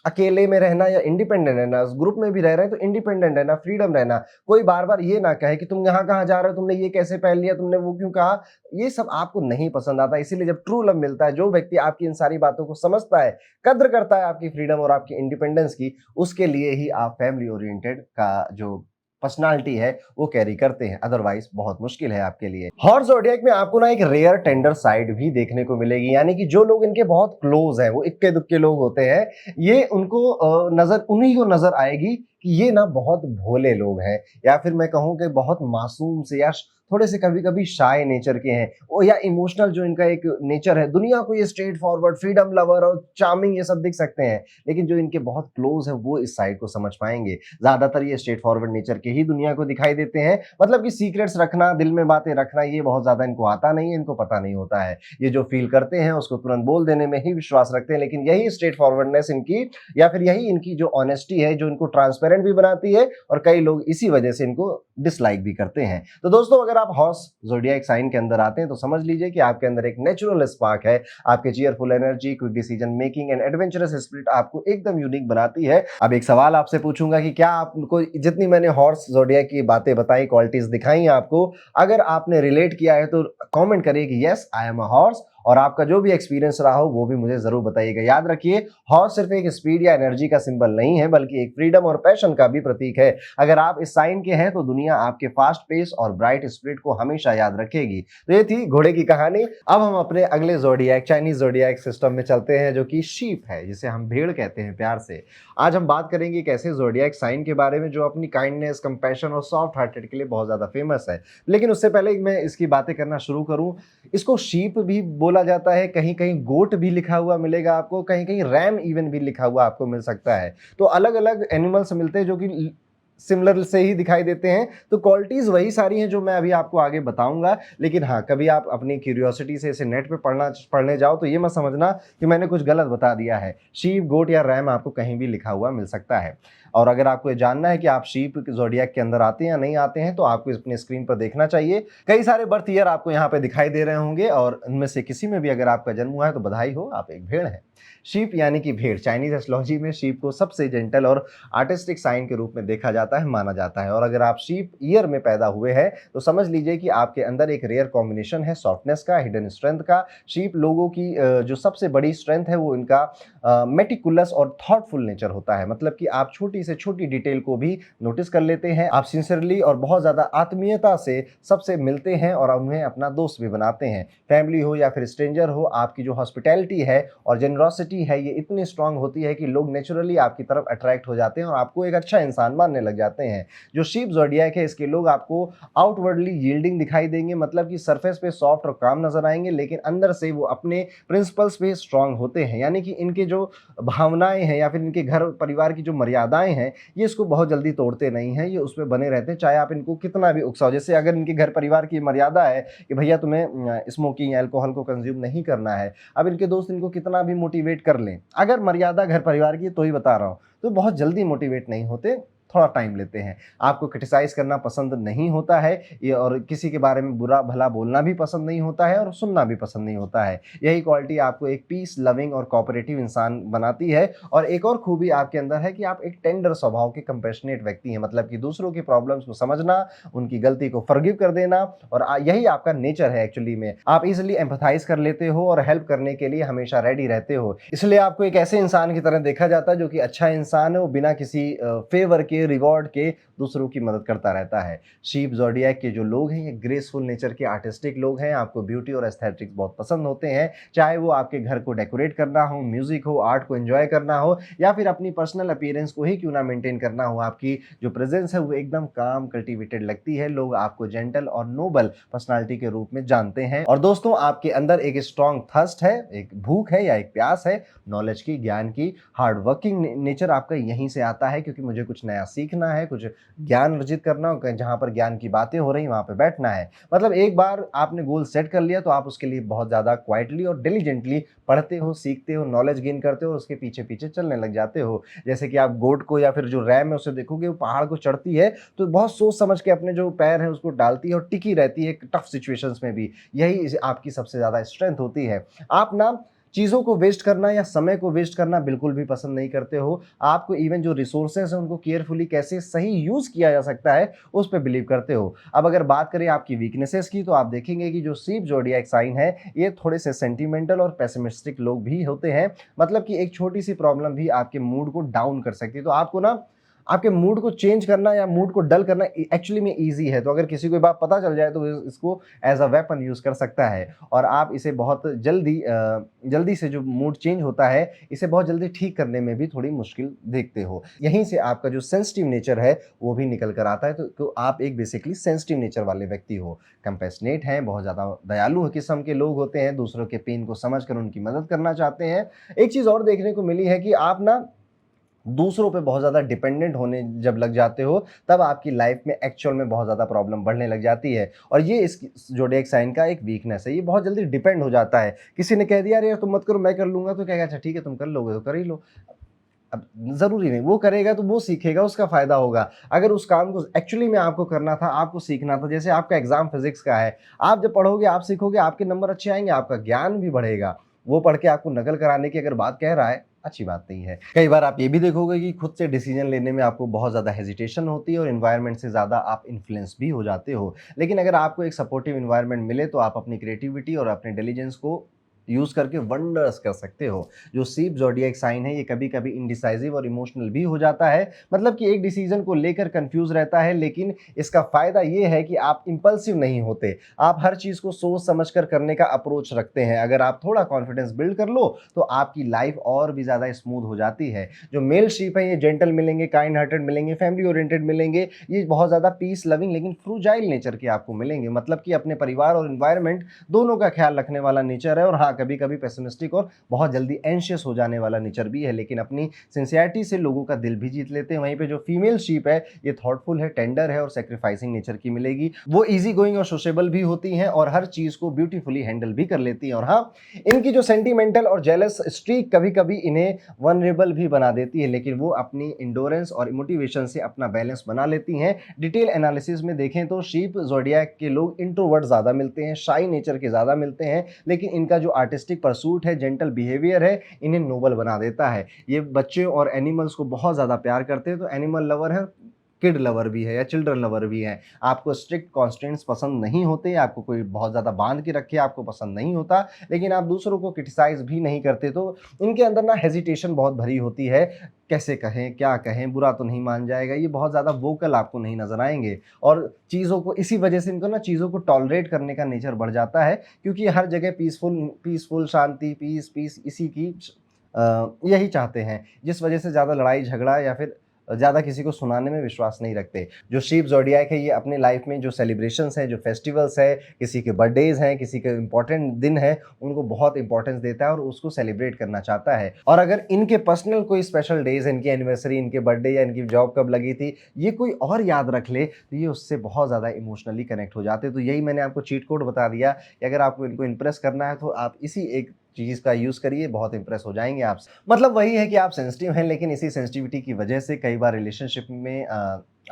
अकेले में रहना या इंडिपेंडेंट रहना, ग्रुप में भी रह रहे हैं तो इंडिपेंडेंट रहना, फ्रीडम रहना। कोई बार बार ये ना कहे कि तुम यहाँ कहाँ जा रहे हो, तुमने ये कैसे पहन लिया, तुमने वो क्यों कहा, ये सब आपको नहीं पसंद आता। इसीलिए जब ट्रू लव मिलता है, जो व्यक्ति आपकी इन सारी बातों को समझता है, कद्र करता है आपकी फ्रीडम और आपकी इंडिपेंडेंस की, उसके लिए ही आप फैमिली ओरिएंटेड का जो पर्सनालिटी है वो कैरी करते हैं, अदरवाइज बहुत मुश्किल है आपके लिए। हॉर्स ज़ोडिएक में आपको ना एक रेयर टेंडर साइड भी देखने को मिलेगी, यानी कि जो लोग इनके बहुत क्लोज हैं, वो इक्के दुक्के लोग होते हैं, ये उनको नजर उन्हीं को नजर आएगी कि ये ना बहुत भोले लोग हैं, या फिर मैं कहूँ कि बहुत मासूम से या थोड़े से कभी-कभी शाय नेचर के हैं, ओ या इमोशनल जो इनका एक नेचर है। दुनिया को ये स्ट्रेट फॉरवर्ड, फ्रीडम लवर और चार्मिंग ये सब दिख सकते हैं, लेकिन जो इनके बहुत क्लोज है वो इस साइड को समझ पाएँगे। ज़्यादातर ये स्ट्रेट फॉरवर्ड नेचर के ही दुनिया को दिखाई देते हैं, मतलब कि सीक्रेट्स रखना, दिल में बातें रखना ये बहुत ज़्यादा इनको आता नहीं है, इनको पता नहीं होता है। ये जो फ़ील करते हैं उसको तुरंत बोल देने में ही विश्वास रखते हैं, लेकिन यही स्ट्रेट फॉरवर्डनेस इनकी या फिर यही इनकी जो ऑनेस्टी है जो इनको ट्रांसपेरेंट भी बनाती है, और कई लोग इसी वजह से इनको डिसलाइक भी करते हैं। तो दोस्तों, अगर आप हॉर्स ज़ोडिएक साइन के अंदर आते हैं तो समझ लीजिए कि आपके अंदर एक नेचुरल स्पार्क है। आपके cheerful energy, quick decision making and adventurous spirit आपको एकदम यूनिक बनाती है। अब एक सवाल आपसे पूछूंगा कि क्या आपको जितनी मैंने हॉर्स ज़ोडिएक की बातें बताई, क्वालिटीज दिखाई आपको, अगर आपने रिलेट किया है तो कमेंट करिए कि yes I am a horse, और आपका जो भी एक्सपीरियंस रहा हो वो भी मुझे जरूर बताइएगा। याद रखिए, हॉर्स सिर्फ एक स्पीड या एनर्जी का सिंबल नहीं है, बल्कि एक फ्रीडम और पैशन का भी प्रतीक है। अगर आप इस साइन के हैं तो दुनिया आपके फास्ट पेस और ब्राइट स्पिरिट को हमेशा याद रखेगी। तो ये थी घोड़े की कहानी। अब हम अपने अगले ज़ोडिएक, चाइनीज ज़ोडिएक सिस्टम में चलते हैं, जो कि शीप है, जिसे हम भेड़ कहते हैं प्यार से। आज हम बात करेंगे एक ऐसे ज़ोडिएक साइन के बारे में जो अपनी काइंडनेस, कंपैशन और सॉफ्ट हार्टेड के लिए बहुत ज्यादा फेमस है। लेकिन उससे पहले मैं इसकी बातें करना शुरू करूं, इसको शीप भी बोला जाता है, कहीं कहीं गोट भी लिखा हुआ मिलेगा आपको, कहीं कहीं रैम इवन भी लिखा हुआ आपको मिल सकता है। तो अलग अलग एनिमल्स मिलते हैं जो कि सिमिलर से ही दिखाई देते हैं। तो क्वालिटीज वही सारी हैं जो मैं अभी आपको आगे बताऊंगा, लेकिन हाँ, कभी आप अपनी क्यूरियोसिटी से इसे नेट पे पढ़ने जाओ तो ये मत समझना कि मैंने कुछ गलत बता दिया है। शीप, गोट या रैम आपको कहीं भी लिखा हुआ मिल सकता है। और अगर आपको ये जानना है कि आप शीप ज़ोडिएक के अंदर आते हैं या नहीं आते हैं, तो आपको अपने स्क्रीन पर देखना चाहिए। कई सारे बर्थ ईयर आपको यहाँ पे दिखाई दे रहे होंगे, और उनमें से किसी में भी अगर आपका जन्म हुआ है तो बधाई हो, आप एक भेड़ हैं। शीप यानी कि भेड़, चाइनीज एस्ट्रोलॉजी में शीप को सबसे जेंटल और आर्टिस्टिक साइन के रूप में देखा जाता है, माना जाता है। और अगर आप शीप ईयर में पैदा हुए हैं तो समझ लीजिए कि आपके अंदर एक रेयर कॉम्बिनेशन है सॉफ्टनेस का, हिडन स्ट्रेंथ का। शीप लोगों की जो सबसे बड़ी स्ट्रेंथ है वो इनका मेटिकुलस और थॉटफुल नेचर होता है, मतलब कि आप छोटी से छोटी डिटेल को भी नोटिस कर लेते हैं। आप सिंसियरली और बहुत ज़्यादा आत्मीयता से सबसे मिलते हैं और उन्हें अपना दोस्त भी बनाते हैं। फैमिली हो या फिर स्ट्रेंजर हो, आपकी जो हॉस्पिटैलिटी है और जेनरॉसिटी है ये इतनी स्ट्रांग होती है कि लोग नेचुरली आपकी तरफ अट्रैक्ट हो जाते हैं और आपको एक अच्छा इंसान मानने लग जाते हैं। जो शीप ज़ोडिएक है, इसके लोग आपको आउटवर्डली यील्डिंग दिखाई देंगे, मतलब कि सरफेस पे सॉफ्ट और काम नजर आएंगे, लेकिन अंदर से वो अपने प्रिंसिपल्स पे स्ट्रांग होते हैं। यानी कि इनके जो भावनाएं हैं या फिर इनके घर परिवार की जो मर्यादाएं हैं, ये इसको बहुत जल्दी तोड़ते नहीं हैं, ये उसमें बने रहते हैं, चाहे आप इनको कितना भी उकसाओ। जैसे अगर इनके घर परिवार की मर्यादा है कि भैया तुम्हें स्मोकिंग, अल्कोहल को कंज्यूम नहीं करना है, अब इनके दोस्त इनको कितना भी मोटिवेट कर लें, अगर मर्यादा घर परिवार की, तो ही बता रहा हूँ, तो बहुत जल्दी मोटिवेट नहीं होते, थोड़ा टाइम लेते हैं। आपको क्रिटिसाइज करना पसंद नहीं होता है ये, और किसी के बारे में बुरा भला बोलना भी पसंद नहीं होता है और सुनना भी पसंद नहीं होता है। यही क्वालिटी आपको एक पीस लविंग और कोऑपरेटिव इंसान बनाती है। और एक और खूबी आपके अंदर है कि आप एक टेंडर स्वभाव के कंपैशनेट व्यक्ति हैं, मतलब कि दूसरों की प्रॉब्लम्स को समझना, उनकी गलती को फॉरगिव कर देना, और यही आपका नेचर है एक्चुअली में। आप इजिली एम्पैथाइज कर लेते हो और हेल्प करने के लिए हमेशा रेडी रहते हो, इसलिए आपको एक ऐसे इंसान की तरह देखा जाता है जो कि अच्छा इंसान है, वो बिना किसी फेवर के, रिवॉर्ड के दूसरों की मदद करता रहता है। शीप ज़ोडिएक के जो लोग हैं ये ग्रेसफुल नेचर के आर्टिस्टिक लोग हैं। आपको ब्यूटी और एस्थेटिक्स बहुत पसंद होते हैं, चाहे वो आपके घर को डेकोरेट करना हो, म्यूजिक हो, आर्ट को एंजॉय करना हो, या फिर अपनी पर्सनल अपीयरेंस को ही क्यों ना मेंटेन करना हो। आपकी जो प्रेजेंस है वो एकदम काम, कल्टिवेटेड लगती है। लोग आपको जेंटल और नोबल पर्सनालिटी के रूप में जानते हैं। और दोस्तों, आपके अंदर एक स्ट्रॉन्ग थर्स्ट है, एक भूख है या एक प्यास है नॉलेज की, ज्ञान की। हार्ड वर्किंग नेचर आपका यहीं से आता है, क्योंकि मुझे कुछ नया सीखना है, कुछ ज्ञान अर्जित करना हो, जहां पर ज्ञान की बातें हो रही वहां पे बैठना है। मतलब एक बार आपने गोल सेट कर लिया तो आप उसके लिए बहुत ज्यादा क्वाइटली और डिलीजेंटली पढ़ते हो, सीखते हो, नॉलेज गेन करते हो, उसके पीछे पीछे चलने लग जाते हो। जैसे कि आप गोट को या फिर जो रैम है उसे देखोगे, वो पहाड़ को चढ़ती है तो बहुत सोच समझ के अपने जो पैर है उसको डालती है और टिकी रहती है टफ सिचुएशंस में भी। यही आपकी सबसे ज्यादा स्ट्रेंथ होती है। आप ना चीज़ों को वेस्ट करना या समय को वेस्ट करना बिल्कुल भी पसंद नहीं करते हो। आपको इवन जो रिसोर्सेज हैं उनको केयरफुली कैसे सही यूज़ किया जा सकता है उस पे बिलीव करते हो। अब अगर बात करें आपकी वीकनेसेस की, तो आप देखेंगे कि जो शीप ज़ोडिएक साइन है ये थोड़े से सेंटिमेंटल और पेसिमिस्टिक लोग भी होते हैं, मतलब कि एक छोटी सी प्रॉब्लम भी आपके मूड को डाउन कर सकती है। तो आपको ना आपके मूड को चेंज करना या मूड को डल करना एक्चुअली में ईजी है। तो अगर किसी को ये बात पता चल जाए तो इसको एज अ वेपन यूज़ कर सकता है और आप इसे बहुत जल्दी से जो मूड चेंज होता है इसे बहुत जल्दी ठीक करने में भी थोड़ी मुश्किल देखते हो। यहीं से आपका जो सेंसिटिव नेचर है वो भी निकल कर आता है। तो आप एक बेसिकली सेंसिटिव नेचर वाले व्यक्ति हो, कंपैशनेट हैं, बहुत ज़्यादा दयालु किस्म के लोग होते हैं, दूसरों के पेन को समझ कर उनकी मदद करना चाहते हैं। एक चीज़ और देखने को मिली है कि आप ना दूसरों पे बहुत ज़्यादा डिपेंडेंट होने जब लग जाते हो, तब आपकी लाइफ में एक्चुअल में बहुत ज़्यादा प्रॉब्लम बढ़ने लग जाती है और ये इस ज़ोडिएक साइन का एक वीकनेस है। ये बहुत जल्दी डिपेंड हो जाता है। किसी ने कह दिया, "अरे यार तुम मत करो, मैं कर लूँगा", तो कहेगा, "अच्छा ठीक है, तुम कर लोगे तो कर ही लो।" अब ज़रूरी नहीं, वो करेगा तो वो सीखेगा, उसका फ़ायदा होगा। अगर उस काम को एक्चुअली में आपको करना था, आपको सीखना था, जैसे आपका एग्ज़ाम फिज़िक्स का है, आप जब पढ़ोगे, आप सीखोगे, आपके नंबर अच्छे आएँगे, आपका ज्ञान भी बढ़ेगा। वो पढ़ के आपको नकल कराने की अगर बात कह रहा है, अच्छी बात नहीं है। कई बार आप ये भी देखोगे कि खुद से डिसीज़न लेने में आपको बहुत ज़्यादा हेजिटेशन होती है और एनवायरनमेंट से ज़्यादा आप इन्फ्लुएंस भी हो जाते हो। लेकिन अगर आपको एक सपोर्टिव एनवायरनमेंट मिले तो आप अपनी क्रिएटिविटी और अपने इंटेलिजेंस को यूज़ करके वंडर्स कर सकते हो। जो शीप ज़ोडिएक साइन है ये कभी-कभी इंडिसाइसिव और इमोशनल भी हो जाता है। मतलब कि एक डिसीज़न को लेकर कन्फ्यूज़ रहता है, लेकिन इसका फ़ायदा ये है कि आप इम्पल्सिव नहीं होते। आप हर चीज़ को सोच समझ कर करने का अप्रोच रखते हैं। अगर आप थोड़ा कॉन्फिडेंस बिल्ड कर लो तो आपकी लाइफ़ और भी ज़्यादा स्मूथ हो जाती है। जो मेल शीप हैं ये जेंटल मिलेंगे, काइंड हार्टेड मिलेंगे, फैमिली ओरिएंटेड मिलेंगे। ये बहुत ज़्यादा पीस लविंग लेकिन फ्रूजाइल नेचर के आपको मिलेंगे। मतलब कि अपने परिवार और एनवायरनमेंट दोनों का ख्याल रखने वाला नेचर है और हाँ, कभी-कभी पेसिमिस्टिक और बहुत जल्दी एंशियस हो जाने वाला नेचर भी है, लेकिन अपनी सिंसियरिटी से लोगों का दिल भी जीत लेते हैं। वहीं पे जो फीमेल शीप है, ये थॉटफुल है, टेंडर है और सैक्रिफाइसिंग नेचर की मिलेगी। वो ईज़ी गोइंग और सोशेबल भी होती हैं और हर चीज़ को ब्यूटीफुली हैंडल भी कर लेती हैं और हाँ, इनकी जो सेंटिमेंटल और जेलस स्ट्रीक कभी-कभी इन्हें वल्नरेबल भी बना देती है, लेकिन वो अपनी एंडोरेंस और मोटिवेशन से अपना बैलेंस बना लेती हैं। डिटेल एनालिसिस में देखें तो शीप ज़ोडिएक के लोग इंट्रोवर्ट ज़्यादा मिलते हैं, शाई नेचर के ज़्यादा मिलते हैं, लेकिन इनका जो आर्टिस्टिक परसूट है, जेंटल बिहेवियर है, इन्हें नोबल बना देता है। ये बच्चे और एनिमल्स को बहुत ज़्यादा प्यार करते हैं, तो एनिमल लवर है, किड लवर भी है या चिल्ड्रन लवर भी है। आपको स्ट्रिक्ट कॉन्स्ट्रेंट्स पसंद नहीं होते, आपको कोई बहुत ज़्यादा बांध के रखे आपको पसंद नहीं होता, लेकिन आप दूसरों को क्रिटिसाइज़ भी नहीं करते। तो इनके अंदर ना हेजिटेशन बहुत भरी होती है, कैसे कहें, क्या कहें, बुरा तो नहीं मान जाएगा, ये बहुत ज़्यादा वोकल आपको नहीं नज़र आएँगे और चीज़ों को इसी वजह से इनको ना चीज़ों को टॉलरेट करने का नेचर बढ़ जाता है, क्योंकि हर जगह पीसफुल शांति, पीस इसी की यही चाहते हैं, जिस वजह से ज़्यादा लड़ाई झगड़ा या फिर ज़्यादा किसी को सुनाने में विश्वास नहीं रखते। जो शीप ज़ोडिएक है ये अपनी लाइफ में जो सेलिब्रेशंस हैं, जो फेस्टिवल्स है, किसी के बर्थडेज़ हैं, किसी के इम्पोर्टेंट दिन है, उनको बहुत इंपॉर्टेंस देता है और उसको सेलिब्रेट करना चाहता है। और अगर इनके पर्सनल कोई स्पेशल डेज़, इनकी एनिवर्सरी, इनके बर्थडे या इनकी जॉब कब लगी थी, ये कोई और याद रख ले, तो ये उससे बहुत ज़्यादा इमोशनली कनेक्ट हो जाते हैं। तो यही मैंने आपको चीट कोड बता दिया कि अगर आपको इनको इम्प्रेस करना है तो आप इसी एक चीज़ का यूज़ करिए, बहुत इंप्रेस हो जाएँगे आप। मतलब वही है कि आप सेंसिटिव हैं, लेकिन इसी सेंसिटिविटी की वजह से कई बार रिलेशनशिप में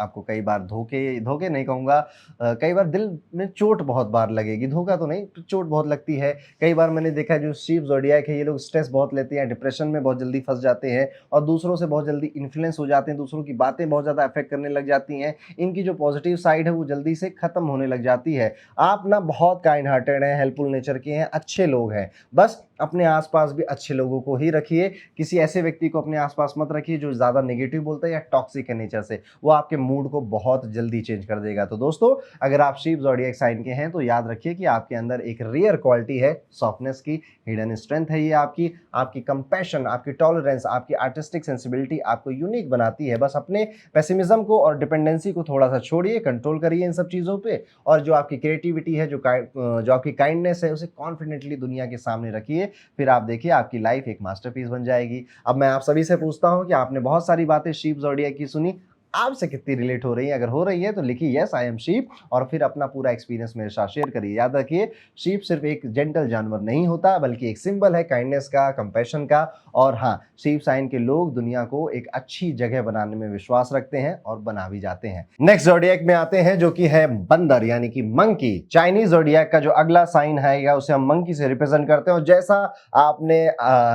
आपको कई बार धोखे नहीं कहूँगा, कई बार दिल में चोट बहुत बार लगेगी, धोखा तो नहीं, चोट बहुत लगती है। कई बार मैंने देखा है जो शीप ज़ोडिएक है ये लोग स्ट्रेस बहुत लेते हैं, डिप्रेशन में बहुत जल्दी फँस जाते हैं और दूसरों से बहुत जल्दी इन्फ्लुएंस हो जाते हैं, दूसरों की बातें बहुत ज़्यादा अफेक्ट करने लग जाती हैं। इनकी जो पॉजिटिव साइड है वो जल्दी से ख़त्म होने लग जाती है। आप ना बहुत काइंड हार्टेड हैं, हेल्पफुल नेचर के हैं, अच्छे लोग हैं। बस अपने आस-पास भी अच्छे लोगों को ही रखिए, किसी ऐसे व्यक्ति को अपने आस-पास मत रखिए जो ज़्यादा नेगेटिव बोलता है या टॉक्सिक है नेचर से, वो आपके मूड को बहुत जल्दी चेंज कर देगा। तो दोस्तों, अगर आप शीप ज़ोडिएक साइन के हैं तो याद रखिए कि आपके अंदर एक रेयर क्वालिटी है सॉफ्टनेस की, हिडन स्ट्रेंथ है ये आपकी कंपैशन, आपकी टॉलरेंस, आपकी आर्टिस्टिक सेंसिबिलिटी आपको यूनिक बनाती है। बस अपने पेसिमिज्म को और डिपेंडेंसी को थोड़ा-सा छोड़िए, कंट्रोल करिए इन सब चीज़ों पे और जो आपकी क्रिएटिविटी है, जो आपकी काइंडनेस है, उसे कॉन्फिडेंटली दुनिया के सामने रखिए। फिर आप देखिए आपकी लाइफ एक मास्टरपीस बन जाएगी। अब मैं आप सभी से पूछता हूँ कि आपने बहुत सारी बातें शीप ज़ोडिएक की सुनी, आपसे कितनी रिलेट हो रही है? अगर हो रही है तो लिखिए यस आई एम शीप और फिर अपना पूरा एक्सपीरियंस मेरे साथ शेयर करिए। याद रखिए, शीप सिर्फ एक जेंटल जानवर नहीं होता, बल्कि एक सिंबल है काइंडनेस का, कंपैशन का और हाँ, शीप साइन के लोग दुनिया को एक अच्छी जगह बनाने में विश्वास रखते हैं और बना भी जाते हैं। नेक्स्ट ज़ोडिएक में आते हैं जो कि है बंदर यानी कि मंकी। चाइनीज ज़ोडिएक का जो अगला साइन है या उसे हम मंकी से रिप्रेजेंट करते हैं और जैसा आपने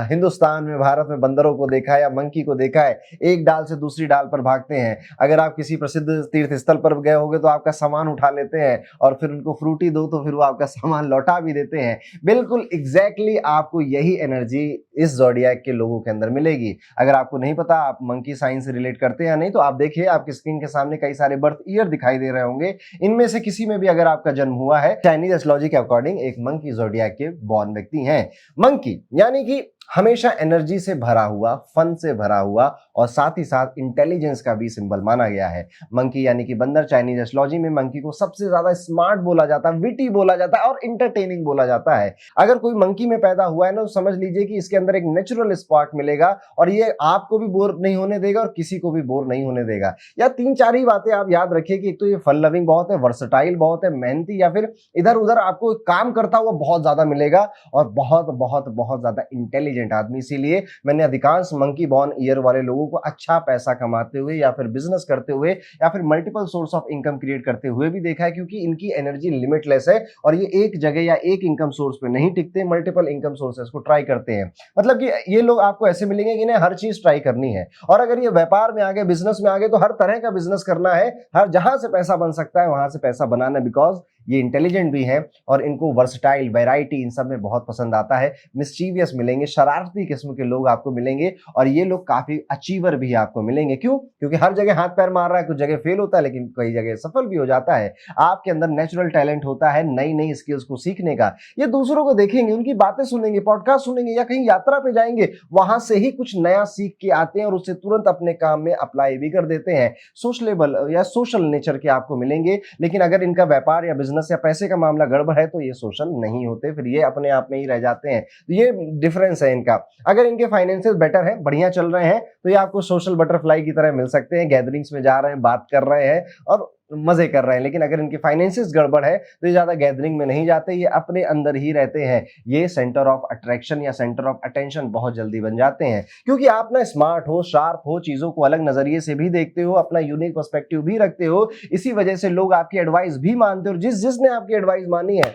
हिंदुस्तान में, भारत में बंदरों को देखा है या मंकी को देखा है, एक डाल से दूसरी डाल पर भागते हैं, अगर आप किसी प्रसिद्ध तीर्थ स्थल पर गए होगे तो आपका सामान उठा लेते हैं और फिर उनको फ्रूटी दो तो फिर वो आपका सामान लौटा भी देते हैं। बिल्कुल एग्जैक्टली आपको यही एनर्जी इस ज़ोडिएक के लोगों के अंदर मिलेगी। अगर आपको नहीं पता आप मंकी साइन से रिलेट करते हैं या नहीं, तो आप देखिए आपकी स्क्रीन के सामने कई सारे बर्थ ईयर दिखाई दे रहे होंगे। इनमें से किसी में भी अगर आपका जन्म हुआ है, चाइनीज एस्ट्रोलॉजी के अकॉर्डिंग एक मंकी ज़ोडिएक के बॉर्न व्यक्ति हैं। मंकी यानी कि हमेशा एनर्जी से भरा हुआ, फन से भरा हुआ और साथ ही साथ इंटेलिजेंस का भी सिंबल माना गया है। मंकी यानी कि बंदर, चाइनीज एस्ट्रोलॉजी में मंकी को सबसे ज्यादा स्मार्ट बोला जाता है, विटी बोला जाता है और इंटरटेनिंग बोला जाता है। अगर कोई मंकी में पैदा हुआ है ना, तो समझ लीजिए कि इसके अंदर एक नेचुरल स्पार्क मिलेगा और ये आपको भी बोर नहीं होने देगा और किसी को भी बोर नहीं होने देगा। या 3-4 ही बातें आप याद रखिए कि एक तो ये फन लविंग बहुत है, वर्सटाइल बहुत है, मेहनती, या फिर इधर उधर आपको काम करता हुआ बहुत ज्यादा मिलेगा और बहुत बहुत बहुत ज्यादा इंटेलिजेंट आदमी। इसीलिए मैंने अधिकांश मंकी बॉर्न ईयर वाले लोगों को अच्छा पैसा कमाते हुए या फिर बिजनेस करते हुए या फिर multiple source of income create करते हुए भी देखा है, क्योंकि इनकी एनर्जी लिमिटलेस है और ये एक जगह या एक इनकम सोर्स पे नहीं टिकते, मल्टीपल इनकम सोर्सेस को ट्राई करते हैं। मतलब कि ये लोग आपको ऐसे मिलेंगे कि इन्हें हर चीज ट्राई करनी है और अगर ये व्यापार में आ गए, बिजनेस में आ गए, तो हर तरह का बिजनेस करना है, हर जहां से पैसा बन सकता है वहां से पैसा बनाना, बिकॉज ये इंटेलिजेंट भी हैं और इनको वर्सटाइल, वैरायटी इन सब में बहुत पसंद आता है। मिस्चीवियस मिलेंगे, शरारती किस्म के लोग आपको मिलेंगे और ये लोग काफी अचीवर भी आपको मिलेंगे। क्यों? क्योंकि हर जगह हाथ पैर मार रहा है, कुछ जगह फेल होता है लेकिन कई जगह सफल भी हो जाता है। आपके अंदर नेचुरल टैलेंट होता है नई नई स्किल्स को सीखने का। ये दूसरों को देखेंगे, उनकी बातें सुनेंगे, पॉडकास्ट सुनेंगे या कहीं यात्रा पे जाएंगे, वहां से ही कुछ नया सीख के आते हैं और उसे तुरंत अपने काम में अप्लाई भी कर देते हैं। सोशलेबल या सोशल नेचर के आपको मिलेंगे, लेकिन अगर इनका व्यापार या बिजनेस या पैसे का मामला गड़बड़ है तो ये सोशल नहीं होते, फिर ये अपने आप में ही रह जाते हैं। तो ये डिफरेंस है इनका। अगर इनके फाइनेंशियल बेटर है, बढ़िया चल रहे हैं, तो ये आपको सोशल बटरफ्लाई की तरह मिल सकते हैं, गैदरिंग्स में जा रहे हैं, बात कर रहे हैं और मजे कर रहे हैं। लेकिन अगर इनके फाइनेंसिस गड़बड़ है तो ये ज्यादा गैदरिंग में नहीं जाते, ये अपने अंदर ही रहते हैं। ये सेंटर ऑफ अट्रैक्शन या सेंटर ऑफ अटेंशन बहुत जल्दी बन जाते हैं, क्योंकि आप ना स्मार्ट हो, शार्प हो, चीजों को अलग नजरिए से भी देखते हो, अपना यूनिक पर्सपेक्टिव भी रखते हो। इसी वजह से लोग आपकी एडवाइस भी मानते हो। जिसने आपकी एडवाइस मानी है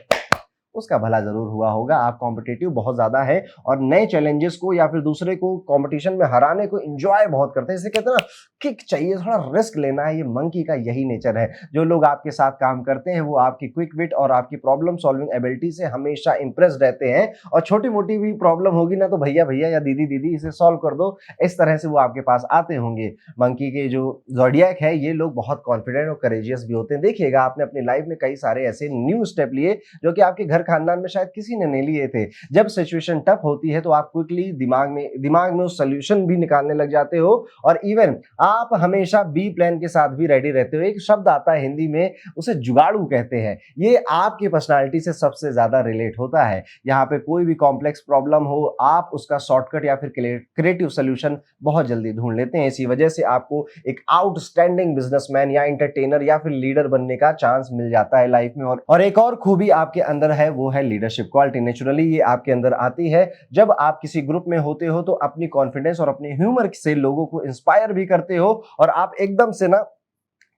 उसका भला जरूर हुआ होगा। आप कॉम्पिटिटिव बहुत ज्यादा है और नए चैलेंजेस को या फिर दूसरे को कंपटीशन में हराने को एंजॉय बहुत करते हैं। इसे कहते हैं ना, किक चाहिए, थोड़ा रिस्क लेना है। ये मंकी का यही नेचर है। जो लोग आपके साथ काम करते हैं वो आपकी क्विक विट और आपकी प्रॉब्लम सॉल्विंग एबिलिटी से हमेशा इंप्रेस रहते हैं और छोटी मोटी भी प्रॉब्लम होगी ना तो भैया भैया या दीदी दीदी इसे सॉल्व कर दो, इस तरह से वो आपके पास आते होंगे। मंकी के जो ज़ोडिएक है ये लोग बहुत कॉन्फिडेंट और करेजियस भी होते हैं। देखिएगा आपने अपनी लाइफ में कई सारे ऐसे न्यू स्टेप लिए जो कि आपके घर खानदान में शायद किसी ने नहीं लिए थे। जब सिचुएशन टफ होती है तो आप क्विकली दिमाग में उस सोल्यूशन भी निकालने लग जाते हो और इवन आप हमेशा बी प्लान के साथ भी रेडी रहते हो। एक शब्द आता है हिंदी में, उसे जुगाड़ू कहते हैं। ये आपकी पर्सनालिटी से सबसे ज्यादा रिलेट होता है। यहाँ पे कोई भी कॉम्प्लेक्स प्रॉब्लम हो, आप उसका शॉर्टकट या फिर क्रिएटिव सोल्यूशन बहुत जल्दी ढूंढ लेते हैं। इसी वजह से आपको एक आउटस्टैंडिंग बिजनेसमैन या एंटरटेनर या फिर लीडर बनने का चांस मिल जाता है लाइफ में। और एक और खूबी आपके अंदर है, वो है लीडरशिप क्वालिटी। नेचुरली ये आपके अंदर आती है जब आप किसी ग्रुप में होते हो तो अपनी कॉन्फिडेंस और अपने ह्यूमर से लोगों को इंस्पायर भी करते हो और आप एकदम से ना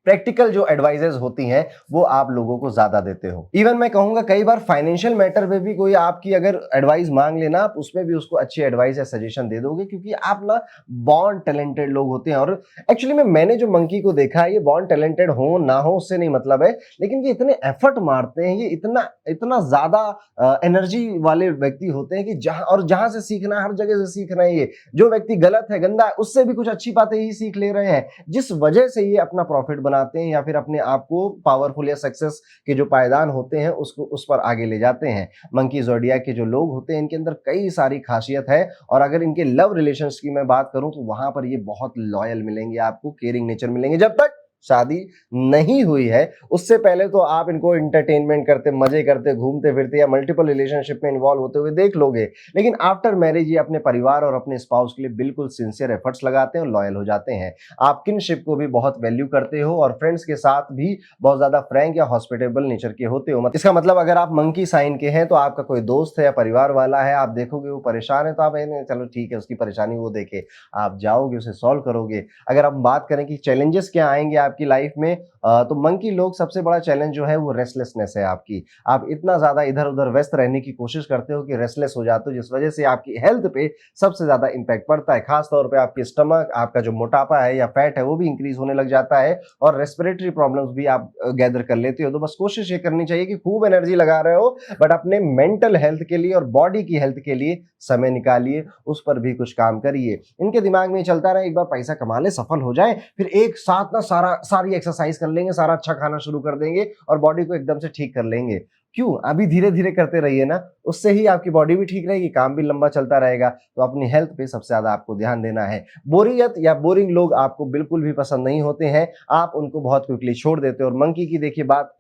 प्रैक्टिकल जो एडवाइजेस होती हैं वो आप लोगों को ज्यादा देते हो। इवन मैं कहूंगा कई बार फाइनेंशियल मैटर में भी कोई आपकी अगर एडवाइस मांग लेना, आप उसमें भी उसको अच्छी एडवाइस या सजेशन दे दोगे, क्योंकि आप ना बॉर्न टैलेंटेड लोग होते हैं। और एक्चुअली में मैंने जो मंकी को देखा है, ये बॉर्न टैलेंटेड हो ना हो उससे नहीं मतलब है, लेकिन ये इतने एफर्ट मारते हैं, ये इतना इतना ज्यादा एनर्जी वाले व्यक्ति होते हैं कि जहां से सीखना है हर जगह से सीख रहे हैं। ये जो व्यक्ति गलत है, गंदा है, उससे भी कुछ अच्छी बातें ही सीख ले रहे हैं, जिस वजह से ये अपना प्रॉफिट बनाते हैं या फिर अपने आप को पावरफुल या सक्सेस के जो पायदान होते हैं उसको उस पर आगे ले जाते हैं। मंकी ज़ोडिएक के जो लोग होते हैं इनके अंदर कई सारी खासियत है और अगर इनके लव रिलेशंस की मैं बात करूं तो वहां पर ये बहुत लॉयल मिलेंगे, आपको केयरिंग नेचर मिलेंगे। जब तक शादी नहीं हुई है उससे पहले तो आप इनको एंटरटेनमेंट करते, मजे करते, घूमते फिरते या मल्टीपल रिलेशनशिप में इन्वॉल्व होते हुए देख लोगे, लेकिन आफ्टर मैरिज ये अपने परिवार और अपने स्पाउस के लिए बिल्कुल सिंसियर एफर्ट्स लगाते हैं और लॉयल हो जाते हैं। आप किनशिप को भी बहुत वैल्यू करते हो और फ्रेंड्स के साथ भी बहुत ज्यादा फ्रैंक या हॉस्पिटेबल नेचर के होते हो। इसका मतलब अगर आप मंकी साइन के हैं तो आपका कोई दोस्त है या परिवार वाला है, आप देखोगे वो परेशान है तो आप चलो ठीक है उसकी परेशानी वो देखे, आप जाओगे उसे सॉल्व करोगे। अगर आप बात करें कि चैलेंजेस क्या आएंगे आपकी लाइफ में तो मंकी लोग सबसे बड़ा चैलेंज जो है वो रेस्टलेसनेस है आपकी। आप इतना ज़्यादा इधर-उधर व्यस्त रहने की कोशिश करते हो कि रेस्टलेस हो जाते हो, जिस वजह से आपकी हेल्थ पे सबसे ज़्यादा इम्पैक्ट पड़ता है। खास तौर पे आपकी स्टमक, आपका जो मोटापा है या फैट है वो भी इंक्रीज़ होने लग जाता है और रेस्पिरेटरी प्रॉब्लम्स भी आप गैदर कर लेते हो। तो बस कोशिश ये करनी चाहिए कि खूब एनर्जी लगा रहे हो बट अपने मेंटल हेल्थ के लिए और बॉडी की हेल्थ के लिए समय निकालिए, उस पर भी कुछ काम करिए। इनके दिमाग में चलता रहे एक बार पैसा कमा ले, सफल हो जाए, फिर एक साथ ना सारी एक्सरसाइज कर लेंगे, सारा अच्छा खाना शुरू कर देंगे और बॉडी को एकदम से ठीक कर लेंगे। क्यों? अभी धीरे-धीरे करते रहिए ना, उससे ही आपकी बॉडी भी ठीक रहेगी, काम भी लंबा चलता रहेगा। तो अपनी हेल्थ पे सबसे ज़्यादा आपको ध्यान देना है। बोरियत या बोरिंग लोग आपको बिल्कुल भी पसंद नहीं होते हैं, आप उनको बहुत क्विकली छोड़ देते हो और मंकी की देखिए बात,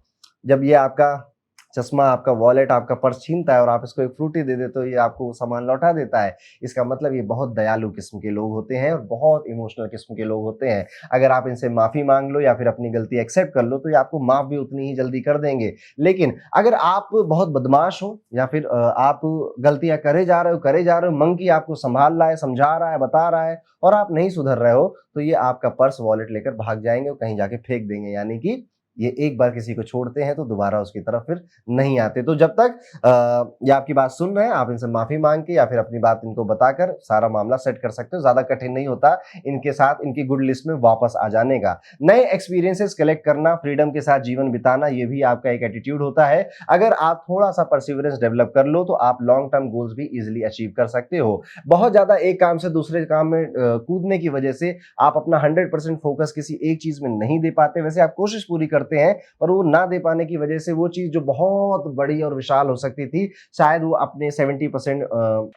जब ये आपका चश्मा, आपका वॉलेट, आपका पर्स छीनता है और आप इसको एक फ्रूटी दे देते हो, ये आपको वो सामान लौटा देता है। इसका मतलब ये बहुत दयालु किस्म के लोग होते हैं और बहुत इमोशनल किस्म के लोग होते हैं। अगर आप इनसे माफ़ी माँग लो या फिर अपनी गलती एक्सेप्ट कर लो, तो ये आपको माफ़ भी उतनी ही जल्दी कर देंगे। लेकिन अगर आप बहुत बदमाश हो या फिर आप गलतियाँ करे जा रहे हो, मंकी आपको सँभाल रहा है, समझा रहा है, बता रहा है और आप नहीं सुधर रहे हो, तो ये आपका पर्स, वॉलेट लेकर भाग जाएँगे और कहीं जाके फेंक देंगे। यानी कि ये एक बार किसी को छोड़ते हैं तो दोबारा उसकी तरफ फिर नहीं आते। तो जब तक ये आपकी बात सुन रहे हैं, आप इनसे माफ़ी माँग के या फिर अपनी बात इनको बताकर सारा मामला सेट कर सकते हो। ज़्यादा कठिन नहीं होता इनके साथ इनकी गुड लिस्ट में वापस आ जाने का। नए एक्सपीरियंसेस कलेक्ट करना, फ्रीडम के साथ जीवन बिताना, ये भी आपका एक एटीट्यूड होता है। अगर आप थोड़ा-सा परसिवरेंस डेवलप कर लो, तो आप लॉन्ग टर्म गोल्स भी ईज़िली अचीव कर सकते हो। बहुत ज़्यादा एक काम से दूसरे काम में कूदने की वजह से आप अपना 100% फोकस किसी एक चीज़ में नहीं दे पाते। वैसे आप कोशिश पूरी करते हैं, पर वो ना दे पाने की वजह से वो चीज़ जो बहुत बड़ी और विशाल हो सकती थी, शायद वो अपने 70%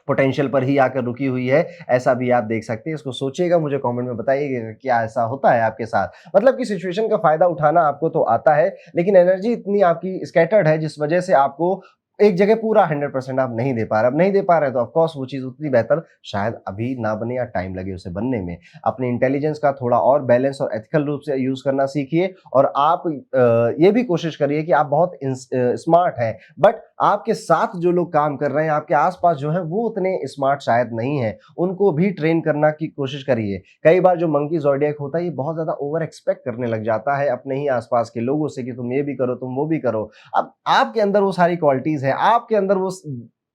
पोटेंशियल पर ही आकर रुकी हुई है। ऐसा भी आप देख सकते हैं। इसको सोचिएगा, मुझे कमेंट में बताइएगा क्या ऐसा होता है आपके साथ? मतलब कि सिचुएशन का फ़ायदा उठाना आपको तो आता है, लेकिन एनर्जी इतनी आपकी स्कैटर्ड है जिस वजह से आपको एक जगह पूरा 100% आप नहीं दे पा रहे। अब नहीं दे पा रहे तो ऑफ कोर्स वो चीज़ उतनी बेहतर शायद अभी ना बने या टाइम लगे उसे बनने में। अपने इंटेलिजेंस का थोड़ा और बैलेंस और एथिकल रूप से यूज़ करना सीखिए और आप ये भी कोशिश करिए कि आप बहुत स्मार्ट हैं, बट आपके साथ जो लोग काम कर रहे हैं, आपके आस-पास जो हैं, वो उतने स्मार्ट शायद नहीं हैं। उनको भी ट्रेन करना की कोशिश करिए। कई बार जो मंकी ज़ोडिएक होता है, ये बहुत ज़्यादा ओवर एक्सपेक्ट करने लग जाता है अपने ही आस-पास के लोगों से कि तुम ये भी करो, तुम वो भी करो। अब आपके अंदर वो सारी क्वालिटीज़ है, आपके अंदर वो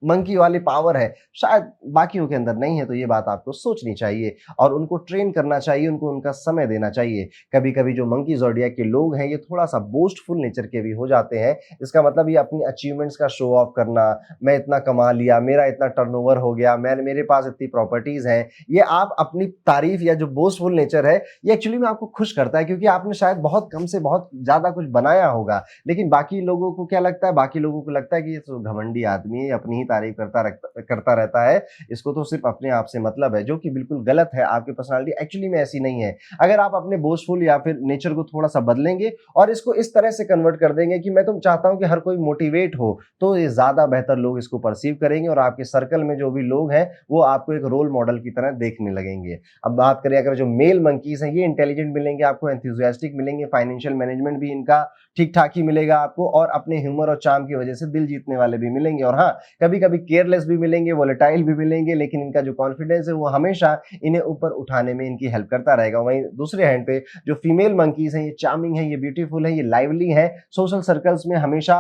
मंकी वाली पावर है, शायद बाकियों के अंदर नहीं है, तो ये बात आपको सोचनी चाहिए और उनको ट्रेन करना चाहिए, उनको उनका समय देना चाहिए। कभी-कभी जो मंकी ज़ोडिएक के लोग हैं, ये थोड़ा-सा बोस्टफुल नेचर के भी हो जाते हैं। इसका मतलब ये अपनी अचीवमेंट्स का शो ऑफ करना, मैं इतना कमा लिया, मेरा इतना टर्नओवर हो गया, मेरे पास इतनी प्रॉपर्टीज़ हैं। ये आप अपनी तारीफ़ या जो बोस्टफुल नेचर है, ये एक्चुअली में आपको खुश करता है क्योंकि आपने शायद बहुत कम से बहुत ज़्यादा कुछ बनाया होगा। लेकिन बाकी लोगों को क्या लगता है? बाकी लोगों को लगता है कि ये तो घमंडी आदमी है, अपनी ही तारीफ करता रहता है, इसको तो सिर्फ अपने आप से मतलब है, जो कि बिल्कुल गलत है। आपकी पर्सनालिटी एक्चुअली में ऐसी नहीं है। अगर आप अपने बोस्टफुल या फिर नेचर को थोड़ा-सा बदलेंगे और इसको इस तरह से कन्वर्ट कर देंगे कि मैं तो चाहता हूँ कि हर कोई मोटिवेट हो, तो ये ज़्यादा बेहतर लोग इसको परसीव करेंगे और आपके सर्कल में जो भी लोग हैं, वो आपको एक रोल मॉडल की तरह देखने लगेंगे। अब बात करें अगर जो मेल मंकीज़ हैं, ये इंटेलिजेंट मिलेंगे आपको, एंथुसियास्टिक मिलेंगे, फाइनेंशियल मैनेजमेंट भी इनका ठीक-ठाक ही मिलेगा आपको और अपने ह्यूमर और चार्म की वजह से दिल जीतने वाले भी मिलेंगे और हाँ, कभी-कभी केयरलेस भी मिलेंगे, वोलेटाइल भी मिलेंगे, लेकिन इनका जो कॉन्फिडेंस है वो हमेशा इन्हें ऊपर उठाने में इनकी हेल्प करता रहेगा। वहीं दूसरे हैंड पे जो फीमेल मंकीज़ हैं, ये चार्मिंग हैं, ये ब्यूटीफुल हैं, ये लाइवली हैं, सोशल सर्कल्स में हमेशा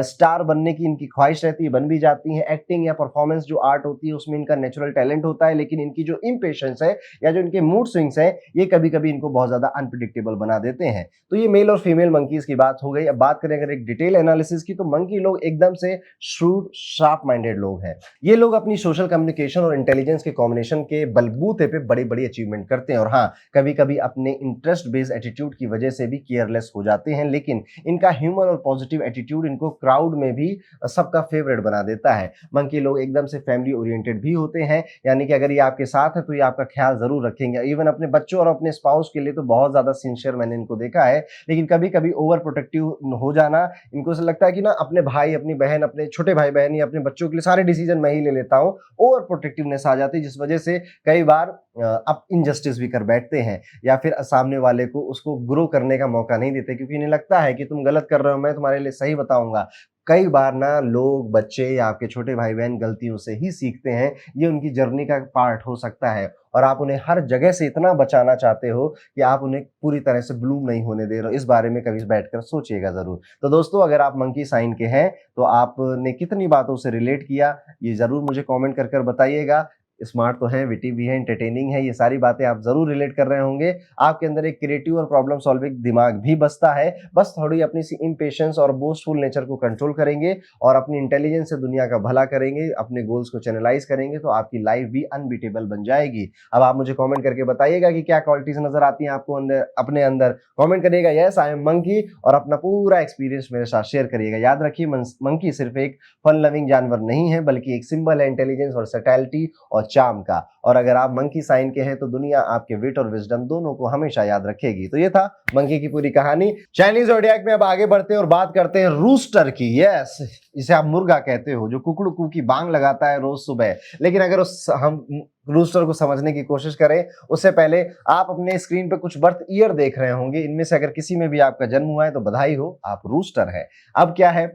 स्टार बनने की इनकी ख्वाहिश रहती है, बन भी जाती हैं। एक्टिंग या परफॉर्मेंस जो आर्ट होती है उसमें इनका नेचुरल टैलेंट होता है, लेकिन इनकी जो इम्पेशंस है या जो इनके मूड स्विंग्स हैं, ये कभी-कभी इनको बहुत ज़्यादा अनप्रेडिक्टेबल बना देते हैं। तो ये मेल और फीमेल मंकीज़ की बात हो गई। अब बात करें अगर एक डिटेल एनालिसिस की, तो मंकी लोग एकदम से श्रूड, शार्प माइंडेड लोग हैं। ये लोग अपनी सोशल कम्युनिकेशन और इंटेलिजेंस के कॉम्बिनेशन के बलबूते पे बड़ी-बड़ी अचीवमेंट करते हैं और हाँ, कभी-कभी अपने इंटरेस्ट बेस्ड एटीट्यूड की वजह से भी केयरलेस हो जाते हैं, लेकिन इनका ह्यूमर और पॉजिटिव एटीट्यूड इनको क्राउड में भी सबका फेवरेट बना देता है। मंकी लोग एकदम से फैमिली ओरिएंटेड भी होते हैं, यानी कि अगर ये आपके साथ है तो ये आपका ख्याल ज़रूर रखेंगे। इवन अपने बच्चों और अपने स्पाउस के लिए तो बहुत ज़्यादा सिंसियर मैंने इनको देखा है, लेकिन कभी-कभी ओवर प्रोटेक्टिव हो जाना, इनको ऐसा लगता है कि ना अपने भाई, अपनी बहन, अपने छोटे भाई-बहन या अपने बच्चों के लिए सारे डिसीजन मैं ही ले लेता हूँ। ओवर प्रोटेक्टिवनेस आ जाती है, जिस वजह से कई बार आप इनजस्टिस भी कर बैठते हैं या फिर सामने वाले को उसको ग्रो करने का मौका नहीं देते, क्योंकि इन्हें लगता है कि तुम गलत कर रहे हो, मैं तुम्हारे लिए सही बताऊंगा। कई बार ना लोग, बच्चे या आपके छोटे भाई बहन गलतियों से ही सीखते हैं, ये उनकी जर्नी का पार्ट हो सकता है और आप उन्हें हर जगह से इतना बचाना चाहते हो कि आप उन्हें पूरी तरह से ब्लूम नहीं होने दे रहे हो। इस बारे में कभी बैठकर सोचिएगा ज़रूर। तो दोस्तों, अगर आप मंकी साइन के हैं तो आपने कितनी बातों से रिलेट किया, ये ज़रूर मुझे कमेंट कर बताइएगा। स्मार्ट तो हैं, विटी भी हैं, एंटरटेनिंग है, ये सारी बातें आप ज़रूर रिलेट कर रहे होंगे। आपके अंदर एक क्रिएटिव और प्रॉब्लम सॉल्विंग दिमाग भी बसता है। बस थोड़ी अपनी सी इम्पेशंस और बोस्टफुल नेचर को कंट्रोल करेंगे और अपनी इंटेलिजेंस से दुनिया का भला करेंगे, अपने गोल्स को चैनलाइज करेंगे, तो आपकी लाइफ भी अनबीटेबल बन जाएगी। अब आप मुझे कमेंट करके बताइएगा कि क्या क्वालिटीज नजर आती हैं आपको अंदर, अपने अंदर। कमेंट करिएगा यस आई एम मंकी और अपना पूरा एक्सपीरियंस मेरे साथ शेयर करिएगा। याद रखिए, मंकी सिर्फ एक फन लविंग जानवर नहीं है, बल्कि एक सिंबल है इंटेलिजेंस और सटैलिटी और चार्म का। और अगर आप मंकी साइन के हैं तो दुनिया आपके विट और विजडम दोनों को हमेशा याद रखेगी। तो ये था मंकी की पूरी कहानी। चाइनीज ज़ोडिएक में अब आगे बढ़ते हैं और बात करते हैं रूस्टर की। यस, इसे आप मुर्गा कहते हो, जो कुकड़ू की बांग लगाता है रोज सुबह। लेकिन अगर हम रूस्टर को समझने की कोशिश करें उससे पहले आप अपने स्क्रीन पे कुछ बर्थ ईयर देख रहे होंगे। इनमें से अगर किसी में भी आपका जन्म हुआ है तो बधाई हो, आप रूस्टर है। अब क्या है,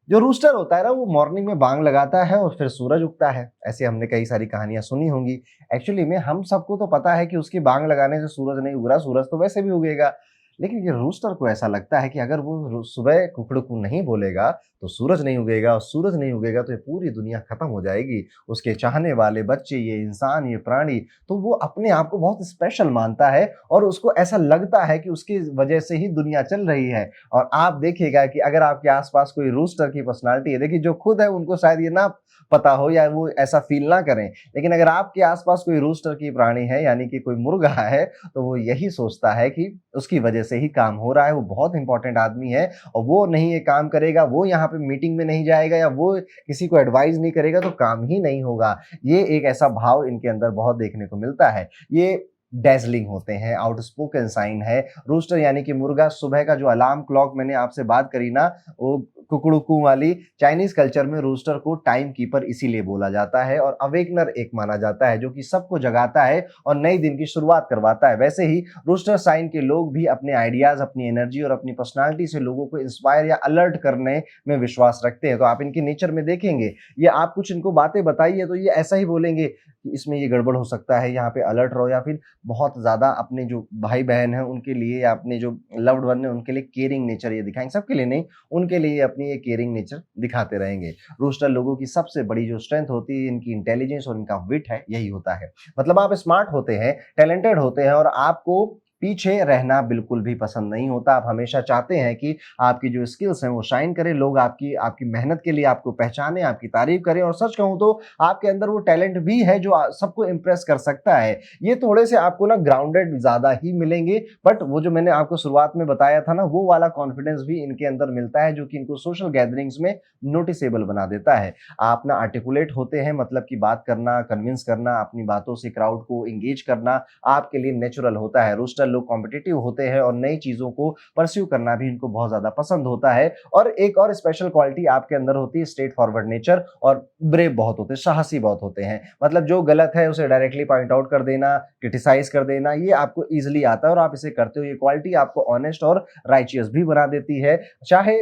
जो रूस्टर होता है ना, वो मॉर्निंग में बांग लगाता है और फिर सूरज उगता है। ऐसे हमने कई सारी कहानियां सुनी होंगी। एक्चुअली में हम सबको तो पता है कि उसकी बांग लगाने से सूरज नहीं उग रहा, सूरज तो वैसे भी उगेगा। लेकिन ये रूस्टर को ऐसा लगता है कि अगर वो सुबह कुकड़ू नहीं बोलेगा तो सूरज नहीं उगेगा, और सूरज नहीं उगेगा तो ये पूरी दुनिया खत्म हो जाएगी। उसके चाहने वाले बच्चे, ये इंसान, ये प्राणी, तो वो अपने आप को बहुत स्पेशल मानता है और उसको ऐसा लगता है कि उसकी वजह से ही दुनिया चल रही है। और आप देखिएगा कि अगर आपके आसपास कोई रूस्टर की पर्सनालिटी है, देखिए जो खुद है उनको शायद ये ना पता हो या वो ऐसा फील ना करें, लेकिन अगर आपके आसपास कोई रूस्टर की प्राणी है, यानी कि कोई मुर्गा है, तो वो यही सोचता है कि उसकी वजह से ही काम हो रहा है, वो बहुत इंपॉर्टेंट आदमी है और वो नहीं ये काम करेगा, वो यहाँ पे मीटिंग में नहीं जाएगा या वो किसी को एडवाइस नहीं करेगा तो काम ही नहीं होगा। ये एक ऐसा भाव इनके अंदर बहुत देखने को मिलता है। ये डैजलिंग होते हैं, आउटस्पोकन साइन है। रूस्टर यानी कि मुर्गा, सुबह का जो अलार्म क्लॉक मैंने आपसे बात करी ना, वो कुकड़ुकू वाली, चाइनीज कल्चर में रूस्टर को टाइम कीपर इसीलिए बोला जाता है और अवेकनर एक माना जाता है, जो कि सबको जगाता है और नई दिन की शुरुआत करवाता है। वैसे ही रूस्टर साइन के लोग भी अपने आइडियाज, अपनी एनर्जी और अपनी पर्सनालिटी से लोगों को इंस्पायर या अलर्ट करने में विश्वास रखते हैं। तो आप इनके नेचर में देखेंगे, ये आप कुछ इनको बातें बताइए तो ये ऐसा ही बोलेंगे कि इसमें ये गड़बड़ हो सकता है, यहाँ पे अलर्ट रहो, या फिर बहुत ज्यादा अपने जो भाई बहन है उनके लिए या अपने जो लव्ड वन है उनके लिए केयरिंग नेचर ये दिखाएंगे। सबके लिए नहीं, उनके लिए अपनी ये केयरिंग नेचर दिखाते रहेंगे। रूस्टर लोगों की सबसे बड़ी जो स्ट्रेंथ होती है, इनकी इंटेलिजेंस और इनका विट है, यही होता है। मतलब आप स्मार्ट होते हैं, टैलेंटेड होते हैं और आपको पीछे रहना बिल्कुल भी पसंद नहीं होता। आप हमेशा चाहते हैं कि आपकी जो स्किल्स हैं वो शाइन करें, लोग आपकी आपकी मेहनत के लिए आपको पहचाने, आपकी तारीफ करें। और सच कहूं तो आपके अंदर वो टैलेंट भी है जो सबको इंप्रेस कर सकता है। ये थोड़े से आपको ना ग्राउंडेड ज्यादा ही मिलेंगे, बट वो जो मैंने आपको शुरुआत में बताया था ना, वो वाला कॉन्फिडेंस भी इनके अंदर मिलता है, जो कि इनको सोशल गैदरिंग्स में नोटिसेबल बना देता है। आप ना आर्टिकुलेट होते हैं, मतलब कि बात करना, कन्विंस करना, अपनी बातों से क्राउड को एंगेज करना आपके लिए नेचुरल होता है। रूस्टर लोग कॉम्पिटिटिव होते हैं और नई चीजों को परस्यू करना भी इनको बहुत ज्यादा पसंद होता है। और एक और स्पेशल क्वालिटी आपके अंदर होती है स्ट्रेट फॉरवर्ड नेचर, और ब्रेव बहुत होते हैं, साहसी बहुत होते हैं। मतलब जो गलत है उसे डायरेक्टली पॉइंट आउट कर देना, क्रिटिसाइज कर देना, ये आपको इजिली आता है और आप इसे करते हो। ये क्वालिटी आपको ऑनेस्ट और राइचियस भी बना देती है। चाहे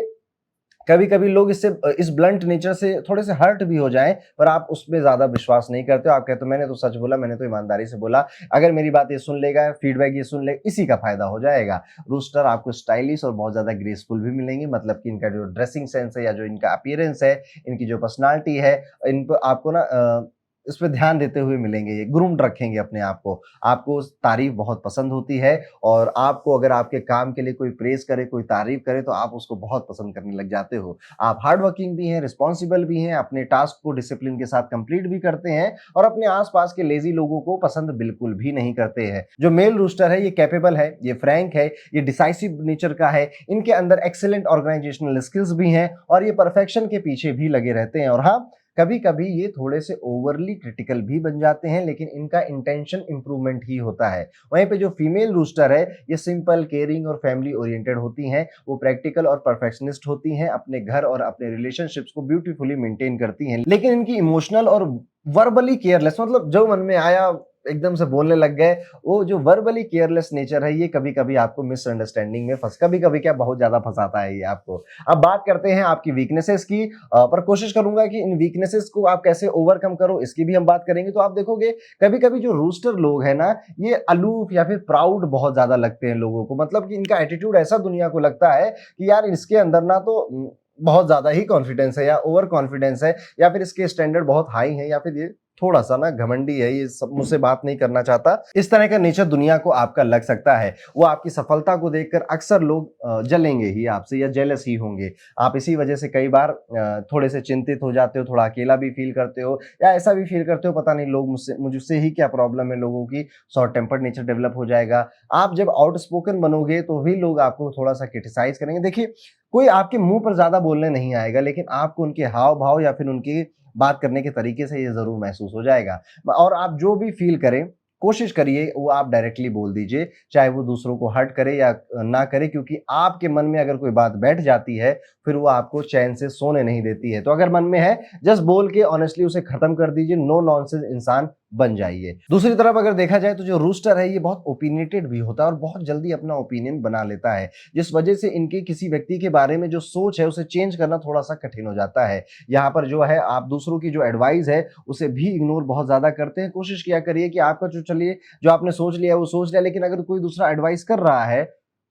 कभी कभी लोग इससे, इस ब्लंट नेचर से थोड़े से हर्ट भी हो जाएं, पर आप उसमें ज्यादा विश्वास नहीं करते हो। आप कहते हो मैंने तो सच बोला, मैंने तो ईमानदारी से बोला, अगर मेरी बात ये सुन लेगा, फीडबैक ये सुन ले, इसी का फायदा हो जाएगा। रूस्टर आपको स्टाइलिश और बहुत ज्यादा ग्रेसफुल भी मिलेंगे, मतलब कि इनका जो ड्रेसिंग सेंस है या जो इनका अपीयरेंस है, इनकी जो पर्सनालिटी है, इन पर आपको ना इस पर ध्यान देते हुए मिलेंगे। ये ग्रूम्ड रखेंगे अपने आप को, आपको तारीफ बहुत पसंद होती है और आपको अगर आपके काम के लिए कोई प्रेज करे, कोई तारीफ करे, तो आप उसको बहुत पसंद करने लग जाते हो। आप हार्ड वर्किंग भी हैं, रिस्पॉन्सिबल भी हैं, अपने टास्क को डिसिप्लिन के साथ कंप्लीट भी करते हैं और अपने आसपास के लेजी लोगों को पसंद बिल्कुल भी नहीं करते हैं। जो मेल रूस्टर है, ये कैपेबल है, ये फ्रैंक है, ये डिसाइसिव नेचर का है, इनके अंदर एक्सीलेंट ऑर्गेनाइजेशनल स्किल्स भी हैं और ये परफेक्शन के पीछे भी लगे रहते हैं। और हाँ, कभी कभी ये थोड़े से ओवरली क्रिटिकल भी बन जाते हैं, लेकिन इनका इंटेंशन इंप्रूवमेंट ही होता है। वहीं पे जो फीमेल रूस्टर है, ये सिंपल, केयरिंग और फैमिली ओरिएंटेड होती हैं। वो प्रैक्टिकल और परफेक्शनिस्ट होती हैं, अपने घर और अपने रिलेशनशिप्स को ब्यूटीफुली मेंटेन करती हैं। लेकिन इनकी इमोशनल और वर्बली केयरलेस, मतलब जो मन में आया एकदम से बोलने लग गए, वो जो वर्बली केयरलेस नेचर है ये कभी-कभी आपको मिसअंडरस्टैंडिंग में कभी-कभी क्या बहुत ज़्यादा फँसाता है ये आपको। अब बात करते हैं आपकी वीकनेसेस की, पर कोशिश करूँगा कि इन वीकनेसेस को आप कैसे ओवरकम करो इसकी भी हम बात करेंगे। तो आप देखोगे कभी-कभी जो रूस्टर लोग हैं ना, ये अलूफ या फिर प्राउड बहुत ज़्यादा लगते हैं लोगों को। मतलब कि इनका एटीट्यूड ऐसा दुनिया को लगता है कि यार इसके अंदर ना तो बहुत ज़्यादा ही कॉन्फिडेंस है या ओवर कॉन्फिडेंस है, या फिर इसके स्टैंडर्ड बहुत हाई हैं, या फिर ये थोड़ा-सा ना घमंडी है, ये सब मुझसे बात नहीं करना चाहता। इस तरह का नेचर दुनिया को आपका लग सकता है। वो आपकी सफलता को देखकर अक्सर लोग जलेंगे ही आपसे या जेलस ही होंगे। आप इसी वजह से कई बार थोड़े से चिंतित हो जाते हो, थोड़ा अकेला भी फ़ील करते हो, या ऐसा भी फ़ील करते हो पता नहीं लोग मुझसे ही क्या प्रॉब्लम है लोगों की, शॉर्ट टेम्पर्ड नेचर डेवलप हो जाएगा। आप जब आउटस्पोकन बनोगे तो भी लोग आपको थोड़ा-सा क्रिटिसाइज़ करेंगे। देखिए, कोई आपके मुँह पर ज़्यादा बोलने नहीं आएगा, लेकिन आपको उनके हाव-भाव या फिर उनकी बात करने के तरीके से ये ज़रूर महसूस हो जाएगा। और आप जो भी फ़ील करें, कोशिश करिए वो आप डायरेक्टली बोल दीजिए, चाहे वो दूसरों को हर्ट करे या ना करे, क्योंकि आपके मन में अगर कोई बात बैठ जाती है, फिर वो आपको चैन से सोने नहीं देती है। तो अगर मन में है, जस्ट बोल के ऑनेस्टली उसे खत्म कर दीजिए, नो नॉनसेंस इंसान बन जाइए। दूसरी तरफ अगर देखा जाए तो जो रूस्टर है ये बहुत ओपिनियटेड भी होता है और बहुत जल्दी अपना ओपिनियन बना लेता है, जिस वजह से इनकी किसी व्यक्ति के बारे में जो सोच है उसे चेंज करना थोड़ा-सा कठिन हो जाता है। यहाँ पर जो है आप दूसरों की जो एडवाइस है उसे भी इग्नोर बहुत ज़्यादा करते हैं। कोशिश किया करिए कि आपका जो चलिए जो आपने सोच लिया है वो सोच लिया, लेकिन अगर कोई दूसरा एडवाइस कर रहा है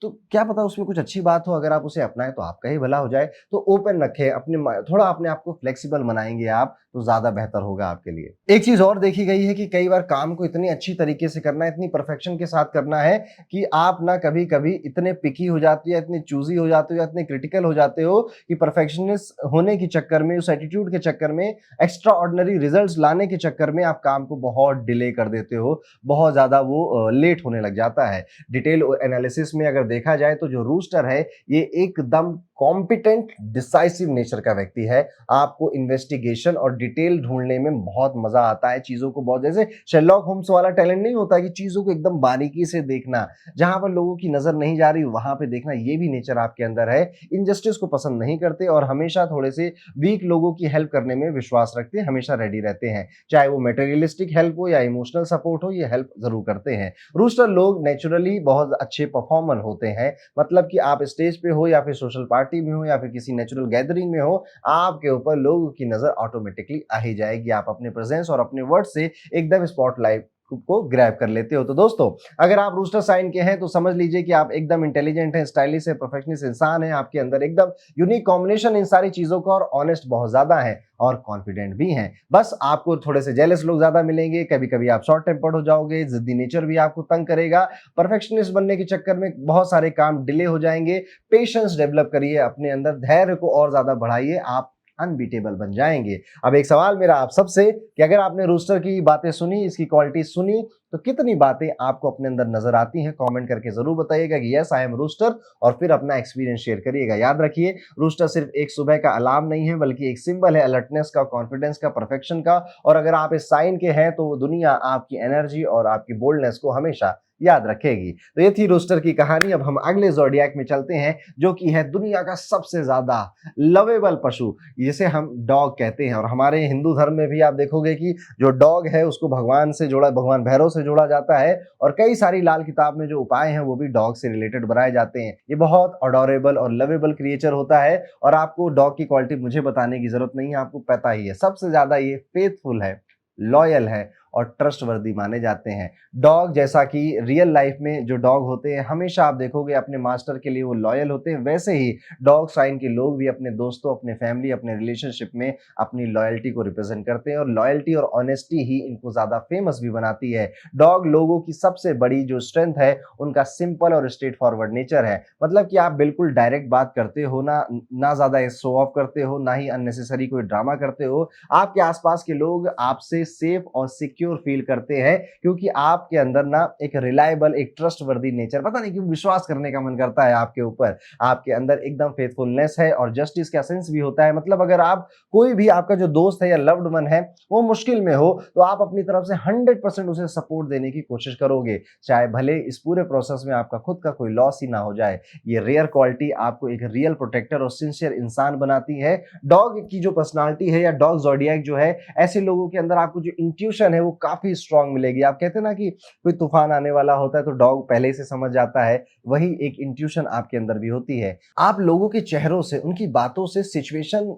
तो क्या पता उसमें कुछ अच्छी बात हो, अगर आप उसे अपनाएँ तो आपका ही भला हो जाए। तो ओपन रखें, थोड़ा अपने आप को फ्लेक्सिबल बनाएँगे आप तो ज़्यादा बेहतर होगा आपके लिए। एक चीज़ और देखी गई है कि कई बार काम को इतनी अच्छी तरीके से करना है, इतनी परफेक्शन के साथ करना है कि आप ना कभी-कभी इतने पिकी हो जाते हो या इतने चूज़ी हो जाते हो या इतने क्रिटिकल हो जाते हो कि परफेक्शनिस्ट होने के चक्कर में, उस एटीट्यूड के चक्कर में, एक्स्ट्रा ऑर्डिनरी रिजल्ट्स लाने के चक्कर में आप काम को बहुत डिले कर देते हो, बहुत ज़्यादा वो लेट होने लग जाता है। डिटेल एनालिसिस में अगर देखा जाए तो जो रूस्टर है ये एकदम कॉम्पिटेंट डिसाइसिव नेचर का व्यक्ति है। आपको इन्वेस्टिगेशन और डिटेल ढूंढने में बहुत मजा आता है, चीजों को बहुत, जैसे शेरलॉक होम्स वाला टैलेंट नहीं होता कि चीजों को एकदम बारीकी से देखना, जहां पर लोगों की नजर नहीं जा रही वहां पे देखना, ये भी नेचर आपके अंदर है। इनजस्टिस को पसंद नहीं करते और हमेशा थोड़े से वीक लोगों की हेल्प करने में विश्वास रखते हैं, हमेशा रेडी रहते हैं, चाहे वो मटेरियलिस्टिक हेल्प हो या इमोशनल सपोर्ट हो, ये हेल्प जरूर करते हैं। रूस्टर लोग नेचुरली बहुत अच्छे परफॉर्मर होते हैं, मतलब कि आप स्टेज पे हो या फिर सोशल पार्टी में हो या फिर किसी नेचुरल गैदरिंग में हो, आपके ऊपर लोगों की नजर ऑटोमेटिकली आ ही जाएगी। आप अपने प्रेजेंस और अपने वर्ड से एकदम स्पॉटलाइट को ग्रैब कर लेते हो। तो दोस्तों, अगर आप रूस्टर साइन के हैं तो समझ लीजिए कि आप एकदम इंटेलिजेंट हैं, स्टाइलिश है, परफेक्शनिस्ट इंसान है, आपके अंदर एकदम यूनिक कॉम्बिनेशन इन सारी चीजों का, और ऑनेस्ट बहुत ज्यादा है और कॉन्फिडेंट भी हैं। बस आपको थोड़े से जेलस लोग ज्यादा मिलेंगे, कभी-कभी आप शॉर्ट टेम्पर्ड हो जाओगे, जिद्दी नेचर भी आपको तंग करेगा, परफेक्शनिस्ट बनने के चक्कर में बहुत सारे काम डिले हो जाएंगे। पेशेंस डेवलप करिए अपने अंदर, धैर्य को और ज्यादा बढ़ाइए, आप अनबीटेबल बन जाएंगे। अब एक सवाल मेरा आप सबसे कि अगर आपने रूस्टर की बातें सुनी, इसकी क्वालिटी सुनी, तो कितनी बातें आपको अपने अंदर नजर आती हैं? कमेंट करके जरूर बताइएगा कि यस आई एम रूस्टर, और फिर अपना एक्सपीरियंस शेयर करिएगा। याद रखिए, रूस्टर सिर्फ एक सुबह का अलार्म नहीं है, बल्कि एक सिंबल है अलर्टनेस का, कॉन्फिडेंस का, परफेक्शन का। और अगर आप इस साइन के हैं तो दुनिया आपकी एनर्जी और आपकी बोल्डनेस को हमेशा याद रखेगी। तो ये थी रूस्टर की कहानी। अब हम अगले ज़ोडिएक में चलते हैं, जो कि है दुनिया का सबसे ज्यादा लवेबल पशु, जिसे हम डॉग कहते हैं। और हमारे हिंदू धर्म में भी आप देखोगे कि जो डॉग है उसको भगवान से जोड़ा, भगवान भैरव से जोड़ा जाता है, और कई सारी लाल किताब में जो उपाय हैं वो भी डॉग से रिलेटेड बनाए जाते हैं। ये बहुत अडोरेबल और लवेबल क्रिएचर होता है, और आपको डॉग की क्वालिटी मुझे बताने की जरूरत नहीं है, आपको पता ही है। सबसे ज्यादा ये फेथफुल है, लॉयल है और ट्रस्टवर्दी माने जाते हैं। डॉग, जैसा कि रियल लाइफ में जो डॉग होते हैं हमेशा आप देखोगे अपने मास्टर के लिए वो लॉयल होते हैं, वैसे ही डॉग साइन के लोग भी अपने दोस्तों, अपने फैमिली, अपने रिलेशनशिप में अपनी लॉयल्टी को रिप्रेजेंट करते हैं, और लॉयल्टी और ऑनेस्टी ही इनको ज्यादा फेमस भी बनाती है। डॉग लोगों की सबसे बड़ी जो स्ट्रेंथ है उनका सिंपल और स्ट्रेट फॉरवर्ड नेचर है, मतलब कि आप बिल्कुल डायरेक्ट बात करते हो, ना ज्यादा शो ऑफ करते हो, ना ही अननेसेसरी कोई ड्रामा करते हो। आपके आसपास के लोग आपसे सेफ और सिक्योर फील करते हैं, क्योंकि आपके अंदर ना एक रिलायबल, एक ट्रस्टवर्दी नेचर, पता नहीं क्यों विश्वास करने का मन करता है आपके ऊपर। आपके अंदर एकदम फेथफुलनेस है और जस्टिस का सेंस भी होता है। मतलब अगर आप, कोई भी आपका जो दोस्त है या लव्ड वन है वो मुश्किल में हो, तो आप अपनी तरफ से 100% उसे सपोर्ट देने की कोशिश करोगे, चाहे भले इस पूरे प्रोसेस में आपका खुद का कोई लॉस ही ना हो जाए। ये रेयर क्वालिटी आपको एक रियल प्रोटेक्टर और सिंसियर इंसान बनाती है। डॉग की जो पर्सनालिटी है या डॉग ज़ोडिएक जो है, ऐसे लोगों के अंदर आपको जो इंट्यूशन है वो काफी स्ट्रांग मिलेगी। आप कहते हैं ना कि कोई तूफान आने वाला होता है तो डॉग पहले से समझ जाता है, वही एक इंट्यूशन आपके अंदर भी होती है। आप लोगों के चेहरों से, उनकी बातों से सिचुएशन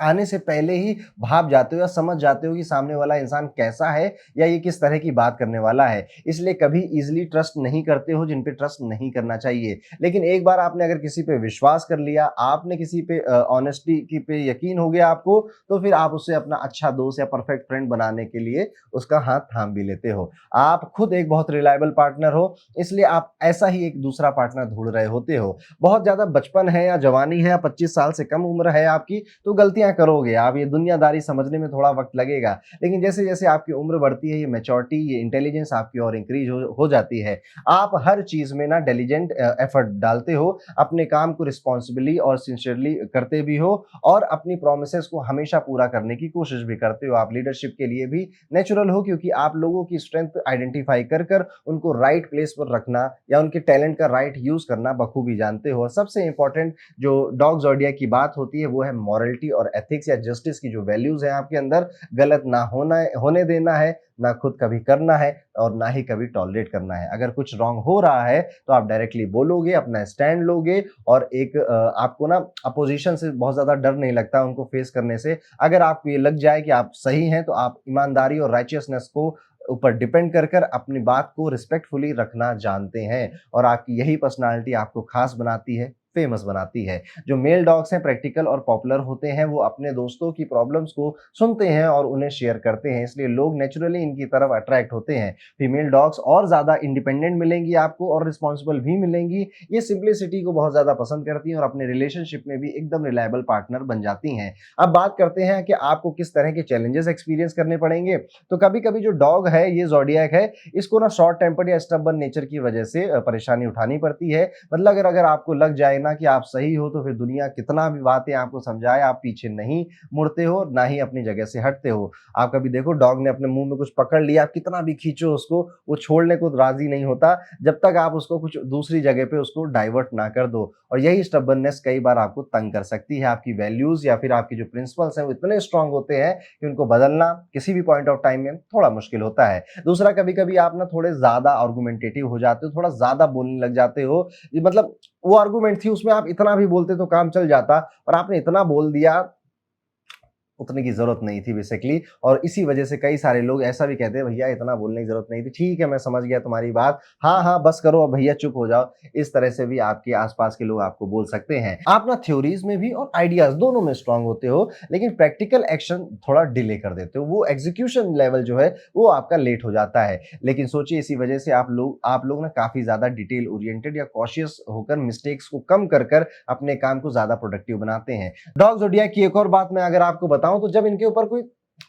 आने से पहले ही भाप जाते हो या समझ जाते हो कि सामने वाला इंसान कैसा है या ये किस तरह की बात करने वाला है। इसलिए कभी ईज़िली ट्रस्ट नहीं करते हो जिन पे ट्रस्ट नहीं करना चाहिए। लेकिन एक बार आपने अगर किसी पे विश्वास कर लिया, आपने किसी पे ऑनेस्टी की पे यकीन हो गया आपको, तो फिर आप उससे अपना अच्छा दोस्त या परफेक्ट फ्रेंड बनाने के लिए उसका हाथ थाम भी लेते हो। आप खुद एक बहुत रिलायबल पार्टनर हो, इसलिए आप ऐसा ही एक दूसरा पार्टनर ढूँढ रहे होते हो। बहुत ज़्यादा बचपन है या जवानी है या 25 साल से कम उम्र है आपकी, तो गलतियाँ करोगे आप, ये दुनियादारी समझने में थोड़ा वक्त लगेगा। लेकिन जैसे जैसे आपकी उम्र बढ़ती है, ये मैच्योरिटी, ये इंटेलिजेंस आपकी और इंक्रीज हो जाती है। आप हर चीज में ना डिलीजेंट एफर्ट डालते हो, अपने काम को रिस्पॉन्सिबली और सिंसियरली करते भी हो और अपनी प्रोमिसेस को हमेशा पूरा करने की कोशिश भी करते हो। आप लीडरशिप के लिए भी नेचुरल हो, क्योंकि आप लोगों की स्ट्रेंथ आइडेंटिफाई कर कर उनको राइट प्लेस पर रखना या उनके टैलेंट का राइट यूज करना बखूबी जानते हो। और सबसे इंपॉर्टेंट जो डॉग ज़ोडिएक की बात होती है वो है मॉरलिटी और एथिक्स या जस्टिस की जो वैल्यूज हैं आपके अंदर, गलत ना होने देना है, ना खुद कभी करना है और ना ही कभी टॉलरेट करना है। अगर कुछ रॉन्ग हो रहा है तो आप डायरेक्टली बोलोगे, अपना स्टैंड लोगे और एक आपको ना अपोजिशन से बहुत ज़्यादा डर नहीं लगता उनको फेस करने से। अगर आपको ये लग जाए कि आप सही हैं तो आप ईमानदारी और राइचियसनेस को ऊपर डिपेंड कर कर अपनी बात को रिस्पेक्टफुली रखना जानते हैं और आपकी यही पर्सनालिटी आपको खास बनाती है, फेमस बनाती है। जो मेल डॉग्स हैं प्रैक्टिकल और पॉपुलर होते हैं, वो अपने दोस्तों की प्रॉब्लम्स को सुनते हैं और उन्हें शेयर करते हैं, इसलिए लोग नेचुरली इनकी तरफ अट्रैक्ट होते हैं। फीमेल डॉग्स और ज़्यादा इंडिपेंडेंट मिलेंगी आपको और रिस्पॉन्सिबल भी मिलेंगी। ये सिंप्लिसिटी को बहुत ज़्यादा पसंद करती हैं और अपने रिलेशनशिप में भी एकदम रिलायबल पार्टनर बन जाती हैं। अब बात करते हैं कि आपको किस तरह के चैलेंजेस एक्सपीरियंस करने पड़ेंगे। तो कभी-कभी जो डॉग है, ये ज़ोडिएक है, इसको ना शॉर्ट टेम्पर्ड या स्टबर्न नेचर की वजह से परेशानी उठानी पड़ती है। मतलब अगर आपको लग जाए ना कि आप सही हो तो फिर दुनिया कितना भी बातें आपको समझाए, आप पीछे नहीं मुड़ते हो, ना ही अपनी जगह से हटते हो। आप कभी देखो डॉग ने अपने मुंह में कुछ पकड़ लिया, आप कितना भी खींचो उसको, वो छोड़ने को राजी नहीं होता जब तक आप उसको कुछ दूसरी जगह पे उसको डाइवर्ट ना कर दो। और यही स्टबर्ननेस कई बार आपको तंग कर सकती है। आपकी वैल्यूज या फिर आपकी जो प्रिंसिपल्स हैं वो इतने स्ट्रांग होते हैं कि उनको बदलना किसी भी पॉइंट ऑफ टाइम में थोड़ा मुश्किल होता है। दूसरा, कभी कभी आप ना थोड़े ज्यादा आर्गुमेंटेटिव हो जाते हो, थोड़ा ज्यादा बोलने लग जाते हो। मतलब वो आर्गुमेंट थी, उसमें आप इतना भी बोलते तो काम चल जाता, और आपने इतना बोल दिया, उतने की ज़रूरत नहीं थी बेसिकली। और इसी वजह से कई सारे लोग ऐसा भी कहते हैं, भैया इतना बोलने की ज़रूरत नहीं थी, ठीक है मैं समझ गया तुम्हारी बात, हाँ, हाँ, बस करो अब भैया चुप हो जाओ। इस तरह से भी आपके आस-पास के लोग आपको बोल सकते हैं। आप ना थ्योरीज़ में भी और आइडियाज़ दोनों में स्ट्रॉन्ग होते हो, लेकिन प्रैक्टिकल एक्शन थोड़ा डिले कर देते हो। वो एग्ज़ीक्यूशन लेवल जो है, वो आपका लेट हो जाता है। लेकिन सोचिए इसी वजह से आप लोग ना काफ़ी ज़्यादा डिटेल ओरिएंटेड या कॉशियस होकर मिस्टेक्स को कम कर कर अपने काम को ज़्यादा प्रोडक्टिव बनाते हैं। डॉग ज़ोडिएक की एक और बात मैं अगर आपको बताऊं, तो जब इनके ऊपर कोई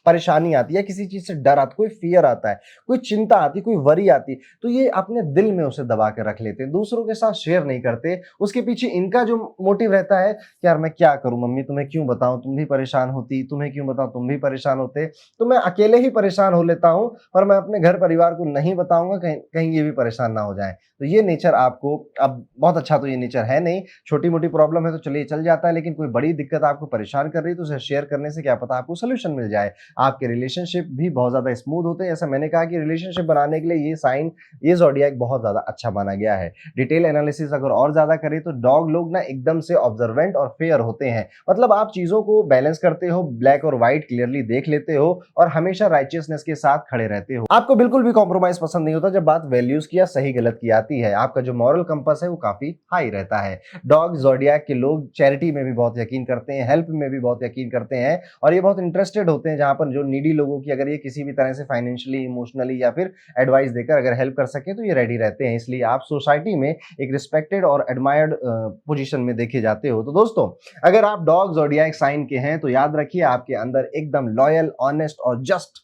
परेशानी आती है, किसी चीज से डर आता, कोई फियर आता है, कोई चिंता आती, कोई वरी आती, तो ये अपने दिल में उसे दबा के रख लेते हैं, दूसरों के साथ शेयर नहीं करते। उसके पीछे इनका जो मोटिव रहता है कि यार मैं क्या करूं मम्मी, तुम्हें क्यों बताऊं, तुम भी परेशान होती, तुम्हें क्यों बताऊं, तुम भी परेशान होते, तो मैं अकेले ही परेशान हो लेता हूं, पर मैं अपने घर परिवार को नहीं बताऊंगा, कहीं कहीं ये भी परेशान ना हो जाए। तो ये नेचर आपको, अब बहुत अच्छा तो ये नेचर है नहीं, छोटी मोटी प्रॉब्लम है तो चलिए चल जाता है, लेकिन कोई बड़ी दिक्कत आपको परेशान कर रही है तो उसे शेयर करने से क्या पता आपको सोल्यूशन मिल जाए। आपके रिलेशनशिप भी बहुत ज्यादा स्मूथ होते हैं। जैसा मैंने कहा कि रिलेशनशिप बनाने के लिए ये साइन, ये ज़ोडिएक बहुत ज्यादा अच्छा माना गया है। डिटेल एनालिसिस अगर और ज्यादा करें तो डॉग लोग ना एकदम से ऑब्जर्वेंट और फेयर होते हैं। मतलब आप चीजों को बैलेंस करते हो, ब्लैक और व्हाइट क्लियरली देख लेते हो और हमेशा राइचियसनेस के साथ खड़े रहते हो। आपको बिल्कुल भी कॉम्प्रोमाइज पसंद नहीं होता जब बात वैल्यूज की या सही गलत की आती है। आपका जो मॉरल कंपास है वो काफी हाई रहता है। डॉग ज़ोडिएक के लोग चैरिटी में भी बहुत यकीन करते हैं, हेल्प में भी बहुत यकीन करते हैं और ये बहुत इंटरेस्टेड होते हैं जहां पर जो नीडी लोगों की अगर ये किसी भी तरह से फाइनेंशियली, इमोशनली या फिर एडवाइस देकर अगर हेल्प कर सके तो ये रेडी रहते हैं। इसलिए आप सोसाइटी में एक रिस्पेक्टेड और एडमायर्ड पोजीशन में देखे जाते हो। तो दोस्तों, अगर आप डॉग ज़ोडिएक साइन के हैं तो याद रखिए आपके अंदर एकदम लॉयल, ऑनेस्ट और जस्ट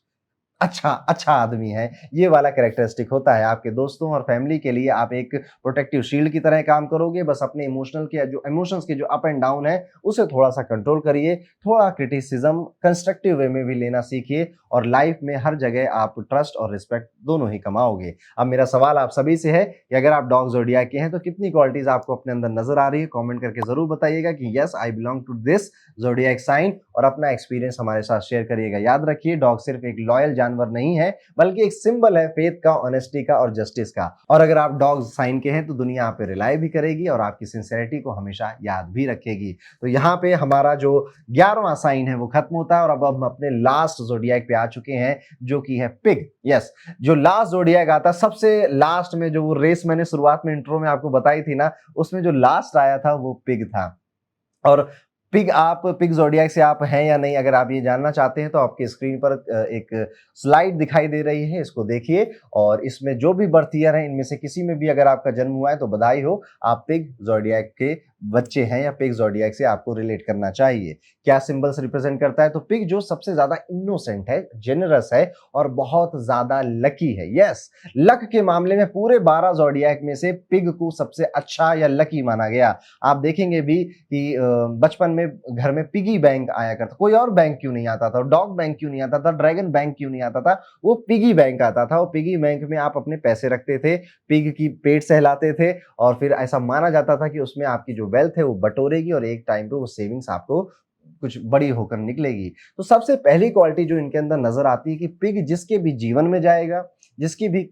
अच्छा अच्छा आदमी है, ये वाला कैरेक्टरिस्टिक होता है। आपके दोस्तों और फैमिली के लिए आप एक प्रोटेक्टिव शील्ड की तरह काम करोगे। बस अपने इमोशनल के जो इमोशंस के जो अप एंड डाउन है उसे थोड़ा सा कंट्रोल करिए, थोड़ा क्रिटिसिज्म कंस्ट्रक्टिव वे में भी लेना सीखिए और लाइफ में हर जगह आप ट्रस्ट और रिस्पेक्ट दोनों ही कमाओगे। अब मेरा सवाल आप सभी से है कि अगर आप डॉग ज़ोडिएक के हैं तो कितनी क्वालिटीज आपको अपने अंदर नजर आ रही है, कमेंट करके जरूर बताइएगा कि yes I belong to this zodiac sign, और अपना एक्सपीरियंस हमारे साथ शेयर करिएगा। याद रखिए डॉग सिर्फ एक लॉयल जानवर नहीं है, बल्कि एक सिंबल है फेथ का, ऑनेस्टी का और जस्टिस का। और अगर आप डॉग साइन के हैं तो दुनिया आप पे रिलाई भी करेगी और आपकी सिंसेरिटी को हमेशा याद भी रखेगी। तो यहाँ पे हमारा जो 11वां साइन है वो खत्म होता है और अब हम अपने लास्ट ज़ोडिएक पे आ चुके हैं, जो कि है पिग। यस, जो लास्ट ज़ोडिएक आता, सबसे लास्ट में जो वो रेस मैंने शुरुआत में इंट्रो में आपको बताई थी ना, उसमें जो लास्ट आया था वो पिग था। और पिग ज़ोडिएक से आप हैं या नहीं, अगर आप ये जानना चाहते हैं तो आपकी स्क्रीन पर एक स्लाइड दिखाई दे रही है, इसको देखिए। और इसमें जो भी बर्थ ईयर है, इनमें से किसी में भी अगर आपका जन्म हुआ है तो बधाई हो, आप पिग ज़ोडिएक के बच्चे हैं या पिग ज़ोडिएक से आपको रिलेट करना चाहिए। क्या सिंबल्स रिप्रेजेंट करता है? तो पिग जो सबसे ज्यादा इनोसेंट है, जेनरस है और बहुत ज्यादा लकी है। यस, लक के मामले में पूरे 12 ज़ोडिएक में से पिग को सबसे अच्छा या लकी माना गया। आप देखेंगे भी कि बचपन में घर में पिगी बैंक आया करता, कोई और बैंक क्यों नहीं आता था, डॉग बैंक क्यों नहीं आता था, ड्रैगन बैंक क्यों नहीं आता था, वो पिगी बैंक आता था। वो पिगी बैंक में आप अपने पैसे रखते थे, पिग की पेट सहलाते थे और फिर ऐसा माना जाता था कि उसमें आपकी जो वेल्थ है वो बटोरेगी और एक टाइम पे वो सेविंग्स आपको कुछ बड़ी होकर निकलेगी। तो सबसे पहली क्वालिटी जो इनके अंदर नजर आती है कि पिग जिसके भी जीवन में जाएगा, जिसकी भी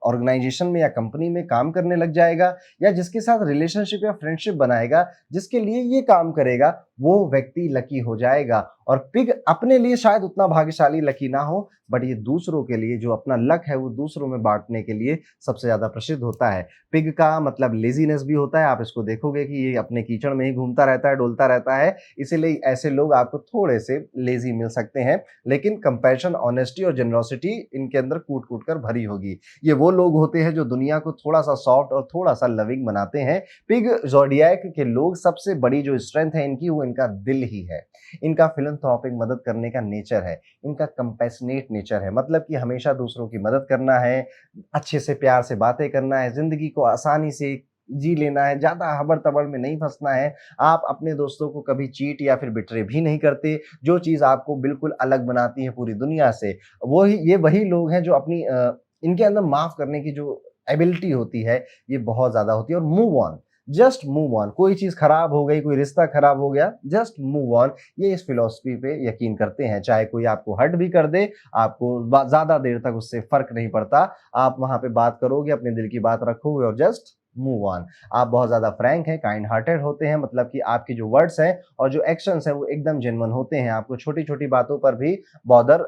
ऑर्गेनाइजेशन में या कंपनी में काम करने लग जाएगा या जिसके साथ रिलेशनशिप या फ्रेंडशिप बनाएगा, जिसके लिए ये काम करेगा, वो व्यक्ति लकी हो जाएगा। और पिग अपने लिए शायद उतना भाग्यशाली लकी ना हो, बट ये दूसरों के लिए जो अपना लक है वो दूसरों में बांटने के लिए सबसे ज्यादा प्रसिद्ध होता है। पिग का मतलब लेजीनेस भी होता है। आप इसको देखोगे कि ये अपने कीचड़ में ही घूमता रहता है, डोलता रहता है, इसीलिए ऐसे लोग आपको थोड़े से लेजी मिल सकते हैं। लेकिन कंपैशन, ऑनेस्टी और जेनरोसिटी इनके अंदर कूट कूट कर भरी होगी। ये वो लोग होते हैं जो दुनिया को थोड़ा सा सॉफ्ट और थोड़ा सा लविंग बनाते हैं। पिग ज़ोडिएक के लोग सबसे बड़ी जो स्ट्रेंथ है इनकी, वो इनका दिल ही है। इनका फिलैंथ्रोपिक, मदद करने का नेचर है। इनका कंपैशनेट नेचर है, मतलब कि हमेशा दूसरों की मदद करना है, अच्छे से प्यार से बातें करना है, जिंदगी को आसानी से जी लेना है, ज्यादा हबड़ तबड़ में नहीं फंसना है। आप अपने दोस्तों को कभी चीट या फिर बिट्रे भी नहीं करते। जो चीज आपको बिल्कुल अलग बनाती है पूरी दुनिया से, ये वही लोग हैं जो अपनी इनके अंदर माफ करने की जो एबिलिटी होती है, ये बहुत ज्यादा होती है। और move on, just move on. कोई चीज खराब हो गई, कोई रिश्ता खराब हो गया, जस्ट मूव ऑन। ये इस फिलॉसफी पे यकीन करते हैं। चाहे कोई आपको हर्ट भी कर दे, आपको ज्यादा देर तक उससे फर्क नहीं पड़ता। आप वहां पे बात करोगे, अपने दिल की बात रखोगे और जस्ट मूव ऑन। आप बहुत ज्यादा फ्रैंक हैं, काइंड हार्टेड होते हैं, मतलब कि आपके जो वर्ड्स हैं और जो एक्शंस हैं वो एकदम जेन्युइन होते हैं। आपको छोटी छोटी बातों पर भी बॉदर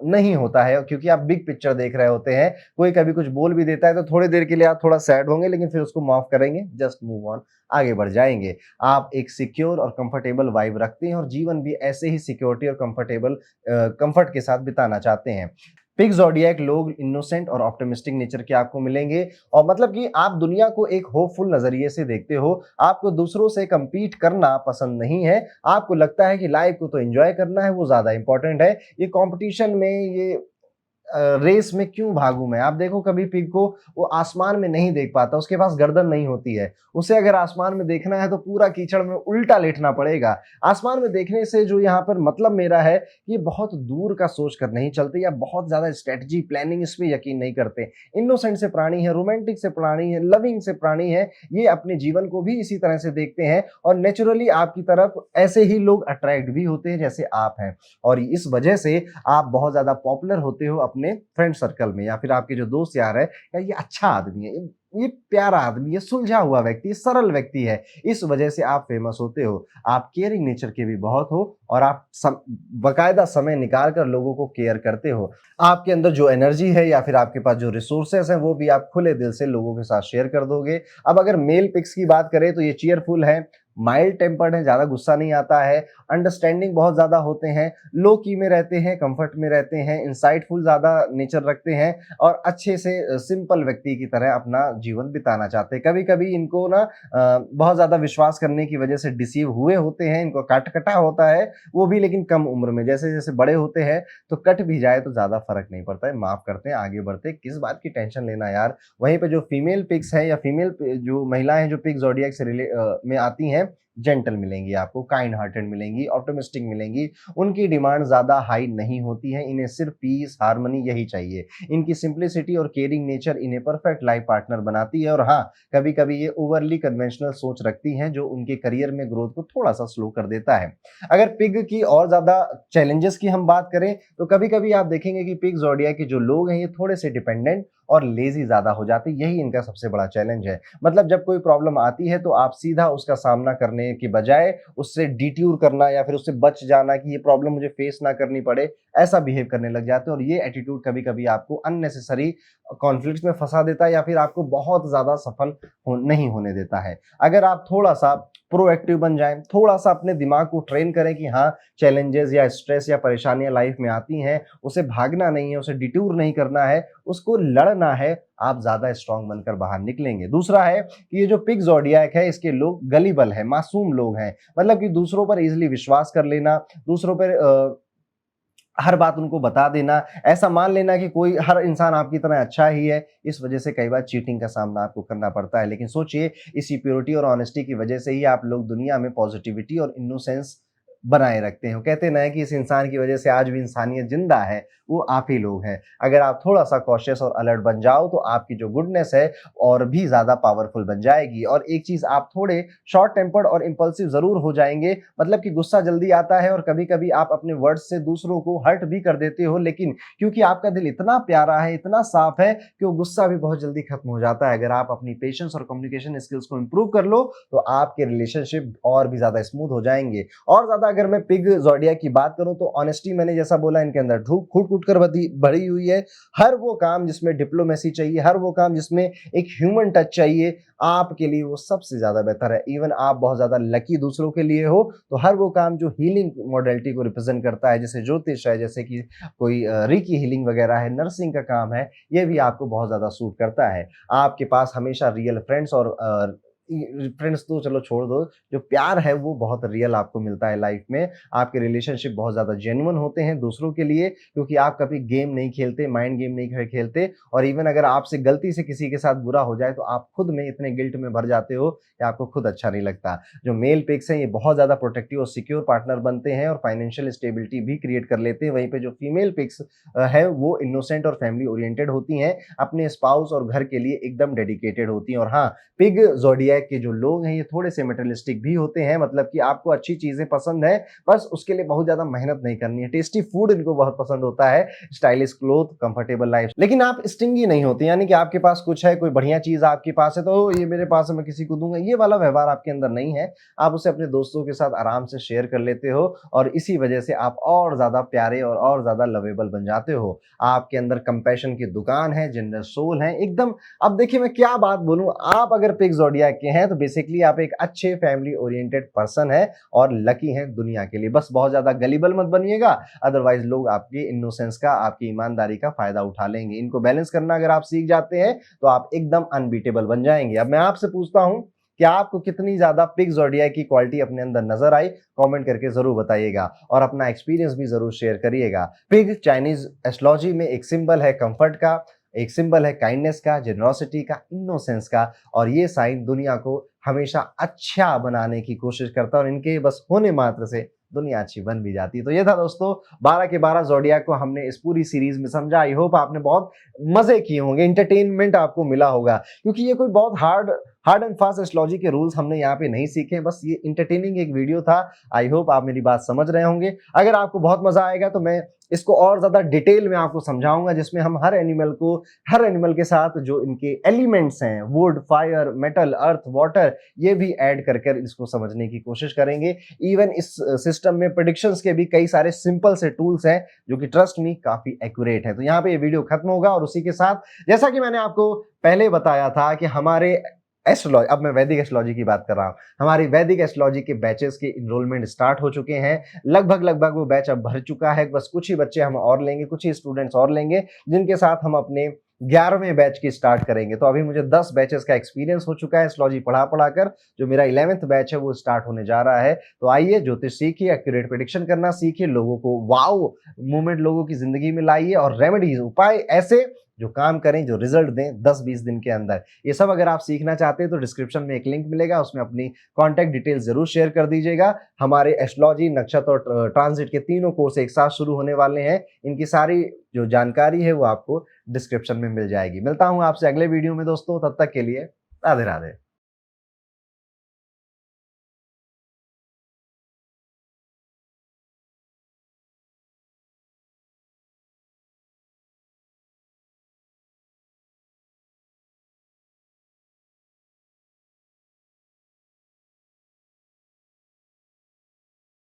नहीं होता है, क्योंकि आप बिग पिक्चर देख रहे होते हैं। कोई कभी कुछ बोल भी देता है तो थोड़ी देर के लिए आप थोड़ा सैड होंगे, लेकिन फिर उसको माफ करेंगे, जस्ट मूव ऑन, आगे बढ़ जाएंगे। आप एक सिक्योर और कंफर्टेबल वाइब रखते हैं और जीवन भी ऐसे ही सिक्योरिटी और कंफर्ट के साथ बिताना चाहते हैं। पिग ज़ोडिएक लोग इनोसेंट और ऑप्टिमिस्टिक नेचर के आपको मिलेंगे, और मतलब कि आप दुनिया को एक होपफुल नजरिए से देखते हो। आपको दूसरों से compete करना पसंद नहीं है। आपको लगता है कि लाइफ को तो एंजॉय करना है, वो ज्यादा इंपॉर्टेंट है। ये कंपटीशन में, ये रेस में क्यों भागूं मैं? आप देखो कभी पिग को, वो आसमान में नहीं देख पाता, उसके पास गर्दन नहीं होती है। उसे अगर आसमान में देखना है तो पूरा कीचड़ में उल्टा लेटना पड़ेगा। आसमान में देखने से जो यहाँ पर मतलब मेरा है, ये बहुत दूर का सोच कर नहीं चलते या बहुत ज्यादा स्ट्रेटजी, प्लानिंग, इस पे यकीन नहीं करते। इनोसेंट से प्राणी है, रोमांटिक से प्राणी है, लविंग से प्राणी है। ये अपने जीवन को भी इसी तरह से देखते हैं और नेचुरली आपकी तरफ ऐसे ही लोग अट्रैक्ट भी होते हैं जैसे आप हैं। और इस वजह से आप बहुत ज्यादा पॉपुलर होते हो अपने फ्रेंड सर्कल में, या फिर आपके जो दोस्त यार है, यार ये अच्छा आदमी है, ये प्यारा आदमी, ये सुलझा हुआ व्यक्ति, सरल व्यक्ति है, इस वजह से आप फेमस होते हो। आप केयरिंग नेचर के भी बहुत हो और आप बकायदा समय निकाल कर लोगों को केयर करते हो। आपके अंदर जो एनर्जी है या फिर आपके पास जो रिसोर्सेस हैं, वो भी आप खुले दिल से लोगों के साथ शेयर कर दोगे। अब अगर मेल पिक्स की बात करें तो ये चीयरफुल है, माइल्ड टेम्पर्ड है, ज्यादा गुस्सा नहीं आता है, अंडरस्टैंडिंग बहुत ज्यादा होते हैं, लो की में रहते हैं, कंफर्ट में रहते हैं, इंसाइटफुल ज्यादा नेचर रखते हैं और अच्छे से सिंपल व्यक्ति की तरह अपना जीवन बिताना चाहते हैं। कभी कभी इनको ना बहुत ज्यादा विश्वास करने की वजह से डिसीव हुए होते हैं, इनको कट कटा होता है, वो भी लेकिन कम उम्र में। जैसे जैसे बड़े होते हैं तो कट भी जाए तो ज्यादा फर्क नहीं पड़ता है, माफ करते हैं, आगे बढ़ते, किस बात की टेंशन लेना यार। वहीं पे जो फीमेल पिग्स हैं या फीमेल जो महिलाएं जो पिग ज़ोडिएक से में आती हैं, जेंटल मिलेंगी, आपको काइंड हार्टेड मिलेंगी, ऑप्टिमिस्टिक मिलेंगी। उनकी डिमांड ज़्यादा हाई नहीं होती है, इन्हें सिर्फ पीस, हार्मनी यही चाहिए। इनकी सिंप्लिसिटी और केयरिंग नेचर इन्हें परफेक्ट लाइफ पार्टनर बनाती है। और हाँ, कभी-कभी ये ओवरली कन्वेंशनल सोच रखती हैं, जो उनके करियर में ग्रोथ को थोड़ा-सा स्लो कर देता है। अगर पिग की और ज़्यादा चैलेंजेस की हम बात करें, तो कभी-कभी आप देखेंगे कि पिग ज़ोडिएक के जो लोग हैं, ये थोड़े से डिपेंडेंट और लेज़ी ज़्यादा हो जाते हैं, यही इनका सबसे बड़ा चैलेंज है। मतलब जब कोई प्रॉब्लम आती है, तो आप सीधा उसका सामना करने की बजाय उससे डिट्यूर करना या फिर उससे बच जाना कि ये प्रॉब्लम मुझे फेस ना करनी पड़े, ऐसा बिहेव करने लग जाते हैं। और ये एटीट्यूड कभी-कभी आपको अननेसेसरी कॉन्फ्लिक्ट्स में फँसा देता है या फिर आपको बहुत ज़्यादा सफल नहीं होने देता है। अगर आप थोड़ा-सा प्रोएक्टिव बन जाएँ, थोड़ा-सा अपने दिमाग को ट्रेन करें कि हाँ, चैलेंजेस या स्ट्रेस या परेशानियाँ लाइफ में आती हैं, उसे भागना नहीं है, उसे डिटूर नहीं करना है, उसको लड़ना है, आप ज़्यादा स्ट्रॉन्ग बनकर बाहर निकलेंगे। दूसरा है कि ये जो पिग ज़ोडिएक है, इसके लोग गलिबल हैं, मासूम लोग हैं। मतलब कि दूसरों पर ईज़िली विश्वास कर लेना, दूसरों पर हर बात उनको बता देना, ऐसा मान लेना कि कोई हर इंसान आपकी तरह अच्छा ही है, इस वजह से कई बार चीटिंग का सामना आपको करना पड़ता है। लेकिन सोचिए, इसी प्योरिटी और ऑनेस्टी की वजह से ही आप लोग दुनिया में पॉजिटिविटी और इनोसेंस बनाए रखते हैं। कहते ना है कि इस इंसान की वजह से आज भी इंसानियत जिंदा है, वो आप ही लोग हैं। अगर आप थोड़ा-सा कॉशियस और अलर्ट बन जाओ, तो आपकी जो गुडनेस है और भी ज़्यादा पावरफुल बन जाएगी। और एक चीज़, आप थोड़े शॉर्ट टेम्पर्ड और इम्पल्सिव ज़रूर हो जाएँगे, मतलब कि गुस्सा जल्दी आता है और कभी-कभी आप अपने वर्ड्स से दूसरों को हर्ट भी कर देते हो, लेकिन क्योंकि आपका दिल इतना प्यारा है, इतना साफ है कि वो गुस्सा भी बहुत जल्दी खत्म हो जाता है। अगर आप अपनी पेशेंस और कम्युनिकेशन स्किल्स को इम्प्रूव कर लो, तो आपके रिलेशनशिप और भी ज़्यादा स्मूथ हो जाएँगे। और ज़्यादा अगर मैं पिग ज़ोडिएक की बात करूँ, तो ऑनेस्टी मैंने जैसा बोला, इनके अंदर कूट-कूट कर भरी हुई है। हर वो काम जिसमें डिप्लोमेसी चाहिए, हर वो काम जिसमें एक ह्यूमन टच चाहिए, आपके लिए वो सबसे ज़्यादा बेहतर है। इवन आप बहुत ज़्यादा लकी दूसरों के लिए हो, तो हर वो काम जो हीलिंग मॉडलिटी को रिप्रेज़ेंट करता है, जैसे ज्योतिष है, जैसे कि कोई रीकी हीलिंग वगैरह है, नर्सिंग का काम है, ये भी आपको बहुत ज़्यादा सूट करता है। आपके पास हमेशा रियल फ्रेंड्स और फ्रेंड्स तो चलो छोड़ दो, जो प्यार है वो बहुत रियल आपको मिलता है लाइफ में। आपके रिलेशनशिप बहुत ज़्यादा जेन्युइन होते हैं दूसरों के लिए, क्योंकि आप कभी गेम नहीं खेलते, माइंड गेम नहीं खेलते। और इवन अगर आपसे गलती से किसी के साथ बुरा हो जाए, तो आप खुद में इतने गिल्ट में भर जाते हो कि आपको खुद अच्छा नहीं लगता। जो मेल पिग्स हैं, ये बहुत ज़्यादा प्रोटेक्टिव और सिक्योर पार्टनर बनते हैं और फाइनेंशियल स्टेबिलिटी भी क्रिएट कर लेते हैं। वहीं पे जो फीमेल पिग्स है, वो इनोसेंट और फैमिली ओरिएंटेड होती हैं, अपने स्पाउस और घर के लिए एकदम डेडिकेटेड होती हैं। और हाँ, पिग ज़ोडिएक के जो लोग हैं, ये थोड़े से मटेरियलिस्टिक भी होते हैं, मतलब कि आपको अच्छी चीज़ें पसंद है, बस उसके लिए बहुत ज़्यादा मेहनत नहीं करनी है। टेस्टी फूड इनको बहुत पसंद होता है, स्टाइलिश क्लोथ, कंफर्टेबल लाइफ। लेकिन आप स्टिंगी नहीं होते, यानी कि आपके पास कुछ है, कोई बढ़िया चीज़ आपके पास है, तो ये मेरे पास है, मैं किसी को दूँगा, ये वाला व्यवहार आपके अंदर नहीं है। आप उसे अपने दोस्तों के साथ आराम से शेयर कर लेते हो और इसी वजह से आप और ज़्यादा प्यारे और ज़्यादा लवेबल बन जाते हो। आपके अंदर कंपैशन की दुकान है, जनरस सोल है, एकदम। अब देखिए, मैं क्या बात बोलूं, आप अगर पिग ज़ोडिएक के हैं, तो बेसिकली आप एक अच्छे फैमिली ओरिएंटेड पर्सन है और लकी हैं दुनिया के लिए। बस बहुत ज्यादा गलीबल मत बनिएगा, अदरवाइज लोग आपकी इनोसेंस का, आपकी ईमानदारी का फायदा उठा लेंगे। इनको बैलेंस करना अगर आप सीख जाते हैं, तो आप एकदम अनबीटेबल बन जाएंगे। अब मैं आपसे पूछता हूं कि आपको कितनी ज्यादा पिग ज़ोडिएक की क्वालिटी अपने अंदर नजर आई, कमेंट करके जरूर बताइएगा और अपना एक्सपीरियंस भी जरूर शेयर करिएगा। पिग चाइनीज एस्ट्रोलॉजी में एक सिंबल है कंफर्ट का, एक सिंबल है काइंडनेस का, जेनरोसिटी का, इनोसेंस का। और ये साइन दुनिया को हमेशा अच्छा बनाने की कोशिश करता है और इनके बस होने मात्र से दुनिया अच्छी बन भी जाती है। तो ये था दोस्तों 12 के 12 ज़ोडिएक को हमने इस पूरी सीरीज में समझा। आई होप आपने बहुत मजे किए होंगे, इंटरटेनमेंट आपको मिला होगा, क्योंकि ये कोई बहुत हार्ड एंड फास्ट एस्ट्रोलॉजी के रूल्स हमने यहाँ पे नहीं सीखे, बस ये इंटरटेनिंग एक वीडियो था। आई होप आप मेरी बात समझ रहे होंगे। अगर आपको बहुत मजा आएगा, तो मैं इसको और ज्यादा डिटेल में आपको समझाऊंगा, जिसमें हम हर एनिमल के साथ जो इनके एलिमेंट्स हैं, would, fire, metal, earth, water, ये भी ऐड कर इसको समझने की कोशिश करेंगे। इवन इस सिस्टम में प्रेडिक्शंस के भी कई सारे सिंपल से टूल्स हैं, जो कि ट्रस्ट मी काफी एक्यूरेट है। तो यहाँ पे ये वीडियो खत्म होगा और उसी के साथ, जैसा कि मैंने आपको पहले बताया था कि हमारे एस्ट्रोलॉजी, अब मैं वैदिक एस्ट्रोलॉजी की बात कर रहा हूँ, हमारी वैदिक एस्ट्रोलॉजी के बैचेस के इनरोलमेंट स्टार्ट हो चुके हैं। लगभग वो बैच अब भर चुका है। बस कुछ ही बच्चे हम और लेंगे, कुछ ही स्टूडेंट्स और लेंगे, जिनके साथ हम अपने 11वें बैच की स्टार्ट करेंगे। तो अभी मुझे 10 बैचेस का एक्सपीरियंस हो चुका है एस्ट्रोलॉजी पढ़ा कर। जो मेरा 11th बैच है, वो स्टार्ट होने जा रहा है। तो आइए, ज्योतिष सीखिए, एक्यूरेट प्रेडिक्शन करना सीखिए, लोगों को वाओ मोमेंट लोगों की जिंदगी में लाइए और रेमेडीज, उपाय ऐसे जो काम करें, जो रिजल्ट दें 10-20 दिन के अंदर। ये सब अगर आप सीखना चाहते हैं तो डिस्क्रिप्शन में एक लिंक मिलेगा, उसमें अपनी कॉन्टैक्ट डिटेल ज़रूर शेयर कर दीजिएगा। हमारे एस्ट्रोलॉजी, नक्षत्र और ट्रांजिट के तीनों कोर्स एक साथ शुरू होने वाले हैं। इनकी सारी जो जानकारी है वो आपको डिस्क्रिप्शन में मिल जाएगी। मिलता हूँ आपसे अगले वीडियो में दोस्तों, तब तक के लिए राधे राधे।